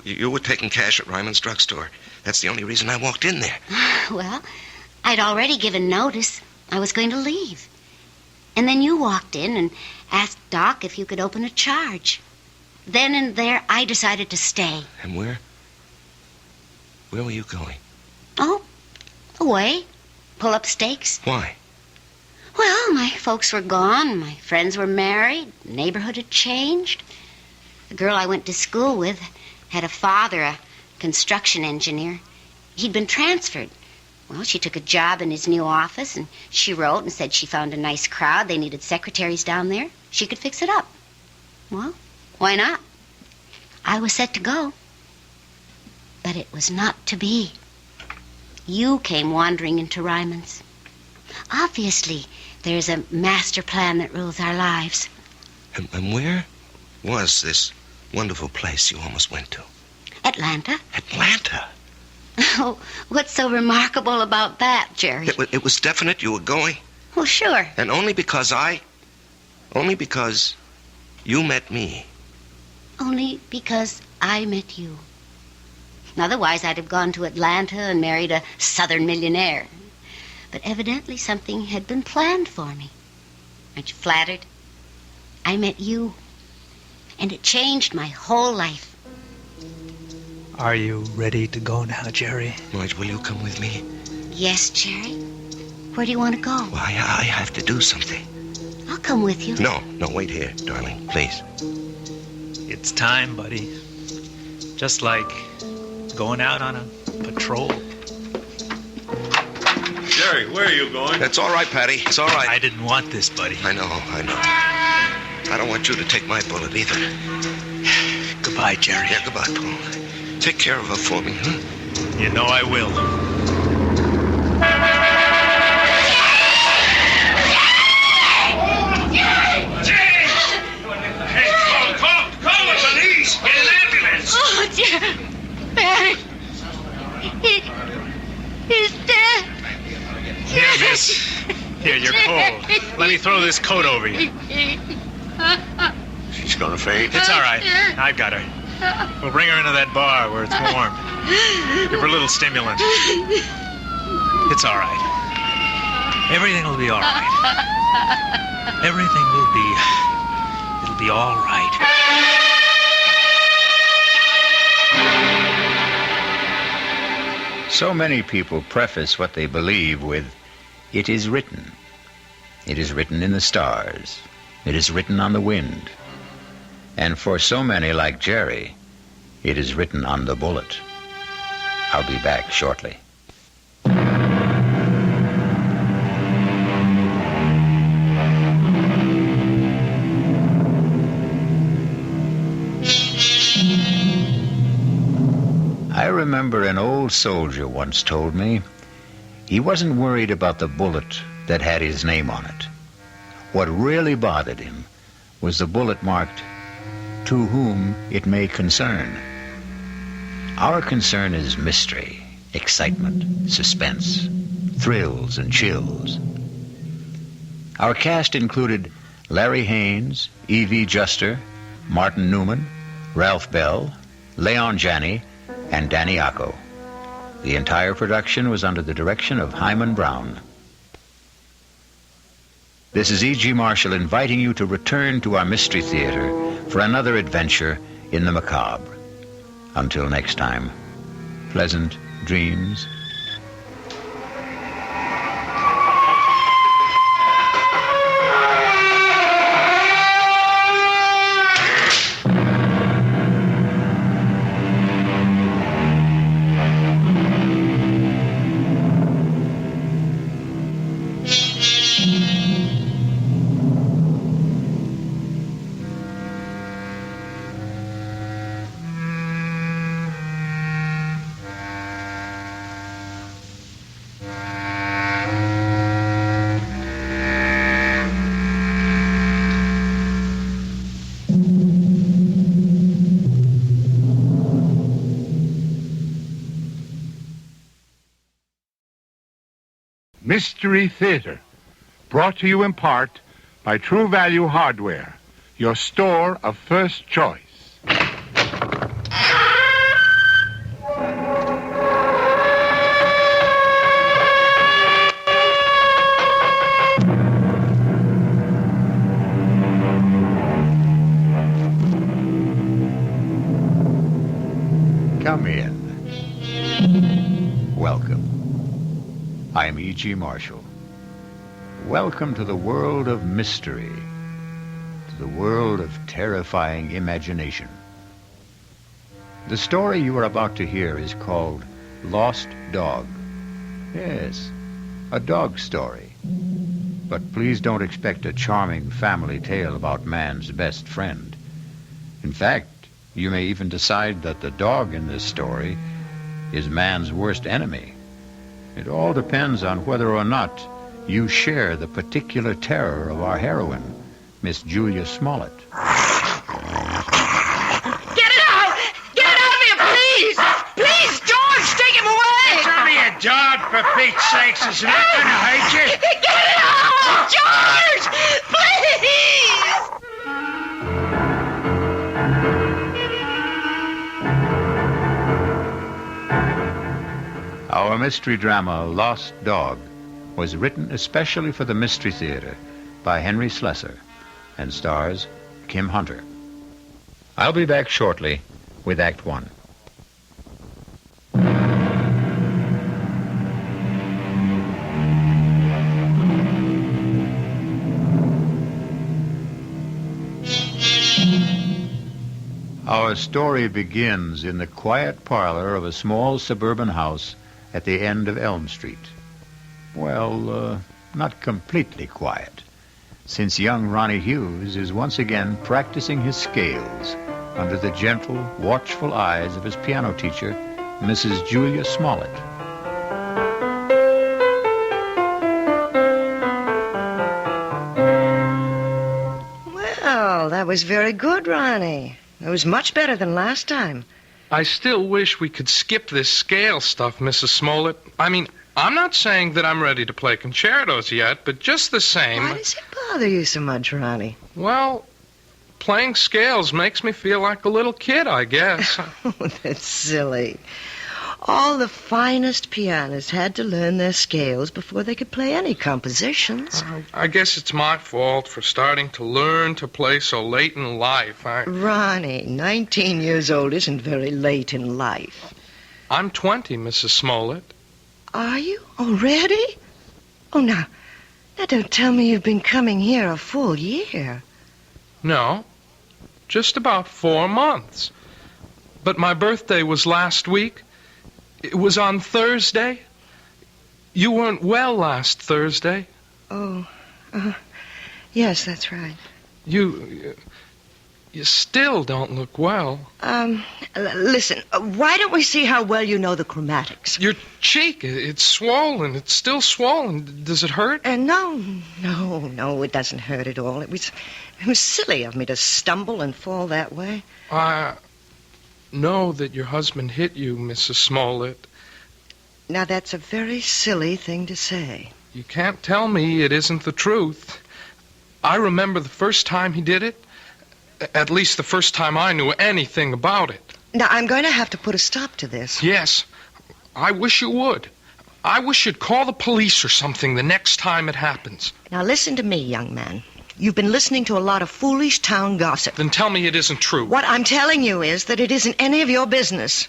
You were taking cash at Ryman's drugstore. That's the only reason I walked in there. Well, I'd already given notice. I was going to leave. And then you walked in and asked Doc if you could open a charge. Then and there, I decided to stay. And where were you going? Oh, away. Pull up stakes. Why? Well, my folks were gone. My friends were married. The neighborhood had changed. The girl I went to school with had a father, a construction engineer. He'd been transferred. Well, she took a job in his new office, and she wrote and said she found a nice crowd. They needed secretaries down there. She could fix it up. Well, why not? I was set to go. But it was not to be. You came wandering into Ryman's. Obviously, there's a master plan that rules our lives. And where was this wonderful place you almost went to? Atlanta. Atlanta? Oh, what's so remarkable about that, Jerry? It was definite you were going? Well, sure. And only because you met me. Only because I met you. Otherwise, I'd have gone to Atlanta and married a southern millionaire. But evidently something had been planned for me. Aren't you flattered? I met you, and it changed my whole life. Are you ready to go now, Jerry? Marge, will you come with me? Yes, Jerry. Where do you want to go? Why, I have to do something. I'll come with you. No, wait here, darling, please. It's time, buddy. Just like going out on a patrol. Jerry, where are you going? It's all right, Patty. It's all right. I didn't want this, buddy. I know. I don't want you to take my bullet either. Goodbye, Jerry. Yeah, goodbye, Paul. Take care of her for me, huh? You know I will. Call the police! Get an ambulance! Oh, dear. Barry. He's dead. Here, miss. Here, you're cold. Let me throw this coat over you. She's gonna faint. It's all right. I've got her. We'll bring her into that bar where it's warm. Give her a little stimulant. It's all right. Everything will be all right. Everything will be... It'll be all right. So many people preface what they believe with, "It is written." It is written in the stars. It is written on the wind. And for so many like Jerry, it is written on the bullet. I'll be back shortly. I remember an old soldier once told me he wasn't worried about the bullet that had his name on it. What really bothered him was the bullet marked, "To whom it may concern." Our concern is mystery, excitement, suspense, thrills and chills. Our cast included Larry Haynes, E.V. Juster, Martin Newman, Ralph Bell, Leon Janney, and Danny Acco. The entire production was under the direction of Hyman Brown. This is E.G. Marshall inviting you to return to our Mystery Theater for another adventure in the macabre. Until next time, pleasant dreams. Mystery Theater, brought to you in part by True Value Hardware, your store of first choice. Come in. Welcome. I am E.G. Marshall. Welcome to the world of mystery, to the world of terrifying imagination. The story you are about to hear is called Lost Dog. Yes, a dog story. But please don't expect a charming family tale about man's best friend. In fact, you may even decide that the dog in this story is man's worst enemy. It all depends on whether or not you share the particular terror of our heroine, Miss Julia Smollett. Get it out! Get it out of here, please! Please, George, take him away! It's only a dog, for Pete's sakes. It's not going to hurt you. Get it out! George! Please! Our mystery drama, Lost Dog, was written especially for the Mystery Theater by Henry Slessor and stars Kim Hunter. I'll be back shortly with Act One. Our story begins in the quiet parlor of a small suburban house at the end of Elm Street. Well, not completely quiet, since young Ronnie Hughes is once again practicing his scales under the gentle, watchful eyes of his piano teacher, Mrs. Julia Smollett. Well, that was very good, Ronnie. It was much better than last time. I still wish we could skip this scale stuff, Mrs. Smollett. I mean, I'm not saying that I'm ready to play concertos yet, but just the same... Why does it bother you so much, Ronnie? Well, playing scales makes me feel like a little kid, I guess. Oh, that's silly. All the finest pianists had to learn their scales before they could play any compositions. I guess it's my fault for starting to learn to play so late in life. Ronnie, 19 years old isn't very late in life. I'm 20, Mrs. Smollett. Are you? Already? Oh, now don't tell me you've been coming here a full year. No, just about 4 months. But my birthday was last week. It was on Thursday. You weren't well last Thursday. Oh, yes, that's right. You still don't look well. Listen, why don't we see how well you know the chromatics? Your cheek, it's swollen. It's still swollen. Does it hurt? No, it doesn't hurt at all. It was silly of me to stumble and fall that way. I know that your husband hit you, Mrs. Smollett. Now, that's a very silly thing to say. You can't tell me it isn't the truth. I remember the first time he did it. At least the first time I knew anything about it. Now, I'm going to have to put a stop to this. Yes, I wish you would. I wish you'd call the police or something the next time it happens. Now, listen to me, young man. You've been listening to a lot of foolish town gossip. Then tell me it isn't true. What I'm telling you is that it isn't any of your business.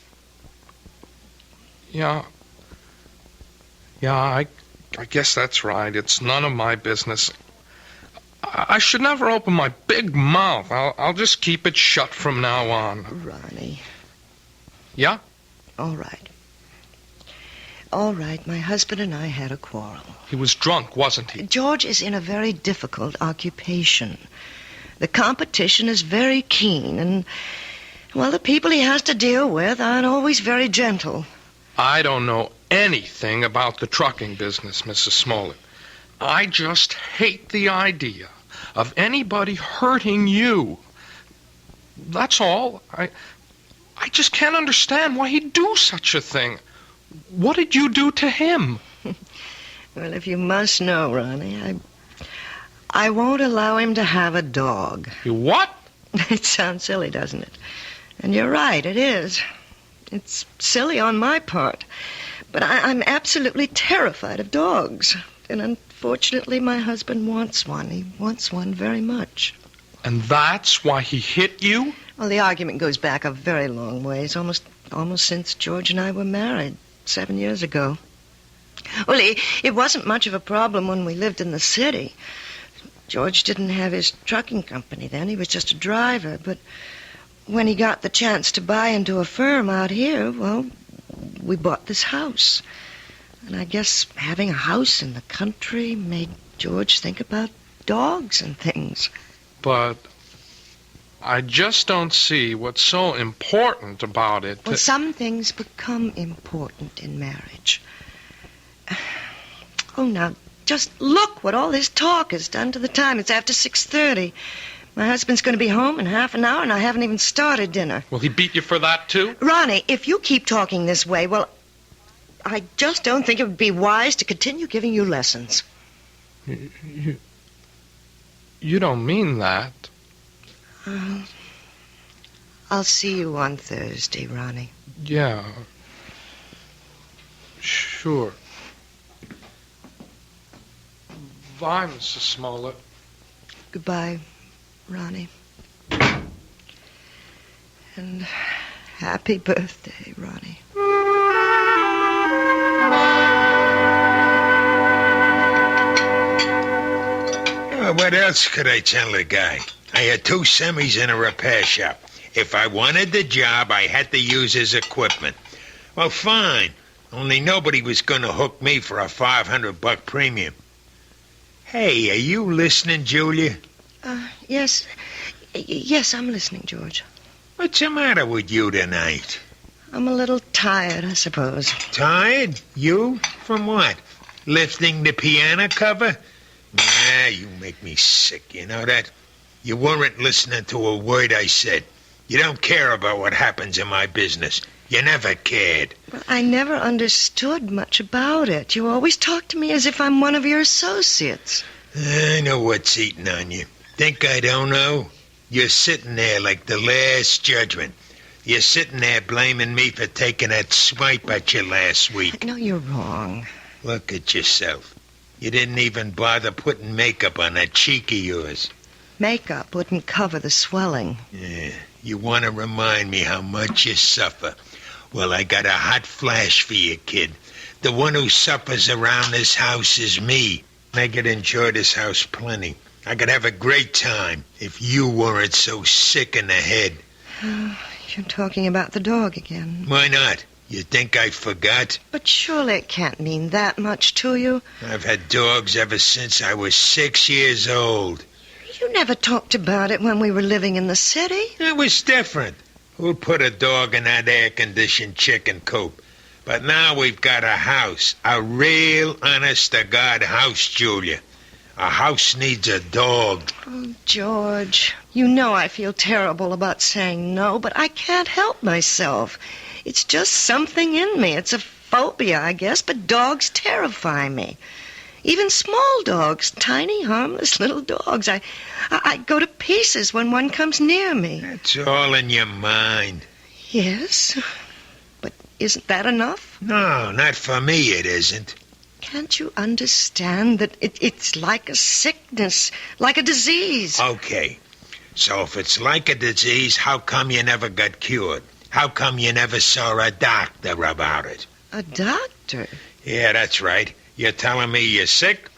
Yeah, I guess that's right. It's none of my business. I should never open my big mouth. I'll just keep it shut from now on. Ronnie. Yeah? All right. All right, my husband and I had a quarrel. He was drunk, wasn't he? George is in a very difficult occupation. The competition is very keen, and, well, the people he has to deal with aren't always very gentle. I don't know anything about the trucking business, Mrs. Smollett. I just hate the idea of anybody hurting you. That's all. I just can't understand why he'd do such a thing. What did you do to him? Well, if you must know, Ronnie, I won't allow him to have a dog. You what? It sounds silly, doesn't it? And you're right, it is. It's silly on my part. But I'm absolutely terrified of dogs. And unfortunately, my husband wants one. He wants one very much. And that's why he hit you? Well, the argument goes back a very long ways, almost since George and I were married 7 years ago. Well, it wasn't much of a problem when we lived in the city. George didn't have his trucking company then. He was just a driver. But when he got the chance to buy into a firm out here, well, we bought this house. And I guess having a house in the country made George think about dogs and things. But I just don't see what's so important about it. Well, some things become important in marriage. Oh, now, just look what all this talk has done to the time. It's after 6:30. My husband's going to be home in half an hour, and I haven't even started dinner. Will he beat you for that, too? Ronnie, if you keep talking this way, well, I just don't think it would be wise to continue giving you lessons. You don't mean that. I'll see you on Thursday, Ronnie. Yeah. Sure. Bye, Mrs. Smollett. Goodbye, Ronnie. And happy birthday, Ronnie. What else could I tell the guy? I had 2 semis in a repair shop. If I wanted the job, I had to use his equipment. Well, fine. Only nobody was going to hook me for a $500 premium. Hey, are you listening, Julia? Yes. Yes, I'm listening, George. What's the matter with you tonight? I'm a little tired, I suppose. Tired? You? From what? Lifting the piano cover? Nah, you make me sick, you know that? You weren't listening to a word I said. You don't care about what happens in my business. You never cared. Well, I never understood much about it. You always talk to me as if I'm one of your associates. I know what's eating on you. Think I don't know? You're sitting there like the last judgment. You're sitting there blaming me for taking that swipe at you last week. No, you're wrong. Look at yourself. You didn't even bother putting makeup on that cheek of yours. Makeup wouldn't cover the swelling. Yeah, you want to remind me how much you suffer. Well, I got a hot flash for you, kid. The one who suffers around this house is me. I could enjoy this house plenty. I could have a great time if you weren't so sick in the head. You're talking about the dog again. Why not? You think I forgot? But surely it can't mean that much to you. I've had dogs ever since I was 6 years old. You never talked about it when we were living in the city. It was different. Who'd put a dog in that air-conditioned chicken coop? But now we've got a house. A real, honest-to-God house, Julia. A house needs a dog. Oh, George, you know I feel terrible about saying no, but I can't help myself. It's just something in me. It's a phobia, I guess, but dogs terrify me. Even small dogs, tiny, harmless little dogs. I go to pieces when one comes near me. It's all in your mind. Yes, but isn't that enough? No, not for me it isn't. Can't you understand that it's like a sickness, like a disease? Okay, so if it's like a disease, how come you never got cured? How come you never saw a doctor about it? A doctor? Yeah, that's right. You're telling me you're sick?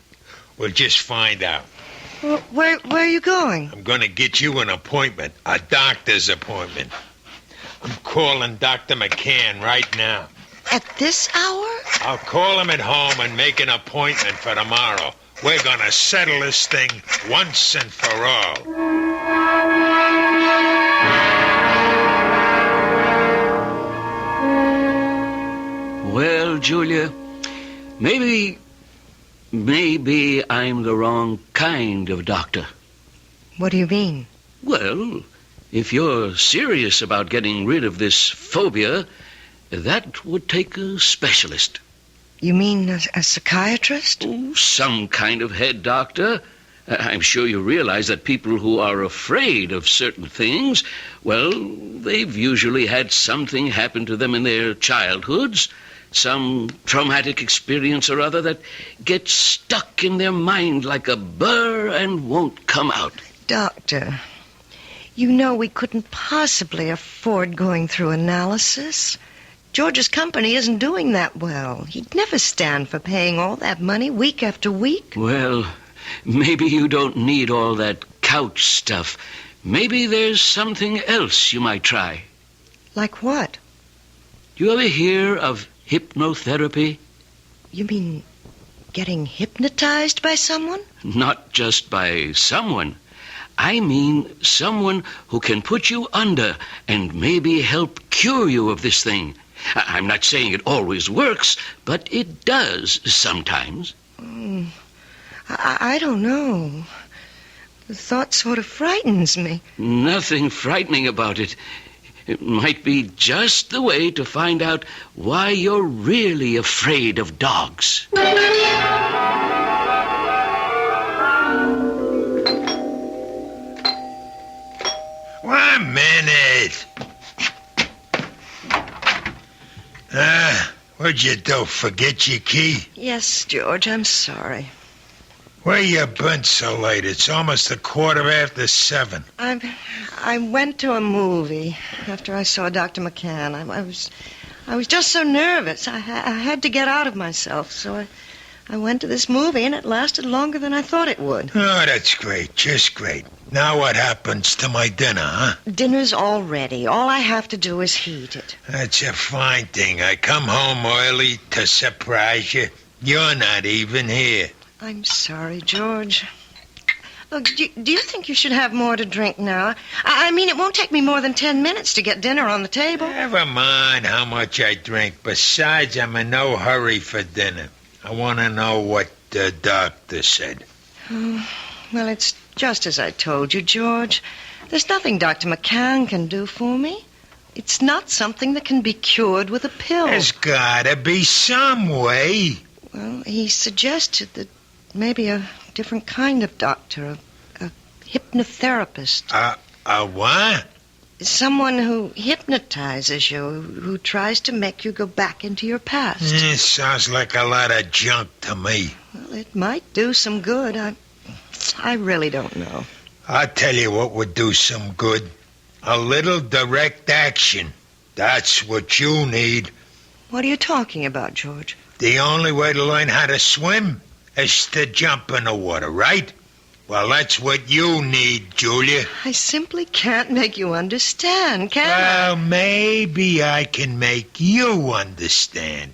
We'll just find out. Well, where are you going? I'm going to get you an appointment, a doctor's appointment. I'm calling Dr. McCann right now. At this hour? I'll call him at home and make an appointment for tomorrow. We're going to settle this thing once and for all. Well, Julia, maybe I'm the wrong kind of doctor. What do you mean? Well, if you're serious about getting rid of this phobia, that would take a specialist. You mean a psychiatrist? Oh, some kind of head doctor. I'm sure you realize that people who are afraid of certain things, well, they've usually had something happen to them in their childhoods, some traumatic experience or other that gets stuck in their mind like a burr and won't come out. Doctor, you know we couldn't possibly afford going through analysis. George's company isn't doing that well. He'd never stand for paying all that money week after week. Well, maybe you don't need all that couch stuff. Maybe there's something else you might try. Like what? Do you ever hear of hypnotherapy? You mean getting hypnotized by someone? Not just by someone. I mean someone who can put you under and maybe help cure you of this thing. I'm not saying it always works, but it does sometimes. I don't know. The thought sort of frightens me. Nothing frightening about it. It might be just the way to find out why you're really afraid of dogs. 1 minute. What'd you do, forget your key? Yes, George, I'm sorry. Where you been so late? It's almost 7:15. I went to a movie after I saw Dr. McCann. I was just so nervous. I had to get out of myself, so I went to this movie, and it lasted longer than I thought it would. Oh, that's great. Just great. Now what happens to my dinner, huh? Dinner's all ready. All I have to do is heat it. That's a fine thing. I come home early to surprise you. You're not even here. I'm sorry, George. Look, do you think you should have more to drink now? I mean, it won't take me more than 10 minutes to get dinner on the table. Never mind how much I drink. Besides, I'm in no hurry for dinner. I want to know what the doctor said. Oh, well, it's just as I told you, George. There's nothing Dr. McCann can do for me. It's not something that can be cured with a pill. There's gotta be some way. Well, he suggested that maybe a different kind of doctor, a hypnotherapist. A what? Someone who hypnotizes you, who tries to make you go back into your past. Sounds like a lot of junk to me. Well, it might do some good. I really don't know. I'll tell you what would do some good. A little direct action. That's what you need. What are you talking about, George? The only way to learn how to swim is to jump in the water, right? Well, that's what you need, Julia. I simply can't make you understand, can I? Well, maybe I can make you understand.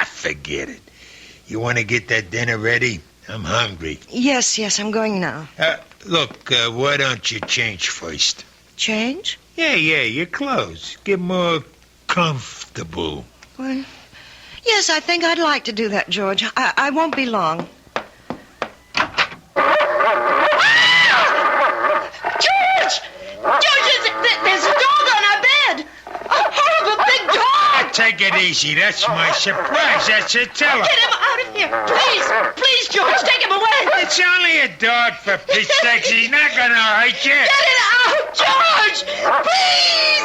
Forget it. You want to get that dinner ready? I'm hungry. Yes, I'm going now. Look, why don't you change first? Change? Yeah, your clothes. Get more comfortable. Well, yes, I think I'd like to do that, George. I won't be long. George! There's a dog on our bed! A horrible big dog! Take it easy. That's my surprise. That's it. Tell her. Get him out of here! Please, George, take him away! It's only a dog, for Pete's sake. He's not going to hurt you. Get it out, George! Please!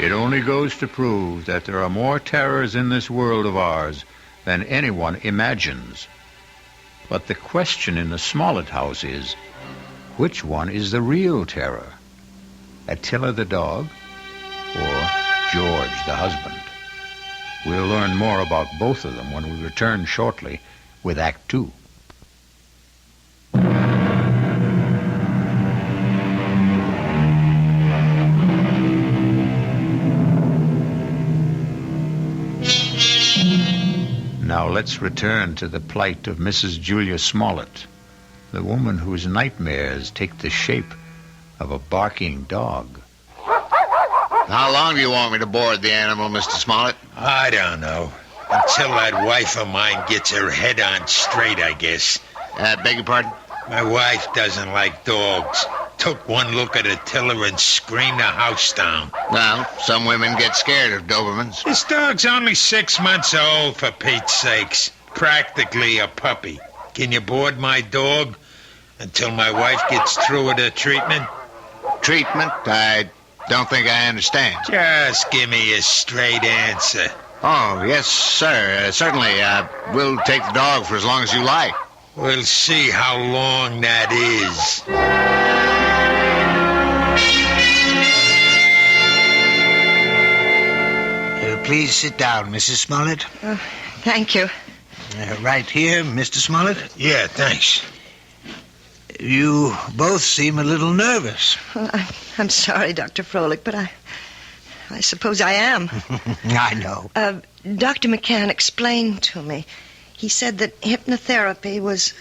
It only goes to prove that there are more terrors in this world of ours than anyone imagines. But the question in the Smollett house is, which one is the real terror? Attila the dog or George the husband? We'll learn more about both of them when we return shortly with Act 2. Now let's return to the plight of Mrs. Julia Smollett, the woman whose nightmares take the shape of a barking dog. How long do you want me to board the animal, Mr. Smollett? I don't know. Until that wife of mine gets her head on straight, I guess. Beg your pardon? My wife doesn't like dogs. Took one look at Attila and screamed the house down. Well, some women get scared of Dobermans. This dog's only 6 months old, for Pete's sakes. Practically a puppy. Can you board my dog until my wife gets through with her treatment? Treatment? I don't think I understand. Just give me a straight answer. Oh, yes, sir. Certainly. We'll take the dog for as long as you like. We'll see how long that is. Please sit down, Mrs. Smollett. Thank you. Right here, Mr. Smollett? Yeah, thanks. You both seem a little nervous. Well, I'm sorry, Dr. Froelich, but I suppose I am. I know. Dr. McCann explained to me. He said that hypnotherapy was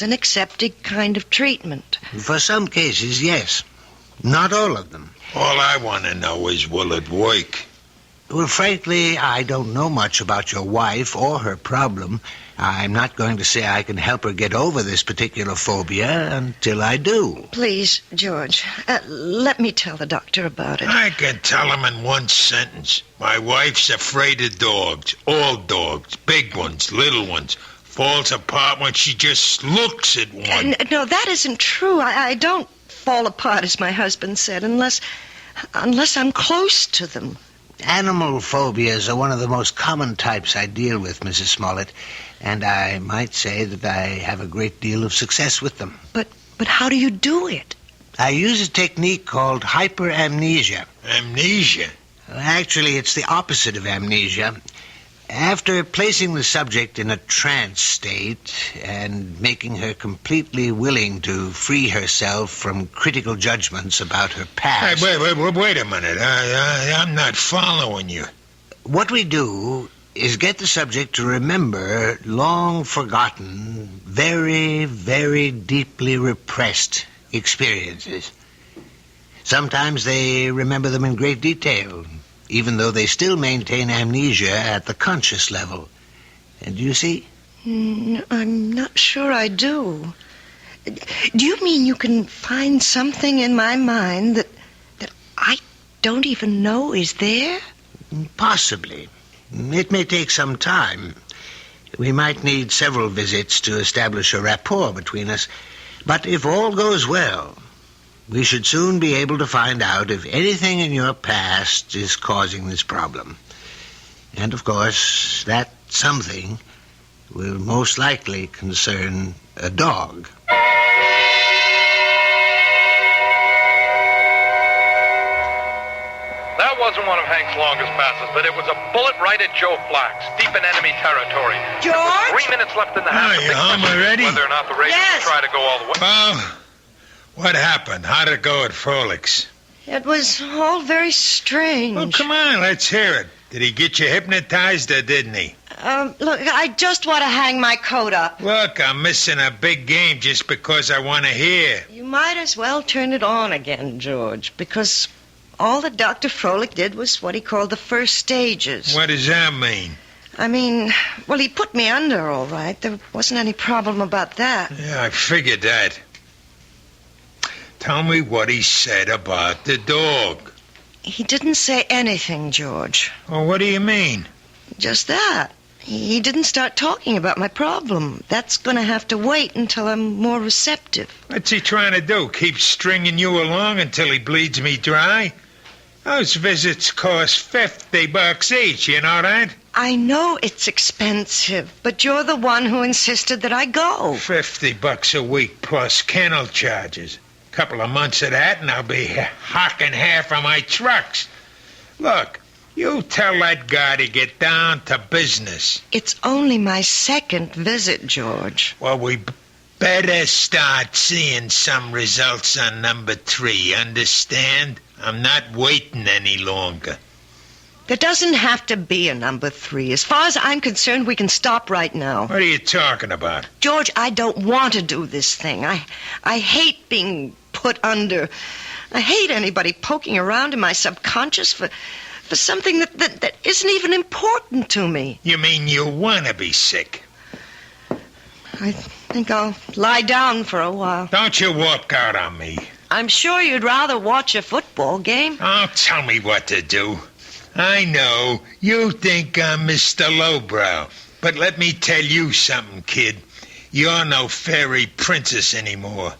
an accepted kind of treatment. For some cases, yes. Not all of them. All I want to know is, will it work? Well, frankly, I don't know much about your wife or her problem. I'm not going to say I can help her get over this particular phobia until I do. Please, George, let me tell the doctor about it. I can tell him in one sentence. My wife's afraid of dogs. All dogs. Big ones, little ones. Falls apart when she just looks at one. No, that isn't true. I don't fall apart, as my husband said, unless I'm close to them. Animal phobias are one of the most common types I deal with, Mrs. Smollett, and I might say that I have a great deal of success with them. But how do you do it? I use a technique called hyperamnesia. Amnesia? Actually, it's the opposite of amnesia. After placing the subject in a trance state and making her completely willing to free herself from critical judgments about her past... Hey, wait a minute. I'm not following you. What we do is get the subject to remember long-forgotten, very, very deeply repressed experiences. Sometimes they remember them in great detail, even though they still maintain amnesia at the conscious level. And do you see? I'm not sure I do. Do you mean you can find something in my mind that I don't even know is there? Possibly. It may take some time. We might need several visits to establish a rapport between us. But if all goes well, we should soon be able to find out if anything in your past is causing this problem. And, of course, that something will most likely concern a dog. That wasn't one of Hank's longest passes, but it was a bullet right at Joe Flax, deep in enemy territory. George? 3 minutes left in the half. You home already? Whether or not the Raiders Yes. try to go all the way. Well, what happened? How did it go at Frolics? It was all very strange. Well, come on, let's hear it. Did he get you hypnotized or didn't he? Look, I just want to hang my coat up. Look, I'm missing a big game just because I want to hear. You might as well turn it on again, George, because all that Dr. Froelich did was what he called the first stages. What does that mean? I mean, well, he put me under, all right. There wasn't any problem about that. Yeah, I figured that. Tell me what he said about the dog. He didn't say anything, George. Well, what do you mean? Just that. He didn't start talking about my problem. That's going to have to wait until I'm more receptive. What's he trying to do? Keep stringing you along until he bleeds me dry? Those visits cost $50 each, you know that? I know it's expensive, but you're the one who insisted that I go. $50 a week plus kennel charges. Couple of months of that and I'll be hocking half of my trucks. Look, you tell that guy to get down to business. It's only my second visit, George. Well, we better start seeing some results on number 3, understand? I'm not waiting any longer. There doesn't have to be a number 3. As far as I'm concerned, we can stop right now. What are you talking about? George, I don't want to do this thing. I hate being put under. I hate anybody poking around in my subconscious for something that isn't even important to me. You mean you want to be sick? I think I'll lie down for a while. Don't you walk out on me. I'm sure you'd rather watch a football game. Oh, tell me what to do. I know, you think I'm Mr. Lowbrow, but let me tell you something, kid. You're no fairy princess anymore.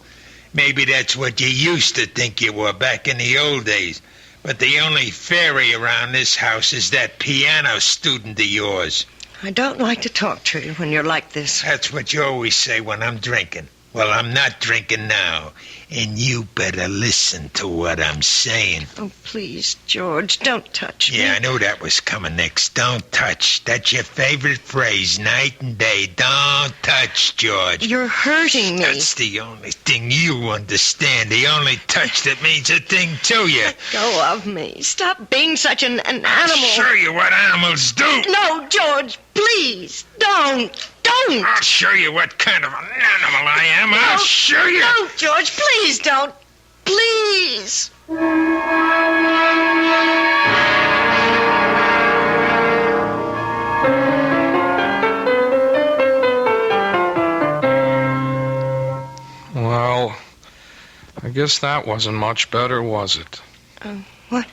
Maybe that's what you used to think you were back in the old days. But the only fairy around this house is that piano student of yours. I don't like to talk to you when you're like this. That's what you always say when I'm drinking. Well, I'm not drinking now, and you better listen to what I'm saying. Oh, please, George, don't touch me. Yeah, I knew that was coming next. Don't touch. That's your favorite phrase, night and day. Don't touch, George. You're hurting me. That's the only thing you understand. The only touch that means a thing to you. Let go of me. Stop being such an animal. I'll show you what animals do. No, George, please, don't. Don't! I'll show you what kind of an animal I am. I'll show you. No, George, please don't. Please. Well, I guess that wasn't much better, was it? What?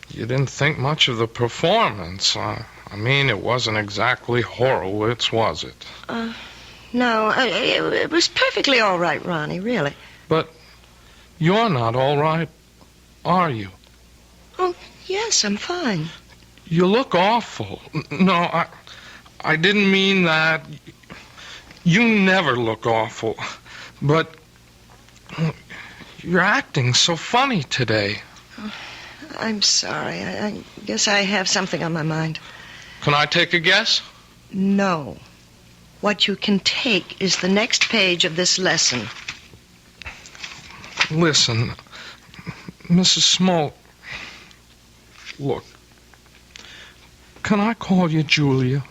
You didn't think much of the performance. I mean, it wasn't exactly Horowitz, was it? No, it was perfectly all right, Ronnie, really. But you're not all right, are you? Oh, yes, I'm fine. You look awful. No, I didn't mean that. You never look awful. But you're acting so funny today. I'm sorry. I guess I have something on my mind. Can I take a guess? No. What you can take is the next page of this lesson. Listen, Mrs. Small. Look. Can I call you Julia?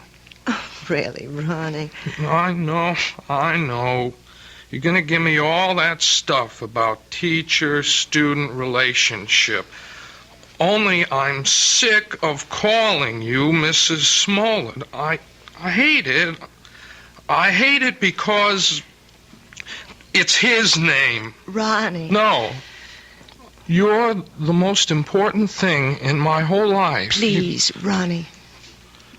Oh, really, Ronnie? I know. You're going to give me all that stuff about teacher-student relationship. Only I'm sick of calling you Mrs. Smollett. I hate it. I hate it because it's his name. Ronnie. No. You're the most important thing in my whole life. Please, Ronnie.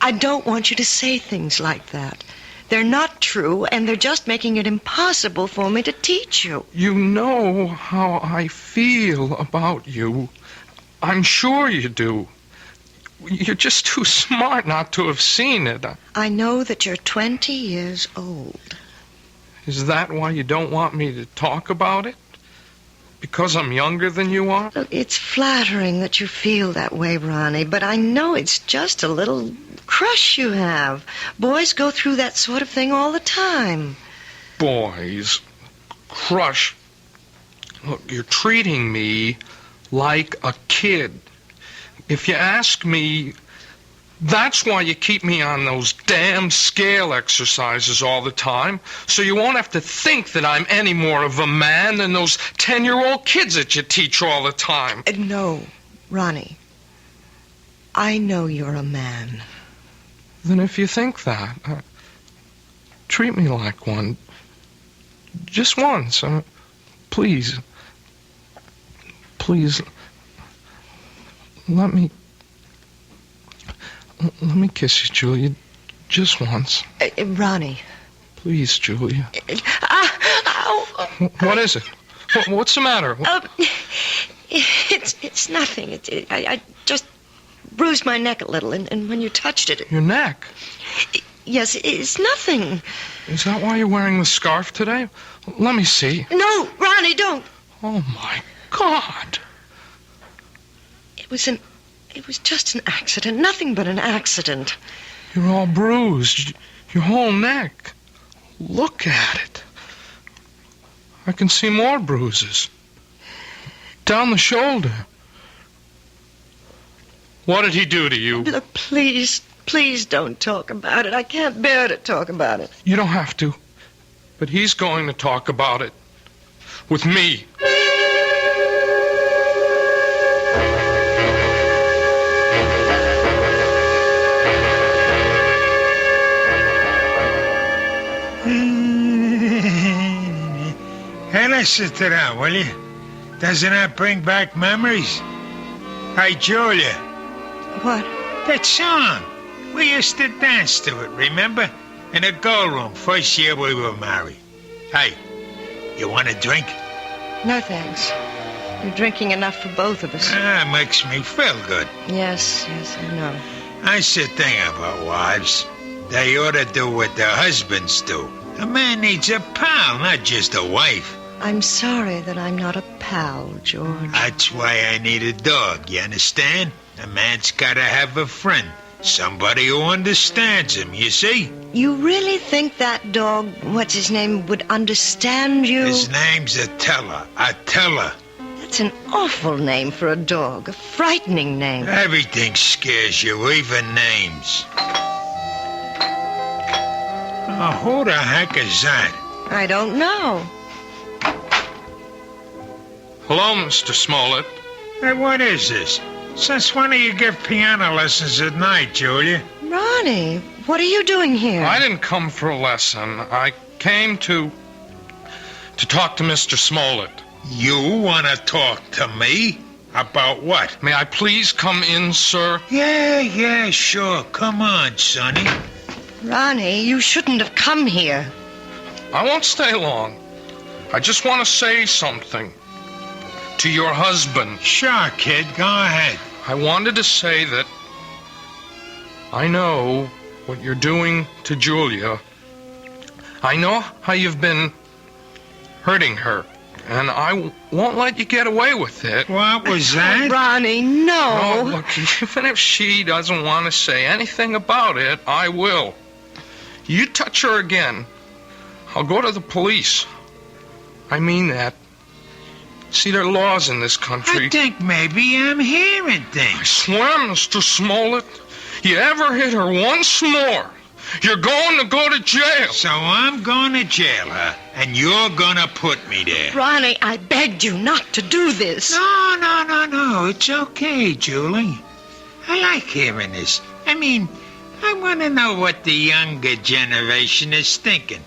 I don't want you to say things like that. They're not true, and they're just making it impossible for me to teach you. You know how I feel about you. I'm sure you do. You're just too smart not to have seen it. I know that you're 20 years old. Is that why you don't want me to talk about it? Because I'm younger than you are? Look, it's flattering that you feel that way, Ronnie, but I know it's just a little crush you have. Boys go through that sort of thing all the time. Boys? Crush? Look, you're treating me like a kid. If you ask me, that's why you keep me on those damn scale exercises all the time, so you won't have to think that I'm any more of a man than those 10-year-old kids that you teach all the time. No, Ronnie. I know you're a man. Then if you think that, treat me like one. Just once. Please. Please. Let me kiss you, Julia. Just once. Ronnie. Please, Julia. What is it? What's the matter? It's nothing. I just bruised my neck a little, and when you touched it... Your neck? Yes, it's nothing. Is that why you're wearing the scarf today? Let me see. No, Ronnie, don't. Oh, my God. It was just an accident. Nothing but an accident. You're all bruised. Your whole neck. Look at it. I can see more bruises. Down the shoulder. What did he do to you? Look, please don't talk about it. I can't bear to talk about it. You don't have to. But he's going to talk about it. With me. Hannah, sit down, will you? Doesn't that bring back memories? Hey, Julia. What? That song. We used to dance to it, remember? In the girl room, first year we were married. Hey, you want a drink? No, thanks. You're drinking enough for both of us. Ah, makes me feel good. Yes, I know. I should think about wives. They ought to do what their husbands do. A man needs a pal, not just a wife. I'm sorry that I'm not a pal, George. That's why I need a dog, you understand? A man's gotta have a friend. Somebody who understands him, you see? You really think that dog, what's his name, would understand you? His name's Attila. Attila. That's an awful name for a dog. A frightening name. Everything scares you, even names. Oh, who the heck is that? I don't know. Hello, Mr. Smollett. Hey, what is this? Since when do you give piano lessons at night, Julia? Ronnie, what are you doing here? I didn't come for a lesson. I came to talk to Mr. Smollett. You want to talk to me? About what? May I please come in, sir? Yeah, sure. Come on, Sonny. Ronnie, you shouldn't have come here. I won't stay long. I just want to say something to your husband. Sure, kid. Go ahead. I wanted to say that I know what you're doing to Julia. I know how you've been hurting her. And I won't let you get away with it. What was that? Ronnie, no. No, look, even if she doesn't want to say anything about it, I will. You touch her again, I'll go to the police. I mean that. See, there are laws in this country. I think maybe I'm hearing I things. swear, Mr. Smollett, you ever hit her once more, you're going to go to jail. So I'm going to jail her, and you're going to put me there. Ronnie, I begged you not to do this. No. It's okay, Julie. I like hearing this. I mean, I want to know what the younger generation is thinking.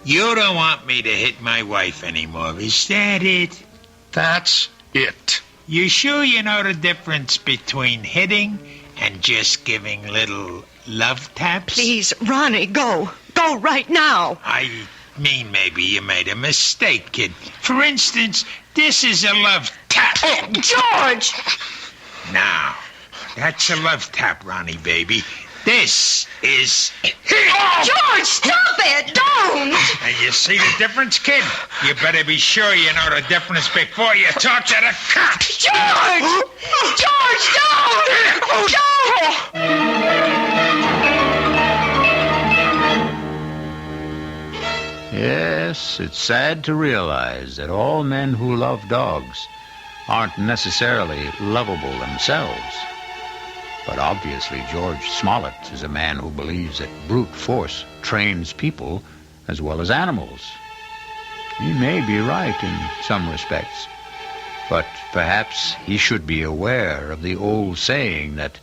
You don't want me to hit my wife anymore, is that it? That's it. You sure you know the difference between hitting and just giving little love taps? Please, Ronnie, go. Go right now. I mean, maybe you made a mistake, kid. For instance, this is a love tap. Oh, George! Now, that's a love tap, Ronnie, baby. This is... George, stop it! Don't! And you see the difference, kid? You better be sure you know the difference before you talk to the cops. George! George, don't! Yes, it's sad to realize that all men who love dogs aren't necessarily lovable themselves. But obviously, George Smollett is a man who believes that brute force trains people as well as animals. He may be right in some respects, but perhaps he should be aware of the old saying that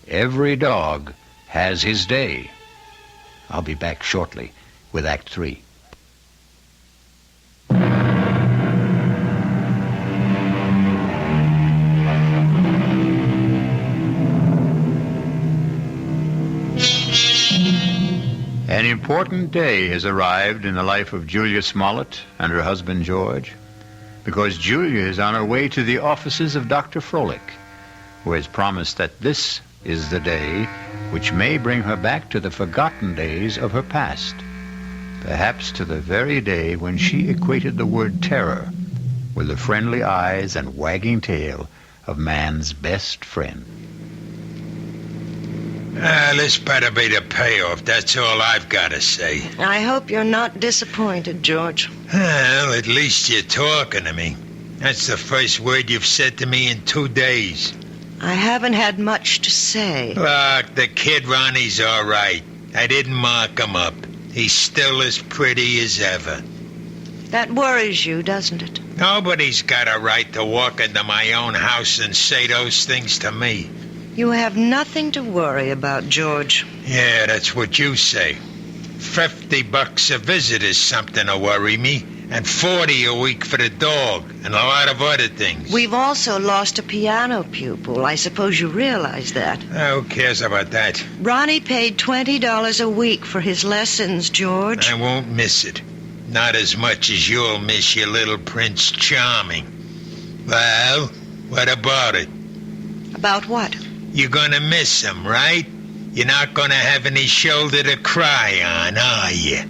every dog has his day. I'll be back shortly with Act 3. An important day has arrived in the life of Julia Smollett and her husband George, because Julia is on her way to the offices of Dr. Froelich, who has promised that this is the day which may bring her back to the forgotten days of her past, perhaps to the very day when she equated the word terror with the friendly eyes and wagging tail of man's best friend. This better be the payoff. That's all I've got to say. I hope you're not disappointed, George. Well, at least you're talking to me. That's the first word you've said to me in 2 days. I haven't had much to say. Look, the kid Ronnie's all right. I didn't mark him up. He's still as pretty as ever. That worries you, doesn't it? Nobody's got a right to walk into my own house and say those things to me. You have nothing to worry about, George. Yeah, that's what you say. $50 a visit is something to worry me, and $40 a week for the dog, and a lot of other things. We've also lost a piano pupil. I suppose you realize that. Who cares about that? Ronnie paid $20 a week for his lessons, George. I won't miss it. Not as much as you'll miss your little Prince Charming. Well, what about it? About what? You're gonna miss him, right? You're not gonna have any shoulder to cry on, are you?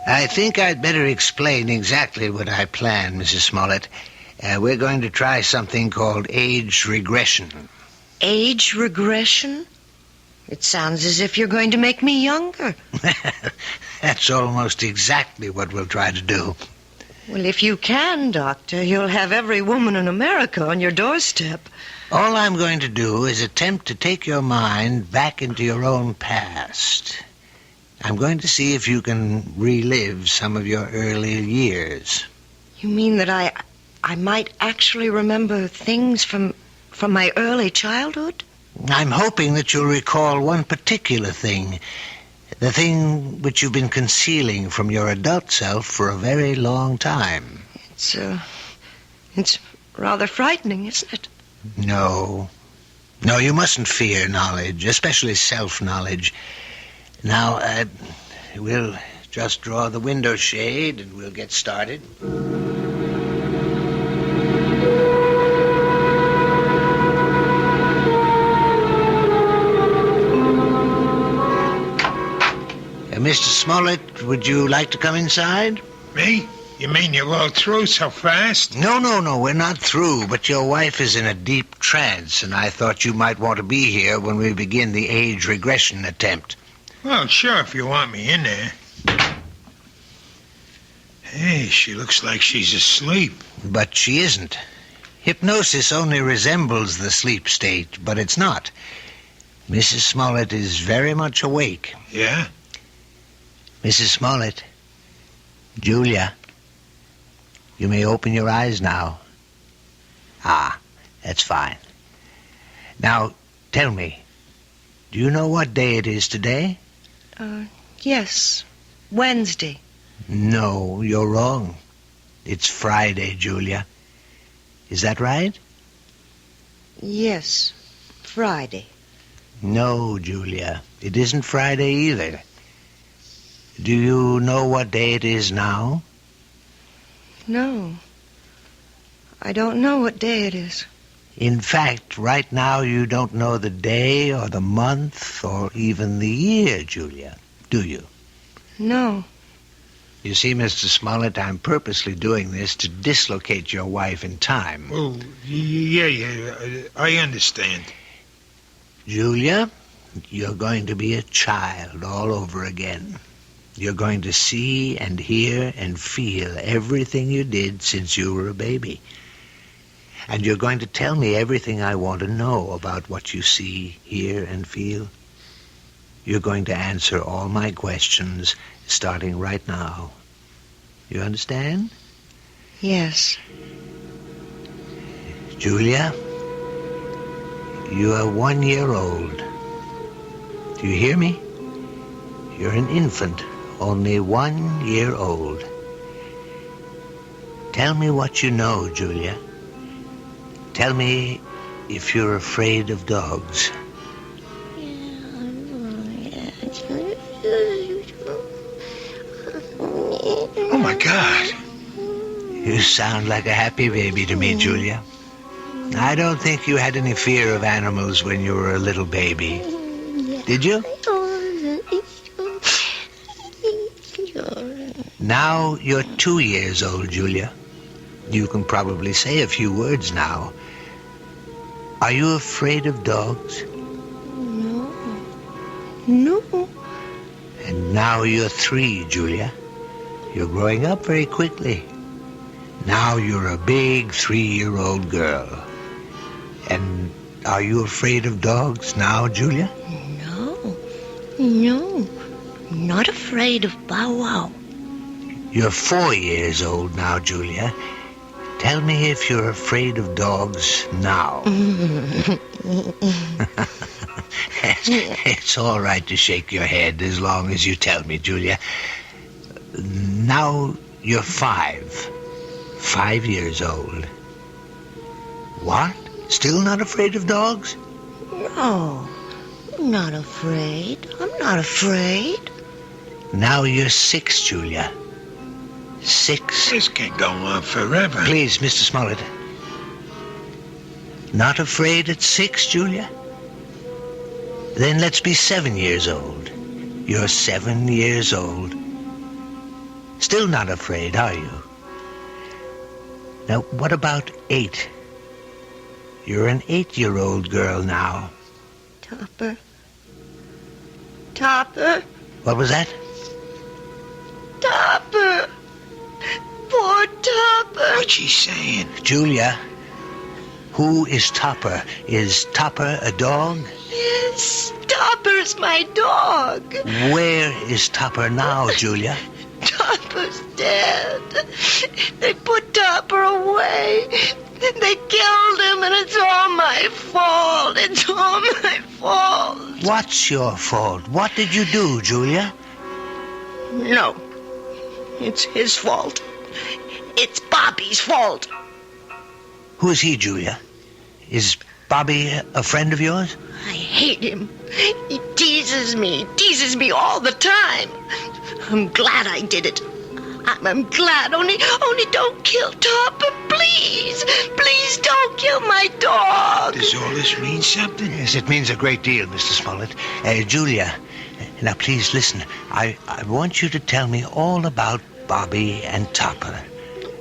I think I'd better explain exactly what I plan, Mrs. Smollett. We're going to try something called age regression. Age regression? It sounds as if you're going to make me younger. That's almost exactly what we'll try to do. Well, if you can, Doctor, you'll have every woman in America on your doorstep. All I'm going to do is attempt to take your mind back into your own past. I'm going to see if you can relive some of your earlier years. You mean that I might actually remember things from my early childhood? I'm hoping that you'll recall one particular thing. The thing which you've been concealing from your adult self for a very long time. It's rather frightening, isn't it? No, you mustn't fear knowledge, especially self-knowledge. Now, we'll just draw the window shade and we'll get started. Mr. Smollett, would you like to come inside? Me? You mean you're all through so fast? No, we're not through, but your wife is in a deep trance, and I thought you might want to be here when we begin the age regression attempt. Well, sure, if you want me in there. Hey, she looks like she's asleep. But she isn't. Hypnosis only resembles the sleep state, but it's not. Mrs. Smollett is very much awake. Yeah? Mrs. Smollett, Julia, you may open your eyes now. Ah, that's fine. Now, tell me, do you know what day it is today? Yes. Wednesday. No, you're wrong. It's Friday, Julia. Is that right? Yes. Friday. No, Julia. It isn't Friday either. Do you know what day it is now? No. I don't know what day it is. In fact, right now you don't know the day or the month or even the year, Julia, do you? No. You see, Mr. Smollett, I'm purposely doing this to dislocate your wife in time. Oh, yeah, I understand. Julia, you're going to be a child all over again. You're going to see and hear and feel everything you did since you were a baby. And you're going to tell me everything I want to know about what you see, hear, and feel. You're going to answer all my questions starting right now. You understand? Yes. Julia, you are 1 year old. Do you hear me? You're an infant, only 1 year old. Tell me what you know, Julia. Tell me if you're afraid of dogs. Oh, my God. You sound like a happy baby to me, Julia. I don't think you had any fear of animals when you were a little baby. Did you? Now you're 2 years old, Julia. You can probably say a few words now. Are you afraid of dogs? No. And now you're 3, Julia. You're growing up very quickly. Now you're a big 3-year-old girl. And are you afraid of dogs now, Julia? No. Not afraid of Bow Wow. You're 4 years old now, Julia. Tell me if you're afraid of dogs now. It's all right to shake your head as long as you tell me, Julia. Now you're 5. 5 years old. What? Still not afraid of dogs? No. Not afraid. I'm not afraid. Now you're 6, Julia. 6. This can go on forever. Please, Mr. Smollett. Not afraid at 6, Julia? Then let's be 7 years old. You're 7 years old. Still not afraid, are you? Now, what about 8? You're an 8-year-old girl now. Topper. What was that? Topper. Poor Topper. What's she saying? Julia, who is Topper? Is Topper a dog? Yes, Topper's my dog. Where is Topper now, Julia? Topper's dead. They put Topper away. They killed him, and it's all my fault. It's all my fault. What's your fault? What did you do, Julia? No. It's his fault. It's Bobby's fault. Who is he, Julia? Is Bobby a friend of yours? I hate him. He teases me all the time. I'm glad I did it. I'm glad. Only don't kill Topper, please. Please don't kill my dog. Does all this mean something? Yes, it means a great deal, Mr. Smollett. Julia, Now, please listen. I want you to tell me all about Bobby and Topper.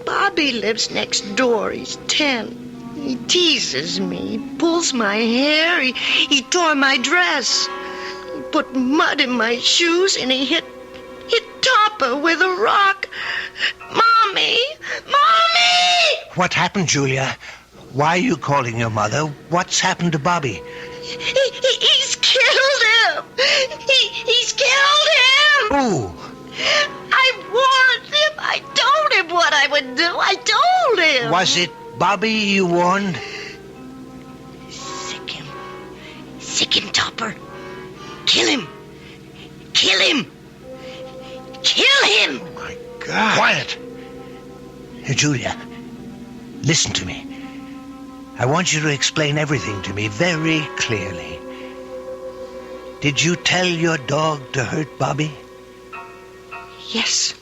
Bobby lives next door. He's 10. He teases me. He pulls my hair. He tore my dress. He put mud in my shoes, and he hit Topper with a rock. Mommy! Mommy! What happened, Julia? Why are you calling your mother? What's happened to Bobby? He's killed him! He's killed him! Who? I warned him. I told him what I would do. I told him. Was it Bobby you warned? Sick him, Topper. Kill him. Kill him. Kill him. Oh, my God. Quiet. Julia, listen to me. I want you to explain everything to me very clearly. Did you tell your dog to hurt Bobby? Yes.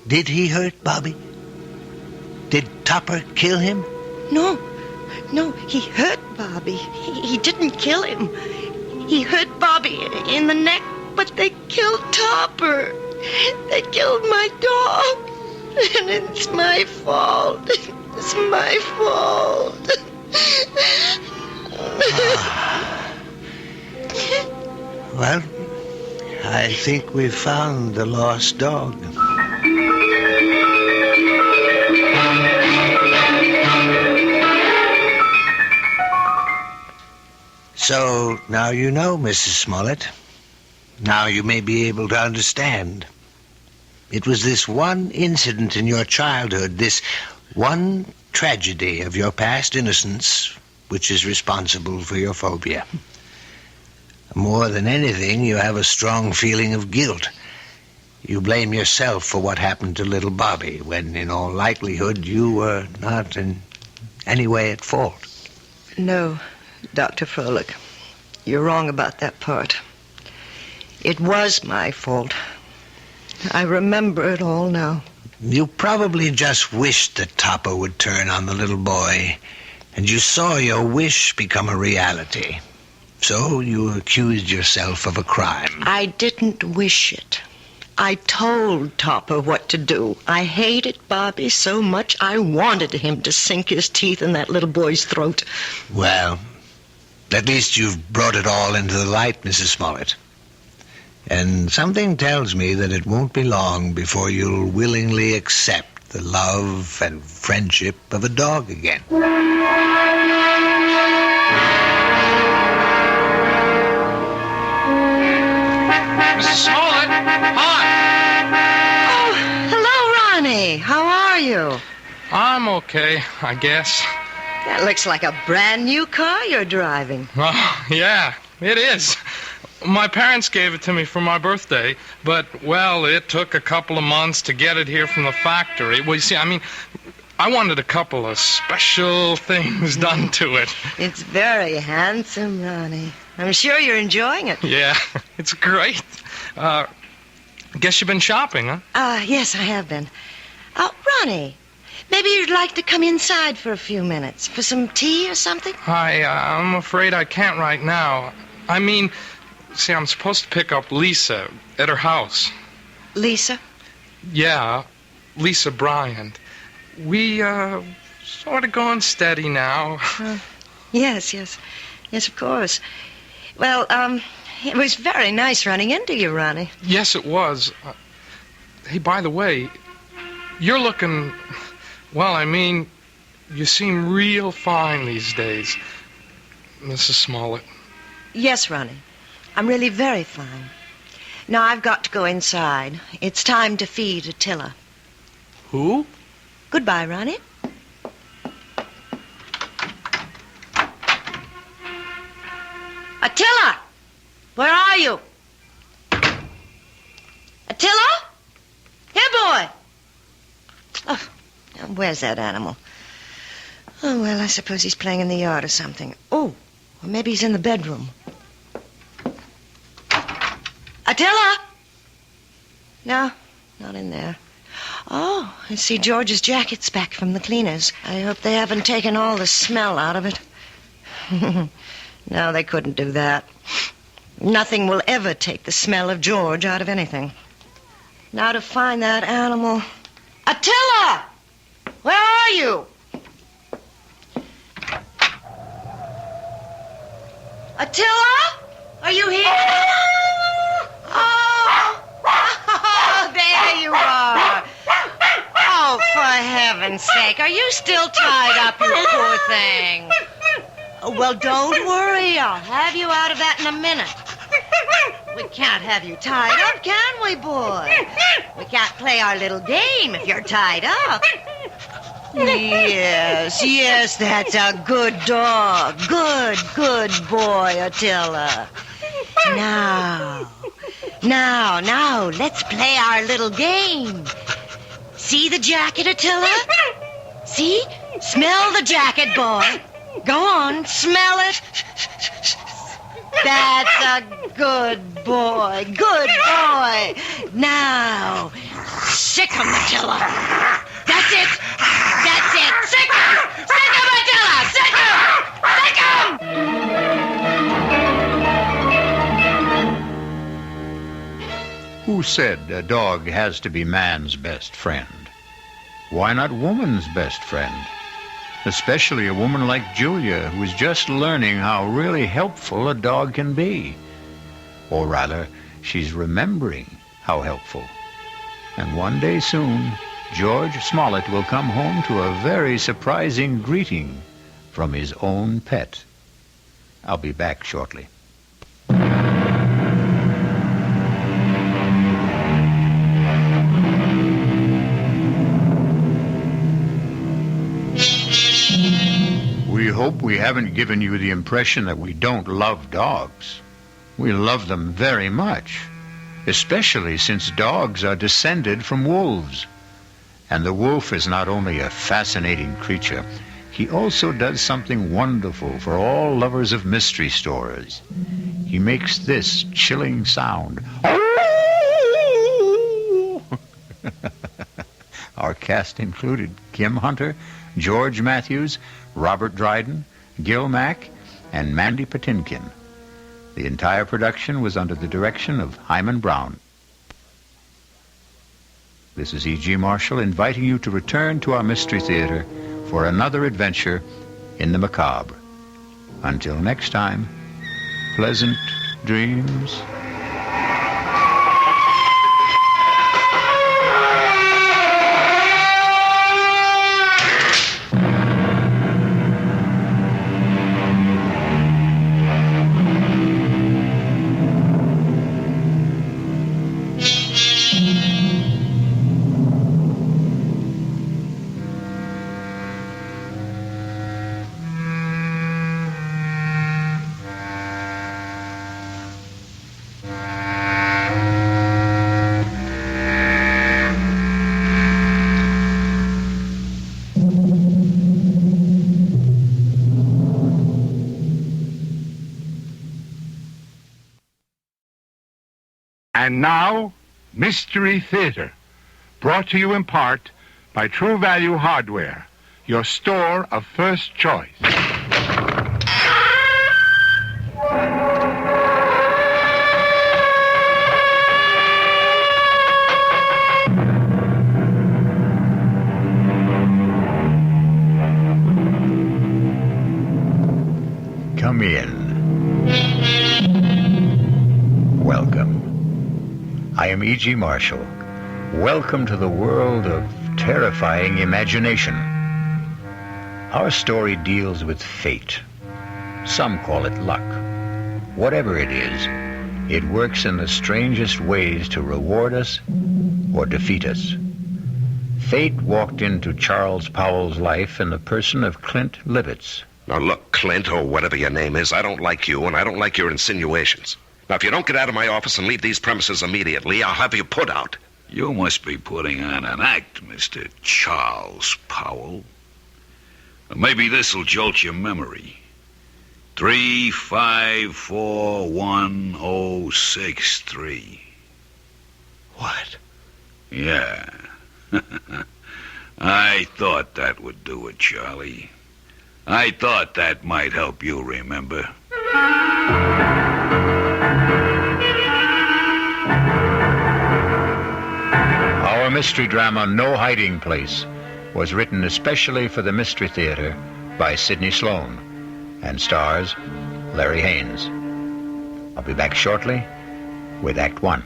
Did he hurt Bobby? Did Topper kill him? No, he hurt Bobby. He didn't kill him. He hurt Bobby in the neck, but they killed Topper. They killed my dog. And it's my fault. It's my fault. Well, I think we've found the lost dog. So, now you know, Mrs. Smollett. Now you may be able to understand. It was this one incident in your childhood, this one tragedy of your past innocence, which is responsible for your phobia. More than anything, you have a strong feeling of guilt. You blame yourself for what happened to little Bobby, when in all likelihood you were not in any way at fault. No, Dr. Froelich. You're wrong about that part. It was my fault. I remember it all now. You probably just wished that Topper would turn on the little boy, and you saw your wish become a reality. So you accused yourself of a crime. I didn't wish it. I told Topper what to do. I hated Bobby so much I wanted him to sink his teeth in that little boy's throat. Well, at least you've brought it all into the light, Mrs. Smollett. And something tells me that it won't be long before you'll willingly accept the love and friendship of a dog again. Mrs. Smollett, hi. Oh, hello, Ronnie. How are you? I'm okay, I guess. That looks like a brand new car you're driving. Oh, yeah, it is. My parents gave it to me for my birthday, but, well, it took a couple of months to get it here from the factory. Well, you see, I wanted a couple of special things done to it. It's very handsome, Ronnie. I'm sure you're enjoying it. Yeah, it's great. Guess you've been shopping, huh? Yes, I have been. Ronnie, maybe you'd like to come inside for a few minutes for some tea or something? I'm afraid I can't right now. See, I'm supposed to pick up Lisa at her house. Lisa? Yeah, Lisa Bryant. We, sort of going steady now. Yes, of course. Well, it was very nice running into you, Ronnie. Yes, it was. Hey, by the way, you're looking... Well, you seem real fine these days, Mrs. Smollett. Yes, Ronnie. I'm really very fine. Now I've got to go inside. It's time to feed Attila. Who? Goodbye, Ronnie. Attila! Where are you? Attila? Here, boy! Oh, now where's that animal? Oh, well, I suppose he's playing in the yard or something. Oh, or maybe he's in the bedroom. Attila! No, not in there. Oh, I see George's jacket's back from the cleaners. I hope they haven't taken all the smell out of it. No, they couldn't do that. Nothing will ever take the smell of George out of anything. Now to find that animal. Attila! Where are you? Attila? Are you here? Oh, there you are. Oh, for heaven's sake, are you still tied up, you poor thing? Oh, well, don't worry. I'll have you out of that in a minute. We can't have you tied up, can we, boy? We can't play our little game if you're tied up. Yes, that's a good dog. Good boy, Attila. Now, let's play our little game. See the jacket, Attila? See? Smell the jacket, boy. Go on, smell it. That's a good boy. Now, sick him, Attila. That's it. Sick him, Attila. Sick him. Who said a dog has to be man's best friend? Why not woman's best friend? Especially a woman like Julia, who is just learning how really helpful a dog can be. Or rather, she's remembering how helpful. And one day soon, George Smollett will come home to a very surprising greeting from his own pet. I'll be back shortly. We hope we haven't given you the impression that we don't love dogs. We love them very much, especially since dogs are descended from wolves. And the wolf is not only a fascinating creature, he also does something wonderful for all lovers of mystery stories. He makes this chilling sound. Our cast included Kim Hunter, George Matthews, Robert Dryden, Gil Mack, and Mandy Patinkin. The entire production was under the direction of Hyman Brown. This is E.G. Marshall inviting you to return to our Mystery Theater for another adventure in the macabre. Until next time, pleasant dreams. And now, Mystery Theater, brought to you in part by True Value Hardware, your store of first choice. Come in. Welcome. I am E.G. Marshall. Welcome to the world of terrifying imagination. Our story deals with fate. Some call it luck. Whatever it is, it works in the strangest ways to reward us or defeat us. Fate walked into Charles Powell's life in the person of Clint Livitz. Now look, Clint, or whatever your name is, I don't like you, and I don't like your insinuations. Now, if you don't get out of my office and leave these premises immediately, I'll have you put out. You must be putting on an act, Mr. Charles Powell. Maybe this'll jolt your memory. 3541063. What? Yeah. I thought that would do it, Charlie. I thought that might help you remember. mystery drama No Hiding Place was written especially for the Mystery Theater by Sidney Sloan and stars Larry Haynes. I'll be back shortly with Act One.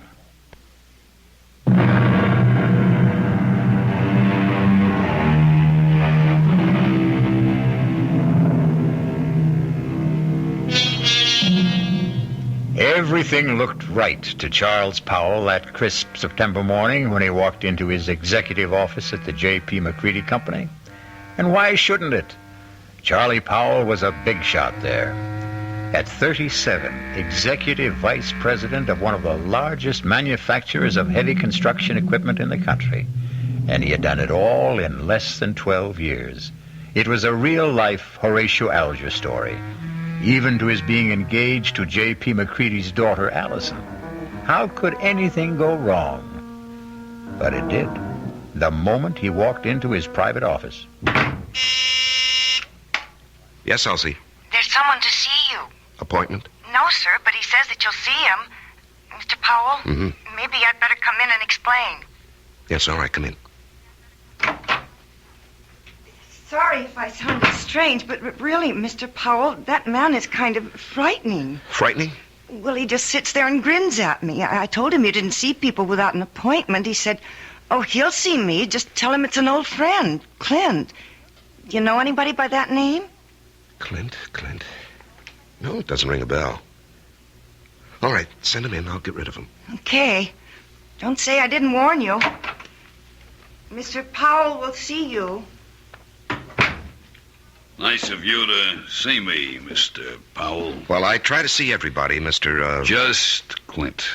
Everything looked right to Charles Powell that crisp September morning when he walked into his executive office at the J.P. McCready Company. And why shouldn't it? Charlie Powell was a big shot there. At 37, executive vice president of one of the largest manufacturers of heavy construction equipment in the country. And he had done it all in less than 12 years. It was a real-life Horatio Alger story, even to his being engaged to J.P. McCready's daughter, Allison. How could anything go wrong? But it did, the moment he walked into his private office. Yes, Elsie. There's someone to see you. Appointment? No, sir, but he says that you'll see him. Mr. Powell, maybe I'd better come in and explain. Yes, all right, come in. Sorry if I sounded strange, but really, Mr. Powell, that man is kind of frightening. Frightening? Well, he just sits there and grins at me. I told him you didn't see people without an appointment. He said, oh, he'll see me. Just tell him it's an old friend, Clint. Do you know anybody by that name? Clint? No, it doesn't ring a bell. All right, send him in. I'll get rid of him. Okay. Don't say I didn't warn you. Mr. Powell will see you. Nice of you to see me, Mr. Powell. Well, I try to see everybody, Mr. Just Clint.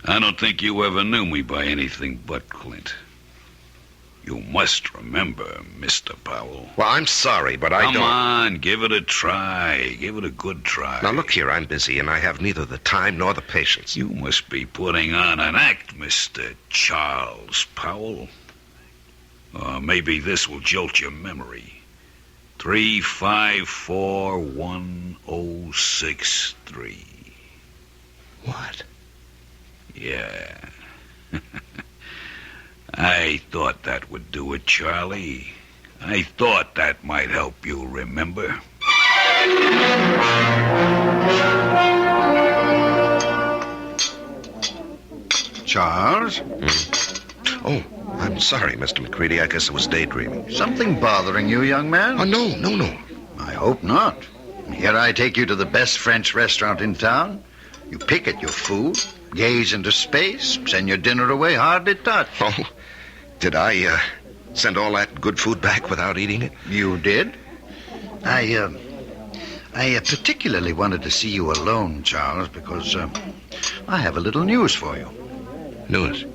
I don't think you ever knew me by anything but Clint. You must remember, Mr. Powell. Well, I'm sorry, but I don't... Come on, give it a try. Give it a good try. Now, look here, I'm busy, and I have neither the time nor the patience. You must be putting on an act, Mr. Charles Powell. Maybe this will jolt your memory. 3541063. What? Yeah. I thought that would do it, Charlie. I thought that might help you remember. Charles? Oh, I'm sorry, Mr. McCready. I guess I was daydreaming. Something bothering you, young man? Oh, no. I hope not. Here I take you to the best French restaurant in town. You pick at your food, gaze into space, send your dinner away hardly touched. Oh, did I send all that good food back without eating it? You did? I particularly wanted to see you alone, Charles, because I have a little news for you. News?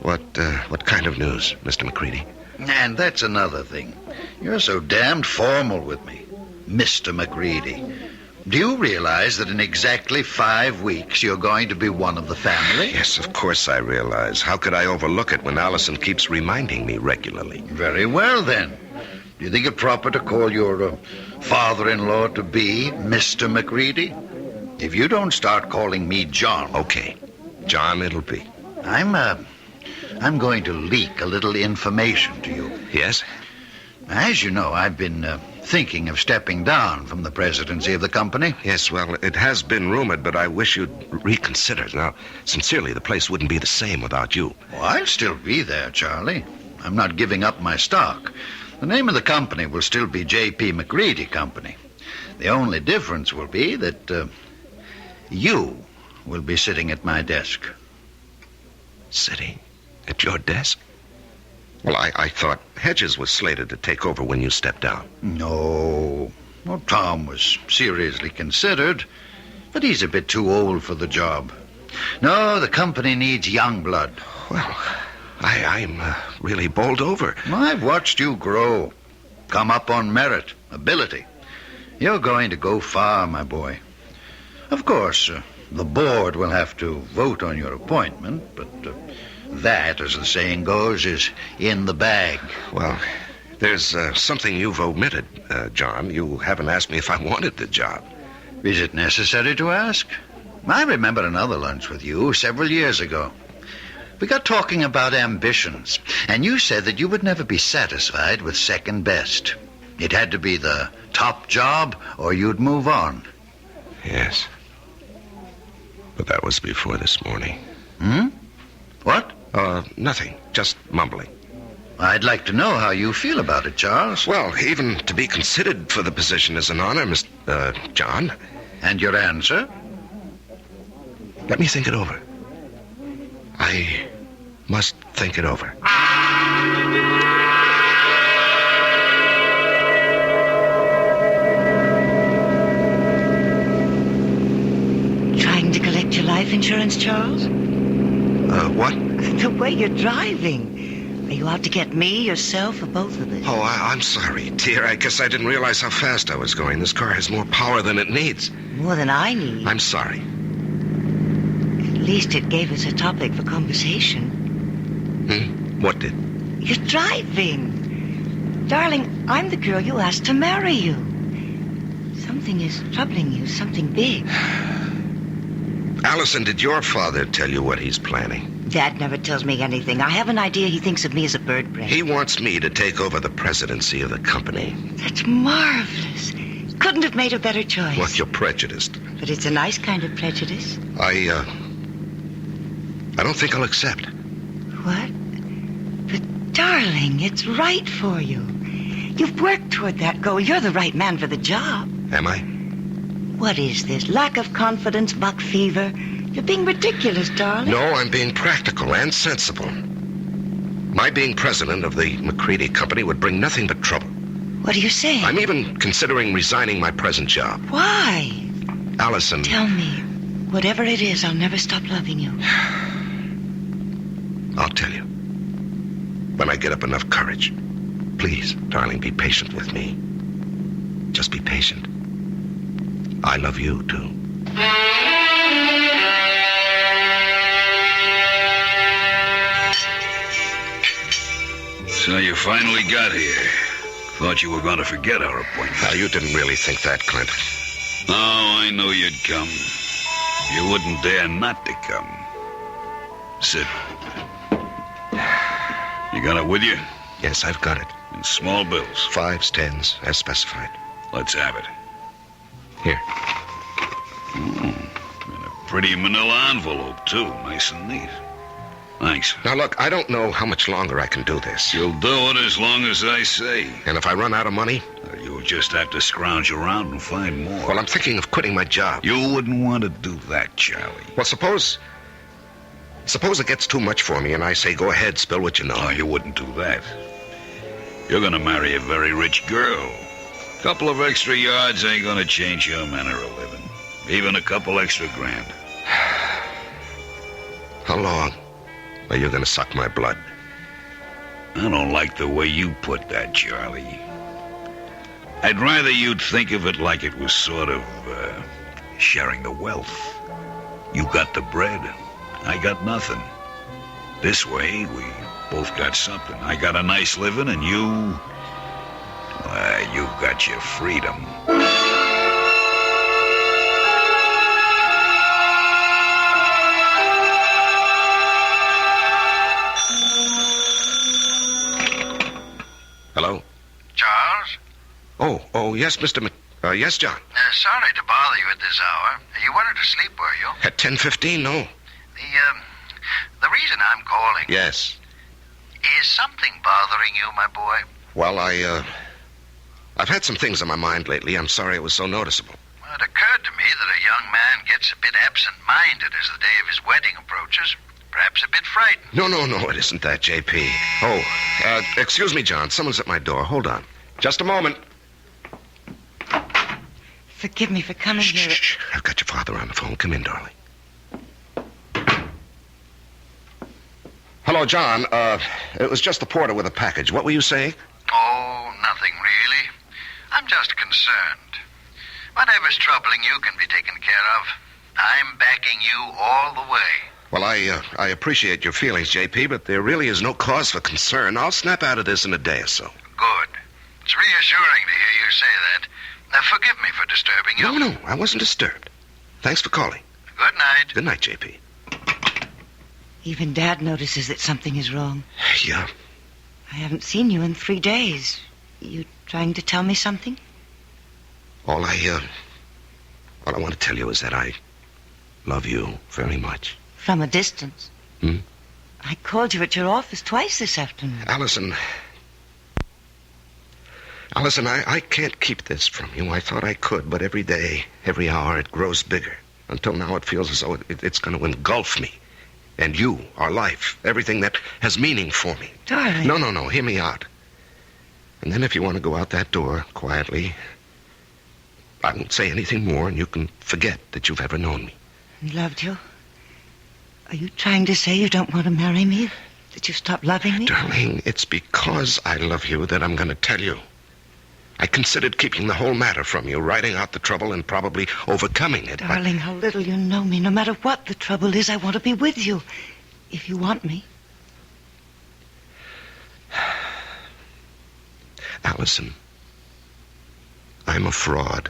What kind of news, Mr. McCready? And that's another thing. You're so damned formal with me, Mr. McCready. Do you realize that in exactly 5 weeks you're going to be one of the family? Yes, of course I realize. How could I overlook it when Allison keeps reminding me regularly? Very well, then. Do you think it proper to call your father-in-law to be Mr. McCready? If you don't start calling me John... Okay. John it'll be. I'm going to leak a little information to you. Yes? As you know, I've been thinking of stepping down from the presidency of the company. Yes, well, it has been rumored, but I wish you'd reconsider. Now, sincerely, the place wouldn't be the same without you. Oh, I'll still be there, Charlie. I'm not giving up my stock. The name of the company will still be J.P. McCready Company. The only difference will be that you will be sitting at my desk. Sitting at your desk? Well, I thought Hedges was slated to take over when you stepped down. No. Well, Tom was seriously considered, but he's a bit too old for the job. No, the company needs young blood. Well, I'm really bowled over. I've watched you grow. Come up on merit, ability. You're going to go far, my boy. Of course, the board will have to vote on your appointment, but that, as the saying goes, is in the bag. Well, there's something you've omitted, John. You haven't asked me if I wanted the job. Is it necessary to ask? I remember another lunch with you several years ago. We got talking about ambitions, and you said that you would never be satisfied with second best. It had to be the top job, or you'd move on. Yes. But that was before this morning. What? Nothing. Just mumbling. I'd like to know how you feel about it, Charles. Well, even to be considered for the position is an honor, Mr. John. And your answer? Let me think it over. I must think it over. Trying to collect your life insurance, Charles? What? The way you're driving. Are you out to get me, yourself, or both of us? Oh, I'm sorry, dear. I guess I didn't realize how fast I was going. This car has more power than it needs. More than I need. I'm sorry. At least it gave us a topic for conversation. What did? You're driving. Darling, I'm the girl you asked to marry you. Something is troubling you, something big. Allison, did your father tell you what he's planning? Dad never tells me anything. I have an idea he thinks of me as a bird brain. He wants me to take over the presidency of the company. That's marvelous. Couldn't have made a better choice. Well, you're prejudiced. But it's a nice kind of prejudice. I don't think I'll accept. What? But, darling, it's right for you. You've worked toward that goal. You're the right man for the job. Am I? What is this? Lack of confidence, buck fever? You're being ridiculous, darling. No, I'm being practical and sensible. My being president of the McCready Company would bring nothing but trouble. What are you saying? I'm even considering resigning my present job. Why? Allison... Tell me. Whatever it is, I'll never stop loving you. I'll tell you. When I get up enough courage. Please, darling, be patient with me. Just be patient. I love you, too. So you finally got here. Thought you were going to forget our appointment. Now, you didn't really think that, Clint. Oh, I knew you'd come. You wouldn't dare not to come. Sit. You got it with you? Yes, I've got it. In small bills? 5s, 10s, as specified. Let's have it. Here. In a pretty manila envelope, too. Nice and neat. Thanks. Now, look, I don't know how much longer I can do this. You'll do it as long as I say. And if I run out of money? You'll just have to scrounge around and find more. Well, I'm thinking of quitting my job. You wouldn't want to do that, Charlie. Well, suppose it gets too much for me and I say, go ahead, spill what you know. No, you wouldn't do that. You're going to marry a very rich girl. A couple of extra yards ain't going to change your manner of living. Even a couple extra grand. How long are you going to suck my blood? I don't like the way you put that, Charlie. I'd rather you'd think of it like it was sort of sharing the wealth. You got the bread. I got nothing. This way, we both got something. I got a nice living, and you got your freedom. Hello? Charles? Oh, yes, Mr. yes, John. Sorry to bother you at this hour. You wanted to sleep, were you? At 10:15, no. The reason I'm calling... Yes. Is something bothering you, my boy? Well, I've had some things on my mind lately. I'm sorry it was so noticeable. Well, it occurred to me that a young man gets a bit absent-minded as the day of his wedding approaches. Perhaps a bit frightened. No, it isn't that, J.P. Oh, excuse me, John. Someone's at my door. Hold on. Just a moment. Forgive me for coming here. Shh. I've got your father on the phone. Come in, darling. Hello, John. It was just the porter with a package. What were you saying? Oh, nothing really. I'm just concerned. Whatever's troubling you can be taken care of. I'm backing you all the way. Well, I appreciate your feelings, J.P., but there really is no cause for concern. I'll snap out of this in a day or so. Good. It's reassuring to hear you say that. Now, forgive me for disturbing you. No, I wasn't disturbed. Thanks for calling. Good night. Good night, J.P. Even Dad notices that something is wrong. Yeah. I haven't seen you in 3 days. You trying to tell me something? All I want to tell you is that I love you very much. From a distance. Hmm? I called you at your office twice this afternoon. Allison, I can't keep this from you. I thought I could, but every day, every hour, it grows bigger. Until now, it feels as though it's going to engulf me. And you, our life, everything that has meaning for me. Darling. No, hear me out. And then if you want to go out that door quietly, I won't say anything more, and you can forget that you've ever known me. Loved you? Are you trying to say you don't want to marry me? That you stopped loving me? Darling, it's because I love you that I'm going to tell you. I considered keeping the whole matter from you, riding out the trouble and probably overcoming it. Darling, how little you know me. No matter what the trouble is, I want to be with you. If you want me. Allison, I'm a fraud.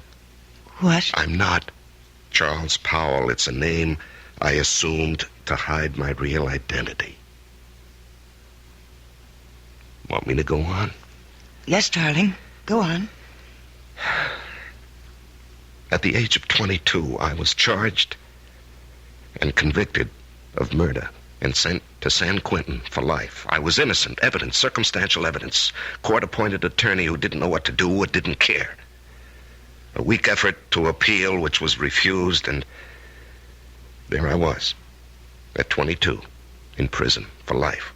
What? I'm not Charles Powell. It's a name I assumed to hide my real identity. Want me to go on? Yes, darling. Go on. At the age of 22, I was charged and convicted of murder and sent to San Quentin for life. I was innocent. Evidence, circumstantial evidence. Court-appointed attorney who didn't know what to do or didn't care. A weak effort to appeal, which was refused, and there I was, at 22, in prison for life.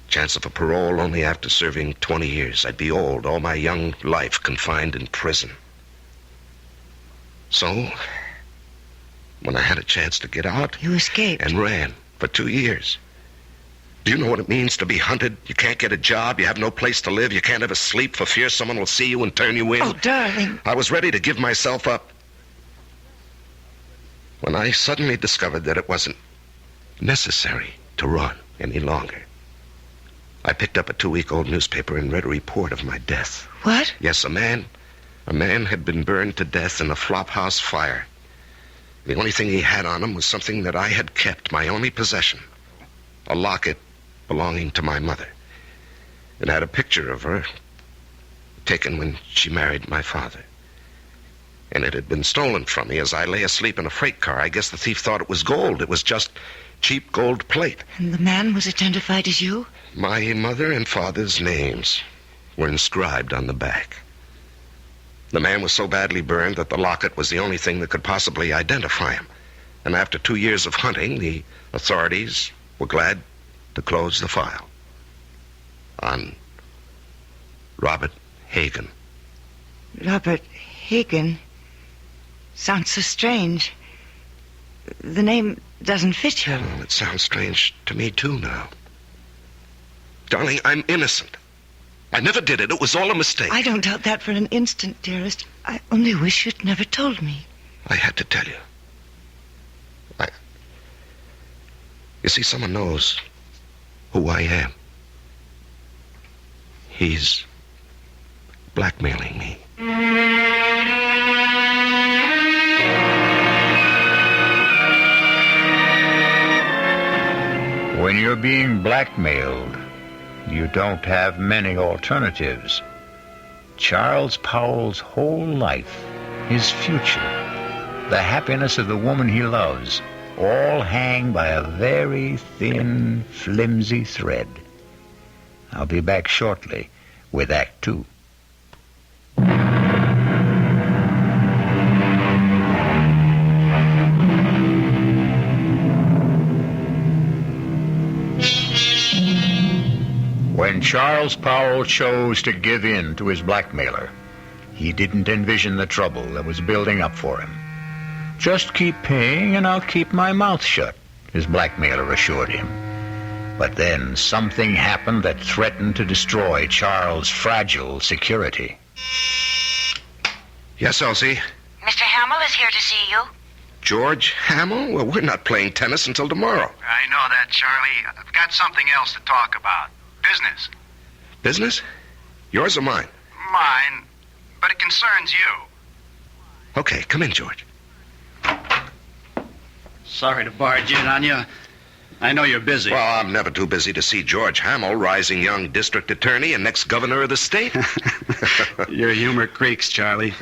Chance of a parole only after serving 20 years. I'd be old, all my young life confined in prison. So, when I had a chance to get out... You escaped. And ran for 2 years. Do you know what it means to be hunted? You can't get a job, you have no place to live, you can't ever sleep for fear someone will see you and turn you in. Oh, darling. I was ready to give myself up when I suddenly discovered that it wasn't necessary to run any longer. I picked up a 2-week-old newspaper and read a report of my death. What? Yes, a man had been burned to death in a flophouse fire. The only thing he had on him was something that I had kept, my only possession. A locket belonging to my mother. It had a picture of her taken when she married my father. And it had been stolen from me as I lay asleep in a freight car. I guess the thief thought it was gold. It was just cheap gold plate. And the man was identified as you? My mother and father's names were inscribed on the back. The man was so badly burned that the locket was the only thing that could possibly identify him. And after 2 years of hunting, the authorities were glad to close the file on Robert Hagen. Robert Hagen? Sounds so strange. The name doesn't fit you. Well, it sounds strange to me, too, now. Darling, I'm innocent. I never did it. It was all a mistake. I don't doubt that for an instant, dearest. I only wish you'd never told me. I had to tell you. You see, someone knows who I am. He's blackmailing me. When you're being blackmailed, you don't have many alternatives. Charles Powell's whole life, his future, the happiness of the woman he loves, all hang by a very thin, flimsy thread. I'll be back shortly with Act 2. When Charles Powell chose to give in to his blackmailer, he didn't envision the trouble that was building up for him. Just keep paying and I'll keep my mouth shut, his blackmailer assured him. But then something happened that threatened to destroy Charles' fragile security. Yes, Elsie? Mr. Hamill is here to see you. George Hamill? Well, we're not playing tennis until tomorrow. I know that, Charlie. I've got something else to talk about. Business. Business? Yours or mine? Mine, but it concerns you. Okay, come in, George. Sorry to barge in on you. I know you're busy. Well, I'm never too busy to see George Hamill, rising young district attorney and next governor of the state. Your humor creaks, Charlie.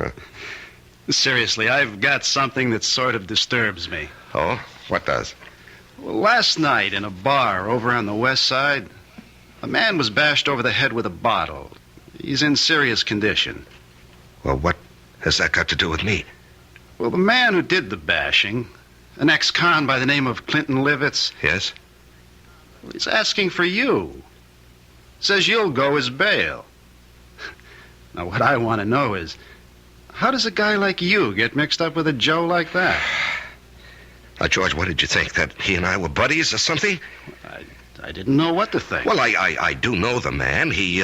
Seriously, I've got something that sort of disturbs me. Oh? What does? Well, last night in a bar over on the west side, a man was bashed over the head with a bottle. He's in serious condition. Well, what has that got to do with me? Well, the man who did the bashing, an ex-con by the name of Clinton Livitz. Yes? Well, he's asking for you. Says you'll go as bail. Now, what I want to know is, how does a guy like you get mixed up with a Joe like that? George, what did you think? That he and I were buddies or something? I didn't know what to think. Well, I do know the man. He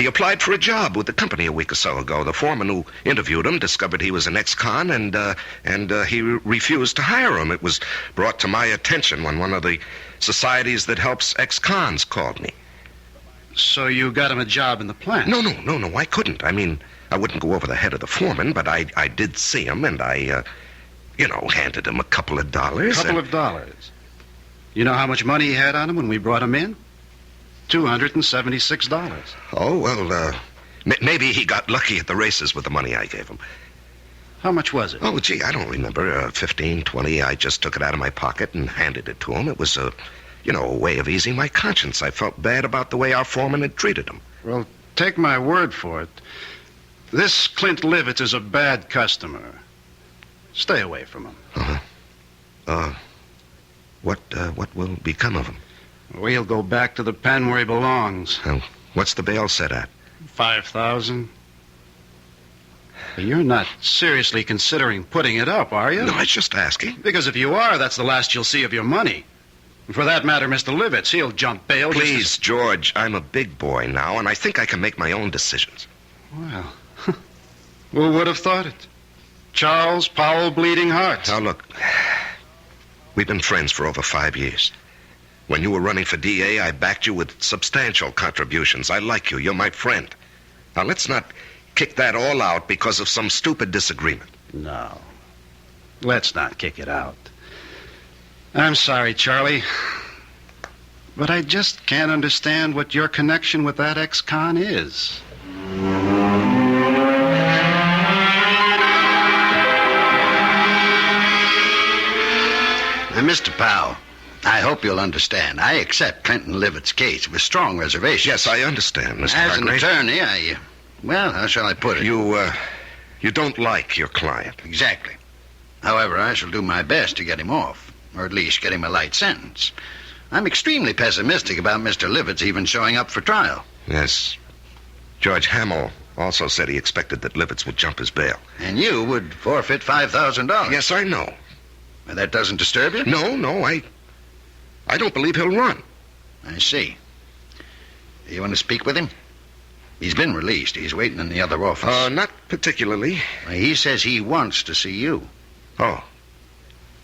applied for a job with the company a week or so ago. The foreman who interviewed him discovered he was an ex-con, and he refused to hire him. It was brought to my attention when one of the societies that helps ex-cons called me. So you got him a job in the plant? No, I couldn't. I mean, I wouldn't go over the head of the foreman, but I did see him, and I handed him a couple of dollars. Couple of dollars? You know how much money he had on him when we brought him in? $276. Oh, well, maybe he got lucky at the races with the money I gave him. How much was it? Oh, gee, I don't remember. 15, 20. I just took it out of my pocket and handed it to him. It was a way of easing my conscience. I felt bad about the way our foreman had treated him. Well, take my word for it. This Clint Livitz is a bad customer. Stay away from him. Uh-huh. What will become of him? Well, he'll go back to the pen where he belongs. What's the bail set at? $5,000. You're not seriously considering putting it up, are you? No, I was just asking. Because if you are, that's the last you'll see of your money. For that matter, Mr. Livitz, he'll jump bail. Please, George, I'm a big boy now, and I think I can make my own decisions. Well, who would have thought it? Charles Powell Bleeding Heart. Now, look, we've been friends for over 5 years. When you were running for DA, I backed you with substantial contributions. I like you. You're my friend. Now, let's not kick that all out because of some stupid disagreement. No. Let's not kick it out. I'm sorry, Charlie. But I just can't understand what your connection with that ex-con is. Now, Mr. Powell, I hope you'll understand. I accept Clinton Livitz's case with strong reservations. Yes, I understand, Mr. As an Hargrave. attorney, well, how shall I put it? You don't like your client. Exactly. However, I shall do my best to get him off, or at least get him a light sentence. I'm extremely pessimistic about Mr. Livitz even showing up for trial. Yes. George Hamill also said he expected that Livitz would jump his bail. And you would forfeit $5,000. Yes, I know. And that doesn't disturb you? No, I don't believe he'll run. I see. You want to speak with him? He's been released. He's waiting in the other office. Not particularly. He says he wants to see you. Oh.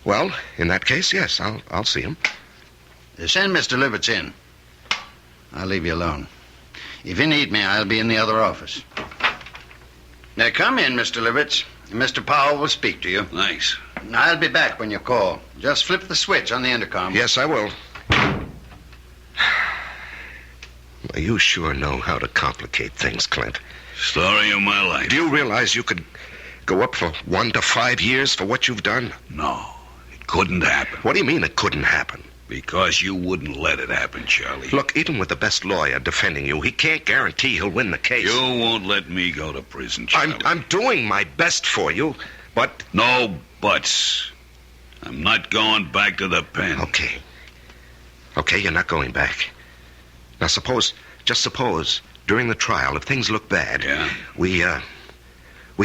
Well, in that case, yes, I'll see him. Send Mr. Livitz in. I'll leave you alone. If you need me, I'll be in the other office. Now, come in, Mr. Livitz. Mr. Powell will speak to you. Thanks. I'll be back when you call. Just flip the switch on the intercom. Yes, I will. You sure know how to complicate things, Clint. Story of my life. Do you realize you could go up for 1 to 5 years for what you've done? No, it couldn't happen. What do you mean it couldn't happen? Because you wouldn't let it happen, Charlie. Look, even with the best lawyer defending you, he can't guarantee he'll win the case. You won't let me go to prison, Charlie. I'm doing my best for you, but... No buts. I'm not going back to the pen. Okay, you're not going back. Now, just suppose, during the trial, if things look bad, we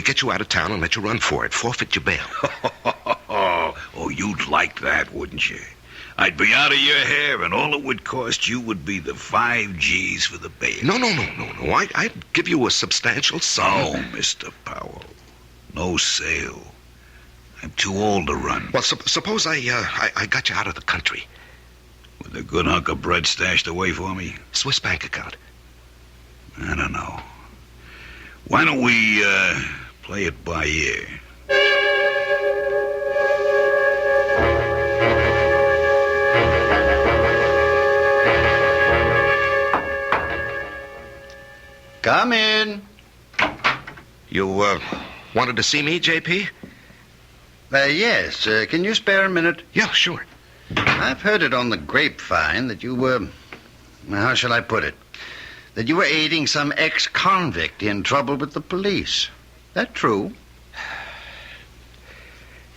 get you out of town and let you run for it, forfeit your bail. Oh, you'd like that, wouldn't you? I'd be out of your hair, and all it would cost you would be the 5 G's for the bail. No. I'd give you a substantial sum. No, Mr. Powell. No sale. I'm too old to run. Well, suppose I got you out of the country. With a good hunk of bread stashed away for me? Swiss bank account. I don't know. Why don't we play it by ear? Come in. You, wanted to see me, J.P.? Yes. Can you spare a minute? Yeah, sure. I've heard it on the grapevine that you were... How shall I put it? That you were aiding some ex-convict in trouble with the police. That true?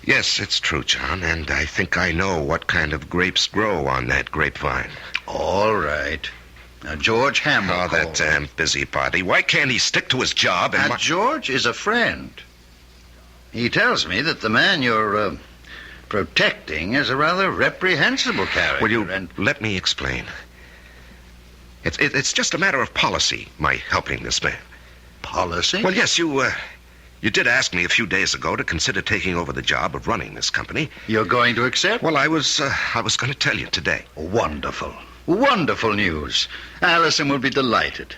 Yes, it's true, John, and I think I know what kind of grapes grow on that grapevine. All right. Now, George Hamill Oh, that damn busybody. Why can't he stick to his job and... Now, George is a friend. He tells me that the man you're protecting is a rather reprehensible character. Will you let me explain? It's just a matter of policy, my helping this man. Policy? Well, yes, you did ask me a few days ago to consider taking over the job of running this company. You're going to accept? Well, I was going to tell you today. Wonderful. Wonderful news. Allison will be delighted.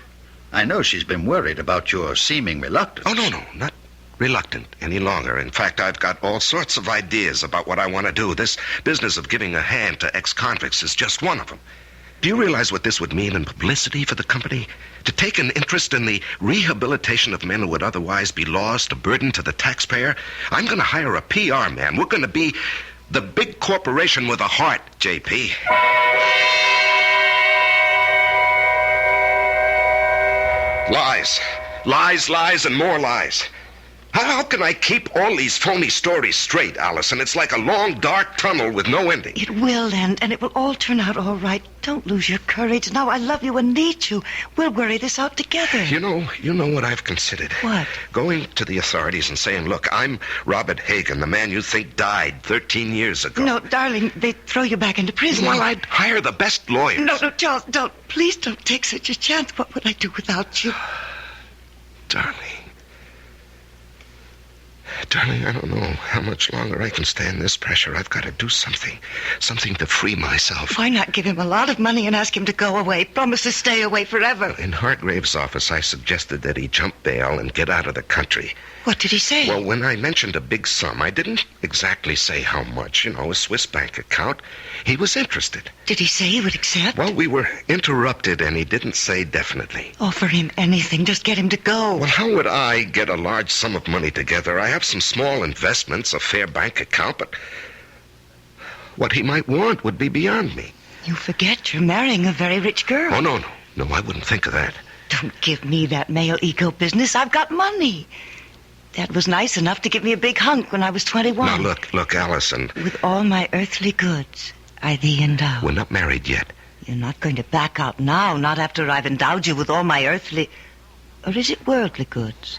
I know she's been worried about your seeming reluctance. Oh, no, not reluctant any longer. In fact, I've got all sorts of ideas about what I want to do. This business of giving a hand to ex-convicts is just one of them. Do you realize what this would mean in publicity for the company? To take an interest in the rehabilitation of men who would otherwise be lost, a burden to the taxpayer? I'm going to hire a PR man. We're going to be the big corporation with a heart, J.P. Lies. Lies, and more lies. How can I keep all these phony stories straight, Allison? It's like a long, dark tunnel with no ending. It will end, and it will all turn out all right. Don't lose your courage. Now I love you and need you. We'll worry this out together. You know what I've considered. What? Going to the authorities and saying, look, I'm Robert Hagen, the man you think died 13 years ago. No, darling, they'd throw you back into prison. Well, I'd hire the best lawyers. No, Charles, don't. Please don't take such a chance. What would I do without you? Darling, I don't know how much longer I can stand this pressure. I've got to do something to free myself. Why not give him a lot of money and ask him to go away? Promise to stay away forever. In Hargrave's office, I suggested that he jump bail and get out of the country. What did he say? Well, when I mentioned a big sum, I didn't exactly say how much. A Swiss bank account. He was interested. Did he say he would accept? Well, we were interrupted, and he didn't say definitely. Offer him anything. Just get him to go. Well, how would I get a large sum of money together? I have some small investments, a fair bank account, but what he might want would be beyond me. You forget you're marrying a very rich girl. Oh, no, I wouldn't think of that. Don't give me that male ego business. I've got money. Dad was nice enough to give me a big hunk when I was 21. Now, look, Allison. With all my earthly goods, I thee endow. We're not married yet. You're not going to back out now, not after I've endowed you with all my earthly... Or is it worldly goods?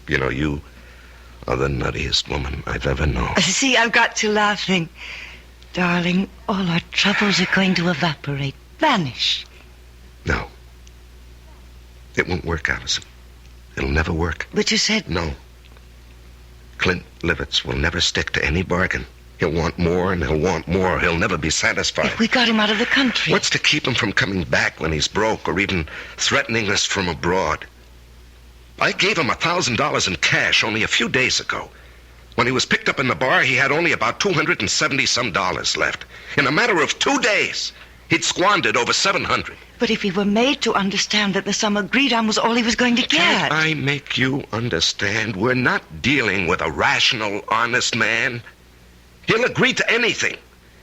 You are the nuttiest woman I've ever known. See, I've got you laughing. Darling, all our troubles are going to evaporate, vanish. No. It won't work, Allison. It'll never work. But you said... No. Clint Livitz will never stick to any bargain. He'll want more, and he'll want more. He'll never be satisfied. If we got him out of the country... What's to keep him from coming back when he's broke, or even threatening us from abroad? I gave him $1,000 in cash only a few days ago. When he was picked up in the bar, he had only about $270-some left. In a matter of 2 days, he'd squandered over $700. But if he were made to understand that the sum agreed on was all he was going to get... Can't I make you understand? We're not dealing with a rational, honest man. He'll agree to anything.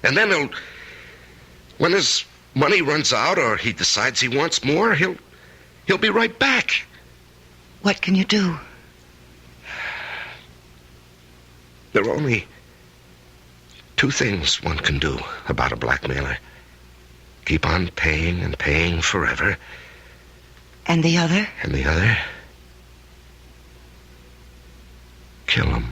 And then when his money runs out or he decides he wants more, he'll be right back. What can you do? There are only 2 things one can do about a blackmailer. Keep on paying and paying forever. And the other? And the other? Kill him.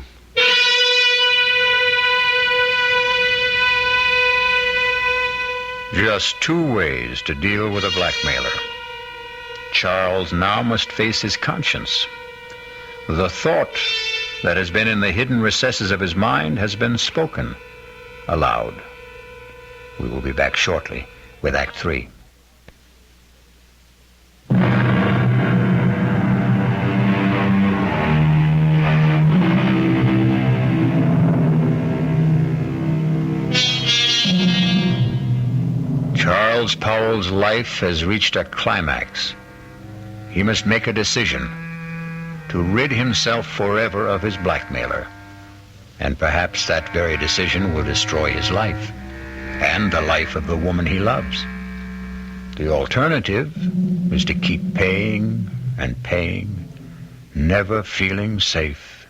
Just 2 ways to deal with a blackmailer. Charles now must face his conscience. The thought that has been in the hidden recesses of his mind has been spoken aloud. We will be back shortly with Act 3. Charles Powell's life has reached a climax he must make a decision to rid himself forever of his blackmailer. And perhaps that very decision will destroy his life and the life of the woman he loves. The alternative is to keep paying and paying, never feeling safe.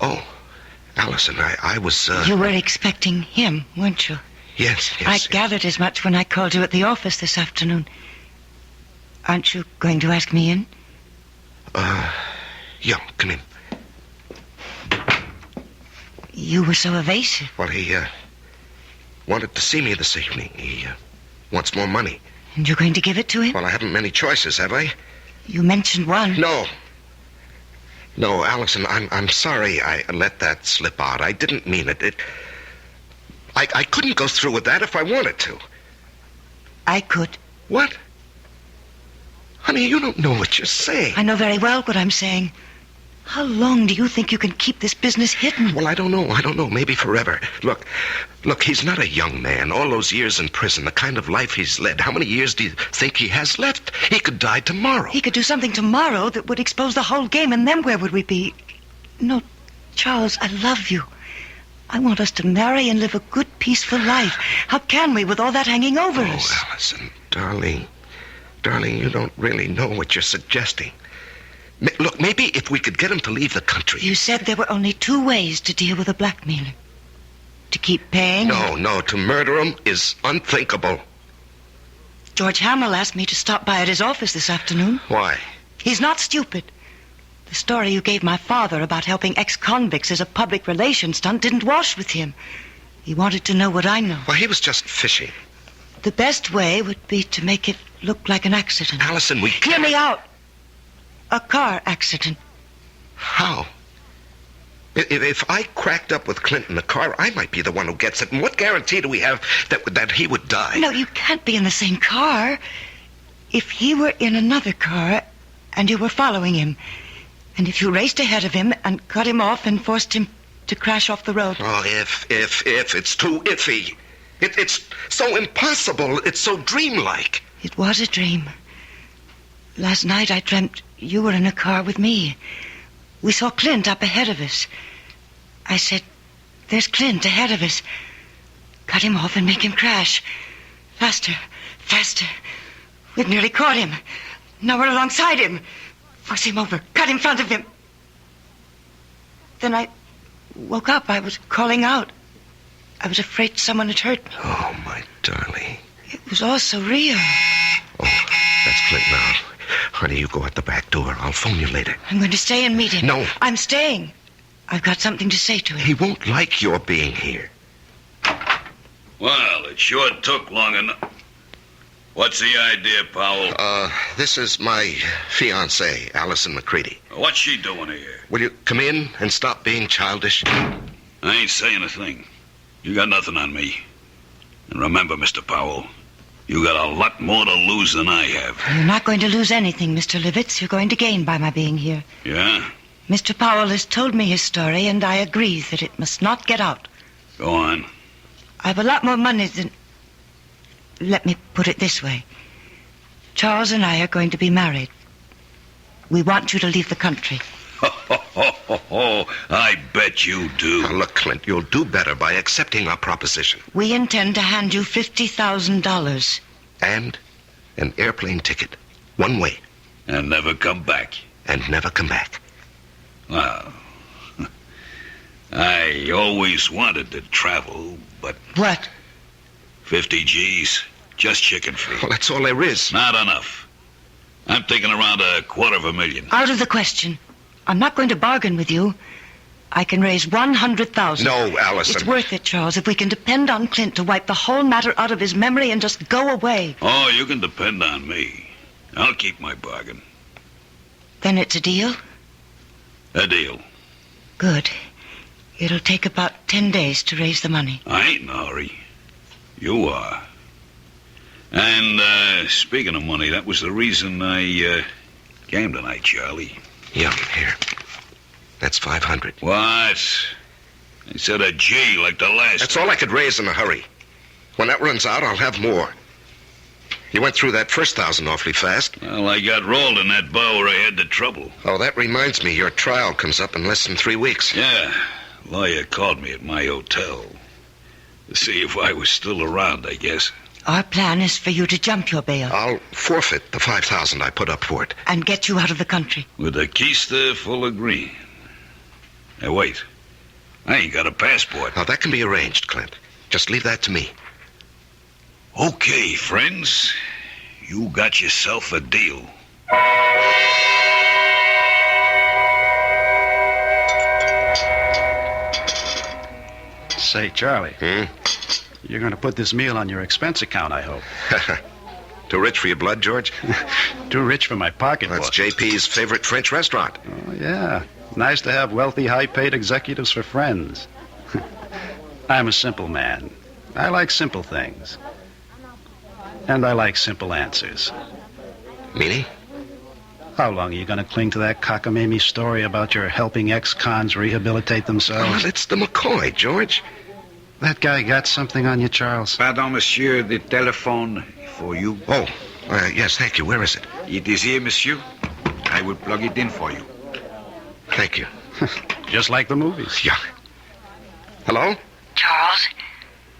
Oh, Allison, I was, You were expecting him, weren't you? Yes. I gathered as much when I called you at the office this afternoon. Aren't you going to ask me in? Yeah, come in. You were so evasive. Well, he, wanted to see me this evening. He, wants more money. And you're going to give it to him? Well, I haven't many choices, have I? You mentioned one. No, Allison, I'm sorry I let that slip out. I didn't mean it. I couldn't go through with that if I wanted to. I could. What? Honey, you don't know what you're saying. I know very well what I'm saying. How long do you think you can keep this business hidden? Well, I don't know. Maybe forever. Look, he's not a young man. All those years in prison, the kind of life he's led. How many years do you think he has left? He could die tomorrow. He could do something tomorrow that would expose the whole game, and then where would we be? No, Charles, I love you. I want us to marry and live a good, peaceful life. How can we with all that hanging over us? Oh, Allison, darling, you don't really know what you're suggesting. Look, maybe if we could get him to leave the country. You said there were only two ways to deal with a blackmailer. To keep paying? No, to murder him is unthinkable. George Hamill asked me to stop by at his office this afternoon. Why? He's not stupid. The story you gave my father about helping ex-convicts as a public relations stunt didn't wash with him. He wanted to know what I know. Well, he was just fishing. The best way would be to make it look like an accident. Allison, we can't... Hear me out. A car accident. How? If I cracked up with Clint in the car, I might be the one who gets it. And what guarantee do we have that he would die? No, you can't be in the same car. If he were in another car and you were following him, and if you raced ahead of him and cut him off and forced him to crash off the road. Oh, if. It's too iffy. It's so impossible. It's so dreamlike. It was a dream. Last night I dreamt you were in a car with me. We saw Clint up ahead of us. I said, there's Clint ahead of us. Cut him off and make him crash. Faster. We've nearly caught him. Now we're alongside him. Force him over. Cut in front of him. Then I woke up. I was calling out. I was afraid someone had hurt me. Oh, my darling. It was all so real. Oh, that's Clint now. Honey, you go out the back door. I'll phone you later. I'm going to stay and meet him. No. I'm staying. I've got something to say to him. He won't like your being here. Well, it sure took long enough. What's the idea, Powell? This is my fiancée, Allison McCready. What's she doing here? Will you come in and stop being childish? I ain't saying a thing. You got nothing on me. And remember, Mr. Powell, you got a lot more to lose than I have. You're not going to lose anything, Mr. Livitz. You're going to gain by my being here. Yeah? Mr. Powell has told me his story, and I agree that it must not get out. Go on. I've a lot more money than... Let me put it this way. Charles and I are going to be married. We want you to leave the country. I bet you do. Now, look, Clint, you'll do better by accepting our proposition. We intend to hand you $50,000. And an airplane ticket. One way. And never come back. And never come back. Well, I always wanted to travel, but... What? 50 G's, just chicken feed. Well, that's all there is. Not enough. I'm thinking around $250,000. Out of the question. I'm not going to bargain with you. I can raise $100,000. No, Allison. It's worth it, Charles, if we can depend on Clint to wipe the whole matter out of his memory and just go away. Oh, you can depend on me. I'll keep my bargain. Then it's a deal? A deal. Good. It'll take about 10 days to raise the money. I ain't in a hurry. You are. And, speaking of money, that was the reason I, came tonight, Charlie. Yeah, here. That's $500. What? I said a G like the last. That's all I could raise in a hurry. When that runs out, I'll have more. You went through that first 1,000 awfully fast. Well, I got rolled in that bow where I had the trouble. Oh, that reminds me, your trial comes up in less than 3 weeks. Yeah, lawyer called me at my hotel to see if I was still around, I guess. Our plan is for you to jump your bail. I'll forfeit the 5,000 I put up for it. And get you out of the country. With a keister full of green. Now, wait. I ain't got a passport. Now, that can be arranged, Clint. Just leave that to me. Okay, friends. You got yourself a deal. Say, Charlie. You're going to put this meal on your expense account, I hope. Too rich for your blood, George? Too rich for my pocketbook. That's JP's favorite French restaurant. Oh, yeah. Nice to have wealthy, high-paid executives for friends. I'm a simple man. I like simple things. And I like simple answers. Meaning? How long are you going to cling to that cockamamie story about your helping ex-cons rehabilitate themselves? Oh, it's the McCoy, George. That guy got something on you, Charles? Pardon, monsieur, the telephone for you. Oh, yes, thank you. Where is it? It is here, monsieur. I will plug it in for you. Thank you. Just like the movies. Yeah. Hello? Charles?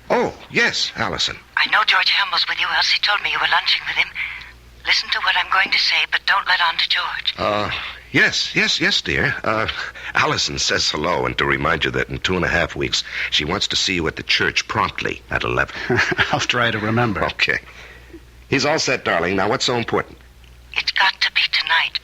Oh, yes, Allison. I know George Hamill's with you, else he told me you were lunching with him. Listen to what I'm going to say, but don't let on to George. Yes, dear. Allison says hello, and to remind you that in 2.5 weeks, she wants to see you at the church promptly at 11. I'll try to remember. Okay. He's all set, darling. Now, what's so important? It's got to be tonight.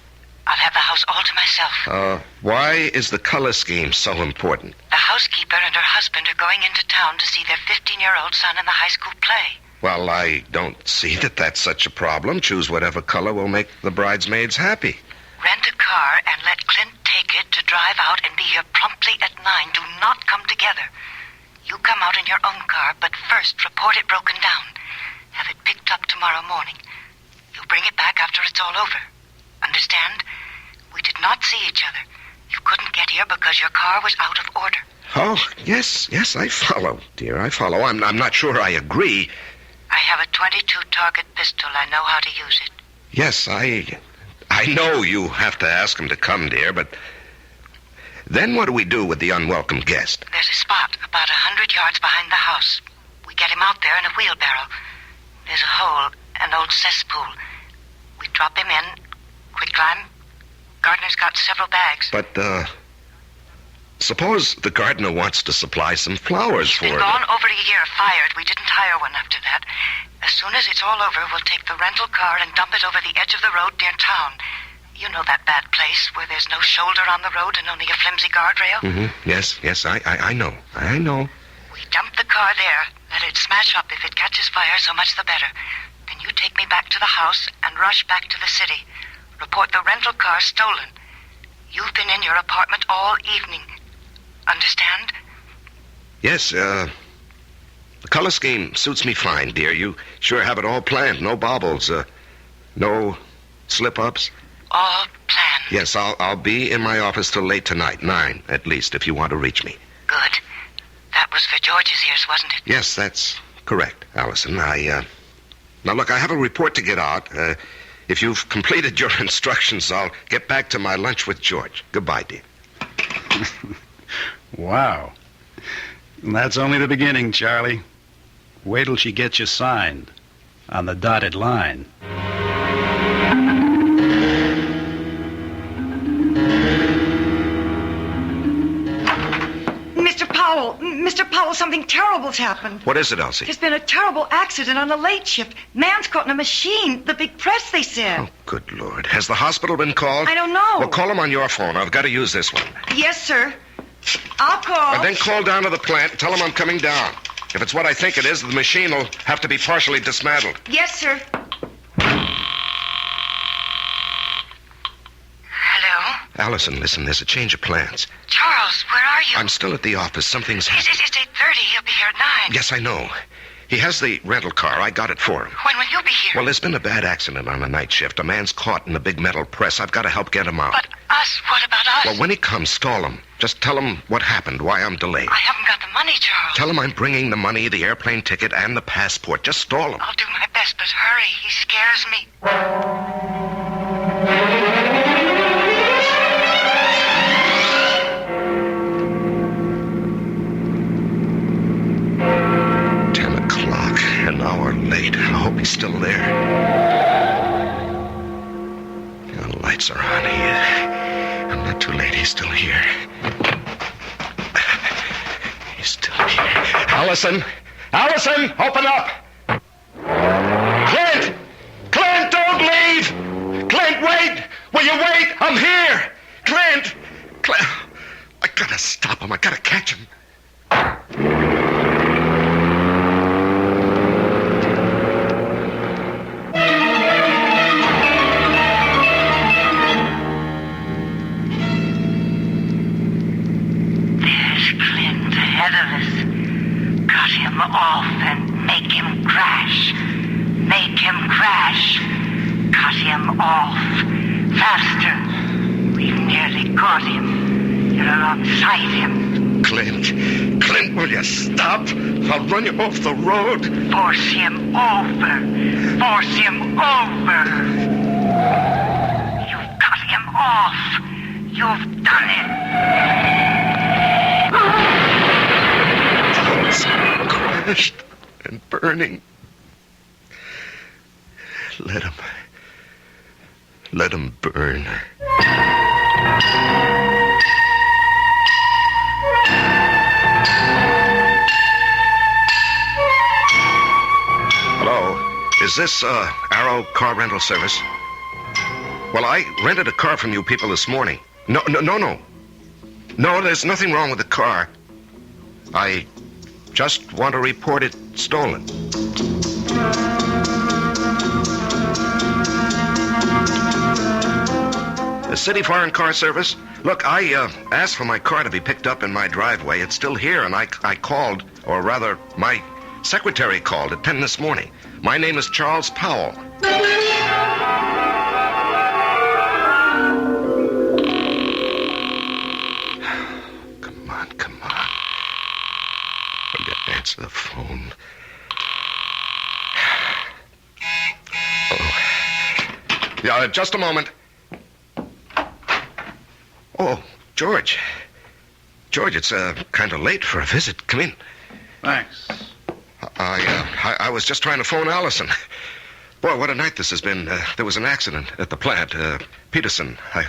I'll have the house all to myself. Why is the color scheme so important? The housekeeper and her husband are going into town to see their 15-year-old son in the high school play. Well, I don't see that that's such a problem. Choose whatever color will make the bridesmaids happy. Rent a car and let Clint take it to drive out and be here promptly at 9. Do not come together. You come out in your own car, but first report it broken down. Have it picked up tomorrow morning. You'll bring it back after it's all over. Understand? We did not see each other. You couldn't get here because your car was out of order. Oh, yes, I follow, dear. I follow. I'm not sure I agree. I have a .22 target pistol. I know how to use it. Yes, I know you have to ask him to come, dear, but then what do we do with the unwelcome guest? There's a spot about 100 yards behind the house. We get him out there in a wheelbarrow. There's a hole, an old cesspool. We drop him in, quicklime. Gardner's got several bags. But, suppose the gardener wants to supply some flowers for He's been gone over a year, fired. We didn't hire one after that. As soon as it's all over, we'll take the rental car and dump it over the edge of the road near town. You know that bad place where there's no shoulder on the road and only a flimsy guardrail? Mm-hmm. Yes, I know. I know. We dump the car there, let it smash up. If it catches fire, so much the better. Then you take me back to the house and rush back to the city. Report the rental car stolen. You've been in your apartment all evening. Understand? Yes, the color scheme suits me fine, dear. You sure have it all planned. No baubles, no slip-ups. All planned. Yes, I'll be in my office till late tonight, 9 at least, if you want to reach me. Good. That was for George's ears, wasn't it? Yes, that's correct, Allison. Now, look, I have a report to get out. If you've completed your instructions, I'll get back to my lunch with George. Goodbye, dear. Wow. And that's only the beginning, Charlie. Wait till she gets you signed on the dotted line. Mr. Powell, something terrible's happened. What is it, Elsie? There's been a terrible accident on the late shift. Man's caught in a machine. The big press, they said. Oh, good Lord. Has the hospital been called? I don't know. Well, call them on your phone. I've got to use this one. Yes, sir. I'll call. And then call down to the plant and tell them I'm coming down. If it's what I think it is, the machine will have to be partially dismantled. Yes, sir. Hello? Allison, listen, there's a change of plans. Charles, where are you? I'm still at the office. Something's happened. It's 8:30. He'll be here at 9. Yes, I know. He has the rental car. I got it for him. When will you be here? Well, there's been a bad accident on a night shift. A man's caught in a big metal press. I've got to help get him out. But us? What about us? Well, when he comes, stall him. Just tell him what happened, why I'm delayed. I haven't got the money, Charles. Tell him I'm bringing the money, the airplane ticket, and the passport. Just stall him. I'll do my best, but hurry. He scares me. 10 o'clock, an hour late. I hope he's still there. The lights are on. I'm not too late. He's still here. He's still here. Allison! Allison! Open up! Clint! Clint, don't leave! Clint, wait! Will you wait? I'm here! Clint! Clint! I gotta stop him. I gotta catch him. Cut him off and make him crash. Make him crash. Cut him off. Faster. We've nearly got him. You're alongside him. Clint. Clint, will you stop? I'll run you off the road. Force him over. Force him over. You've cut him off. You've done it. Crashed and burning. Let him burn. Hello, is this Arrow car rental service? Well, I rented a car from you people this morning. No, there's nothing wrong with the car. I just want to report it stolen. The City Foreign Car Service? Look, I asked for my car to be picked up in my driveway. It's still here, and I called, or rather, my secretary called at 10 this morning. My name is Charles Powell. Come on. Answer the phone. Oh. Yeah, just a moment. Oh, George. George, it's kind of late for a visit. Come in. Thanks. I was just trying to phone Allison. Boy, what a night this has been. There was an accident at the plant. Peterson. I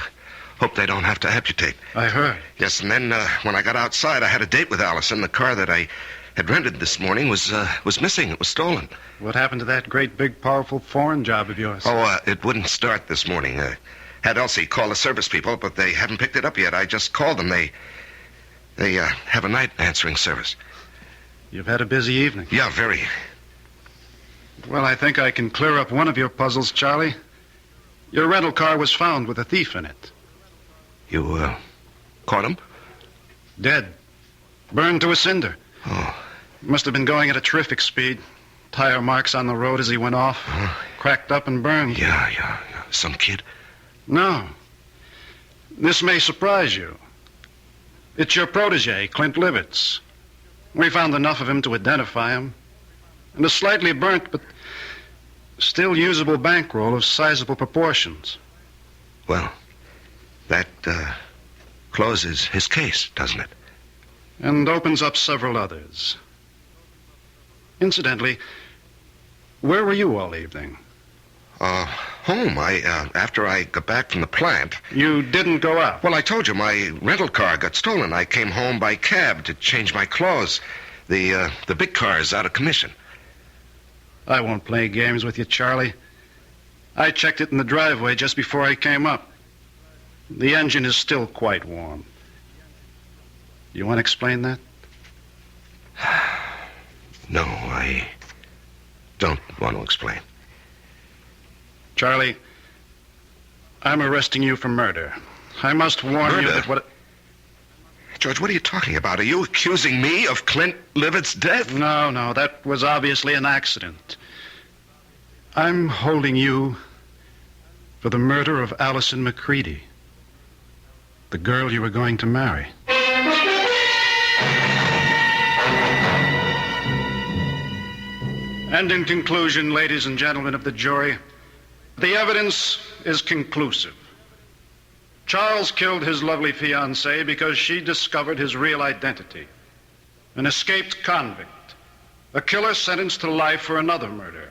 hope they don't have to amputate. I heard. Yes, and then when I got outside, I had a date with Allison. The car that I had rented this morning was missing. It was stolen. What happened to that great, big, powerful foreign job of yours? Oh, it wouldn't start this morning. Had Elsie call the service people, but they haven't picked it up yet. I just called them. They have a night answering service. You've had a busy evening. Yeah, very. Well, I think I can clear up one of your puzzles, Charlie. Your rental car was found with a thief in it. You, caught him? Dead. Burned to a cinder. Oh. Must have been going at a terrific speed. Tire marks on the road as he went off. Cracked up and burned. Yeah. Some kid? No. This may surprise you. It's your protege, Clint Livitz. We found enough of him to identify him. And a slightly burnt, but still usable bankroll of sizable proportions. Well, that closes his case, doesn't it? And opens up several others. Incidentally, where were you all evening? Home. After I got back from the plant. You didn't go out? Well, I told you my rental car got stolen. I came home by cab to change my clothes. The big car is out of commission. I won't play games with you, Charlie. I checked it in the driveway just before I came up. The engine is still quite warm. You want to explain that? No, I don't want to explain. Charlie, I'm arresting you for murder. I must warn you that what... George, what are you talking about? Are you accusing me of Clint Livett's death? No, that was obviously an accident. I'm holding you for the murder of Allison McCready, the girl you were going to marry. And in conclusion, ladies and gentlemen of the jury, the evidence is conclusive. Charles killed his lovely fiancée because she discovered his real identity. An escaped convict, a killer sentenced to life for another murder.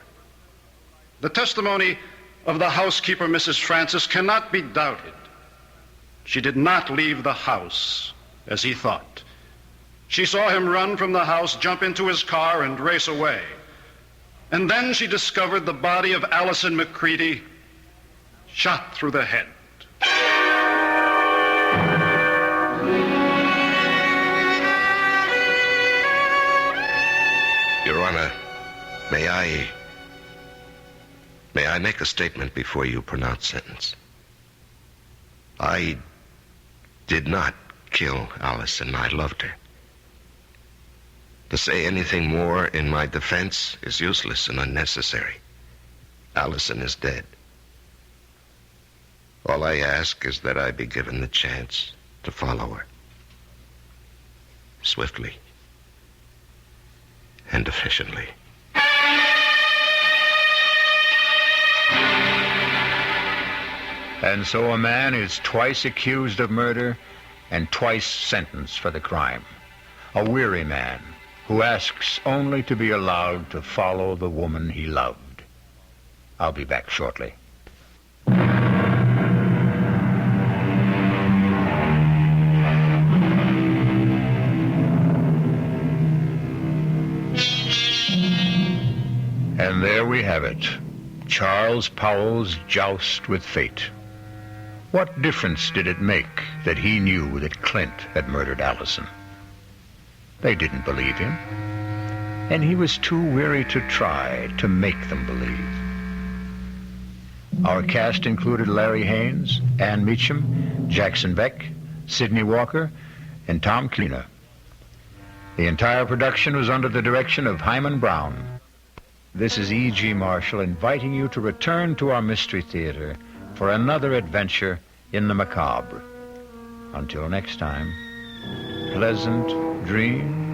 The testimony of the housekeeper, Mrs. Francis, cannot be doubted. She did not leave the house as he thought. She saw him run from the house, jump into his car, and race away. And then she discovered the body of Allison McCready shot through the head. Your Honor, may I make a statement before you pronounce sentence? I did not kill Allison. I loved her. To say anything more in my defense is useless and unnecessary. Allison is dead. All I ask is that I be given the chance to follow her. Swiftly and efficiently. And so a man is twice accused of murder and twice sentenced for the crime. A weary man who asks only to be allowed to follow the woman he loved. I'll be back shortly. And there we have it. Charles Powell's joust with fate. What difference did it make that he knew that Clint had murdered Allison? They didn't believe him, and he was too weary to try to make them believe. Our cast included Larry Haynes, Ann Meacham, Jackson Beck, Sidney Walker, and Tom Kleiner. The entire production was under the direction of Hyman Brown. This is E.G. Marshall inviting you to return to our Mystery Theater for another adventure in the macabre. Until next time, pleasant dreams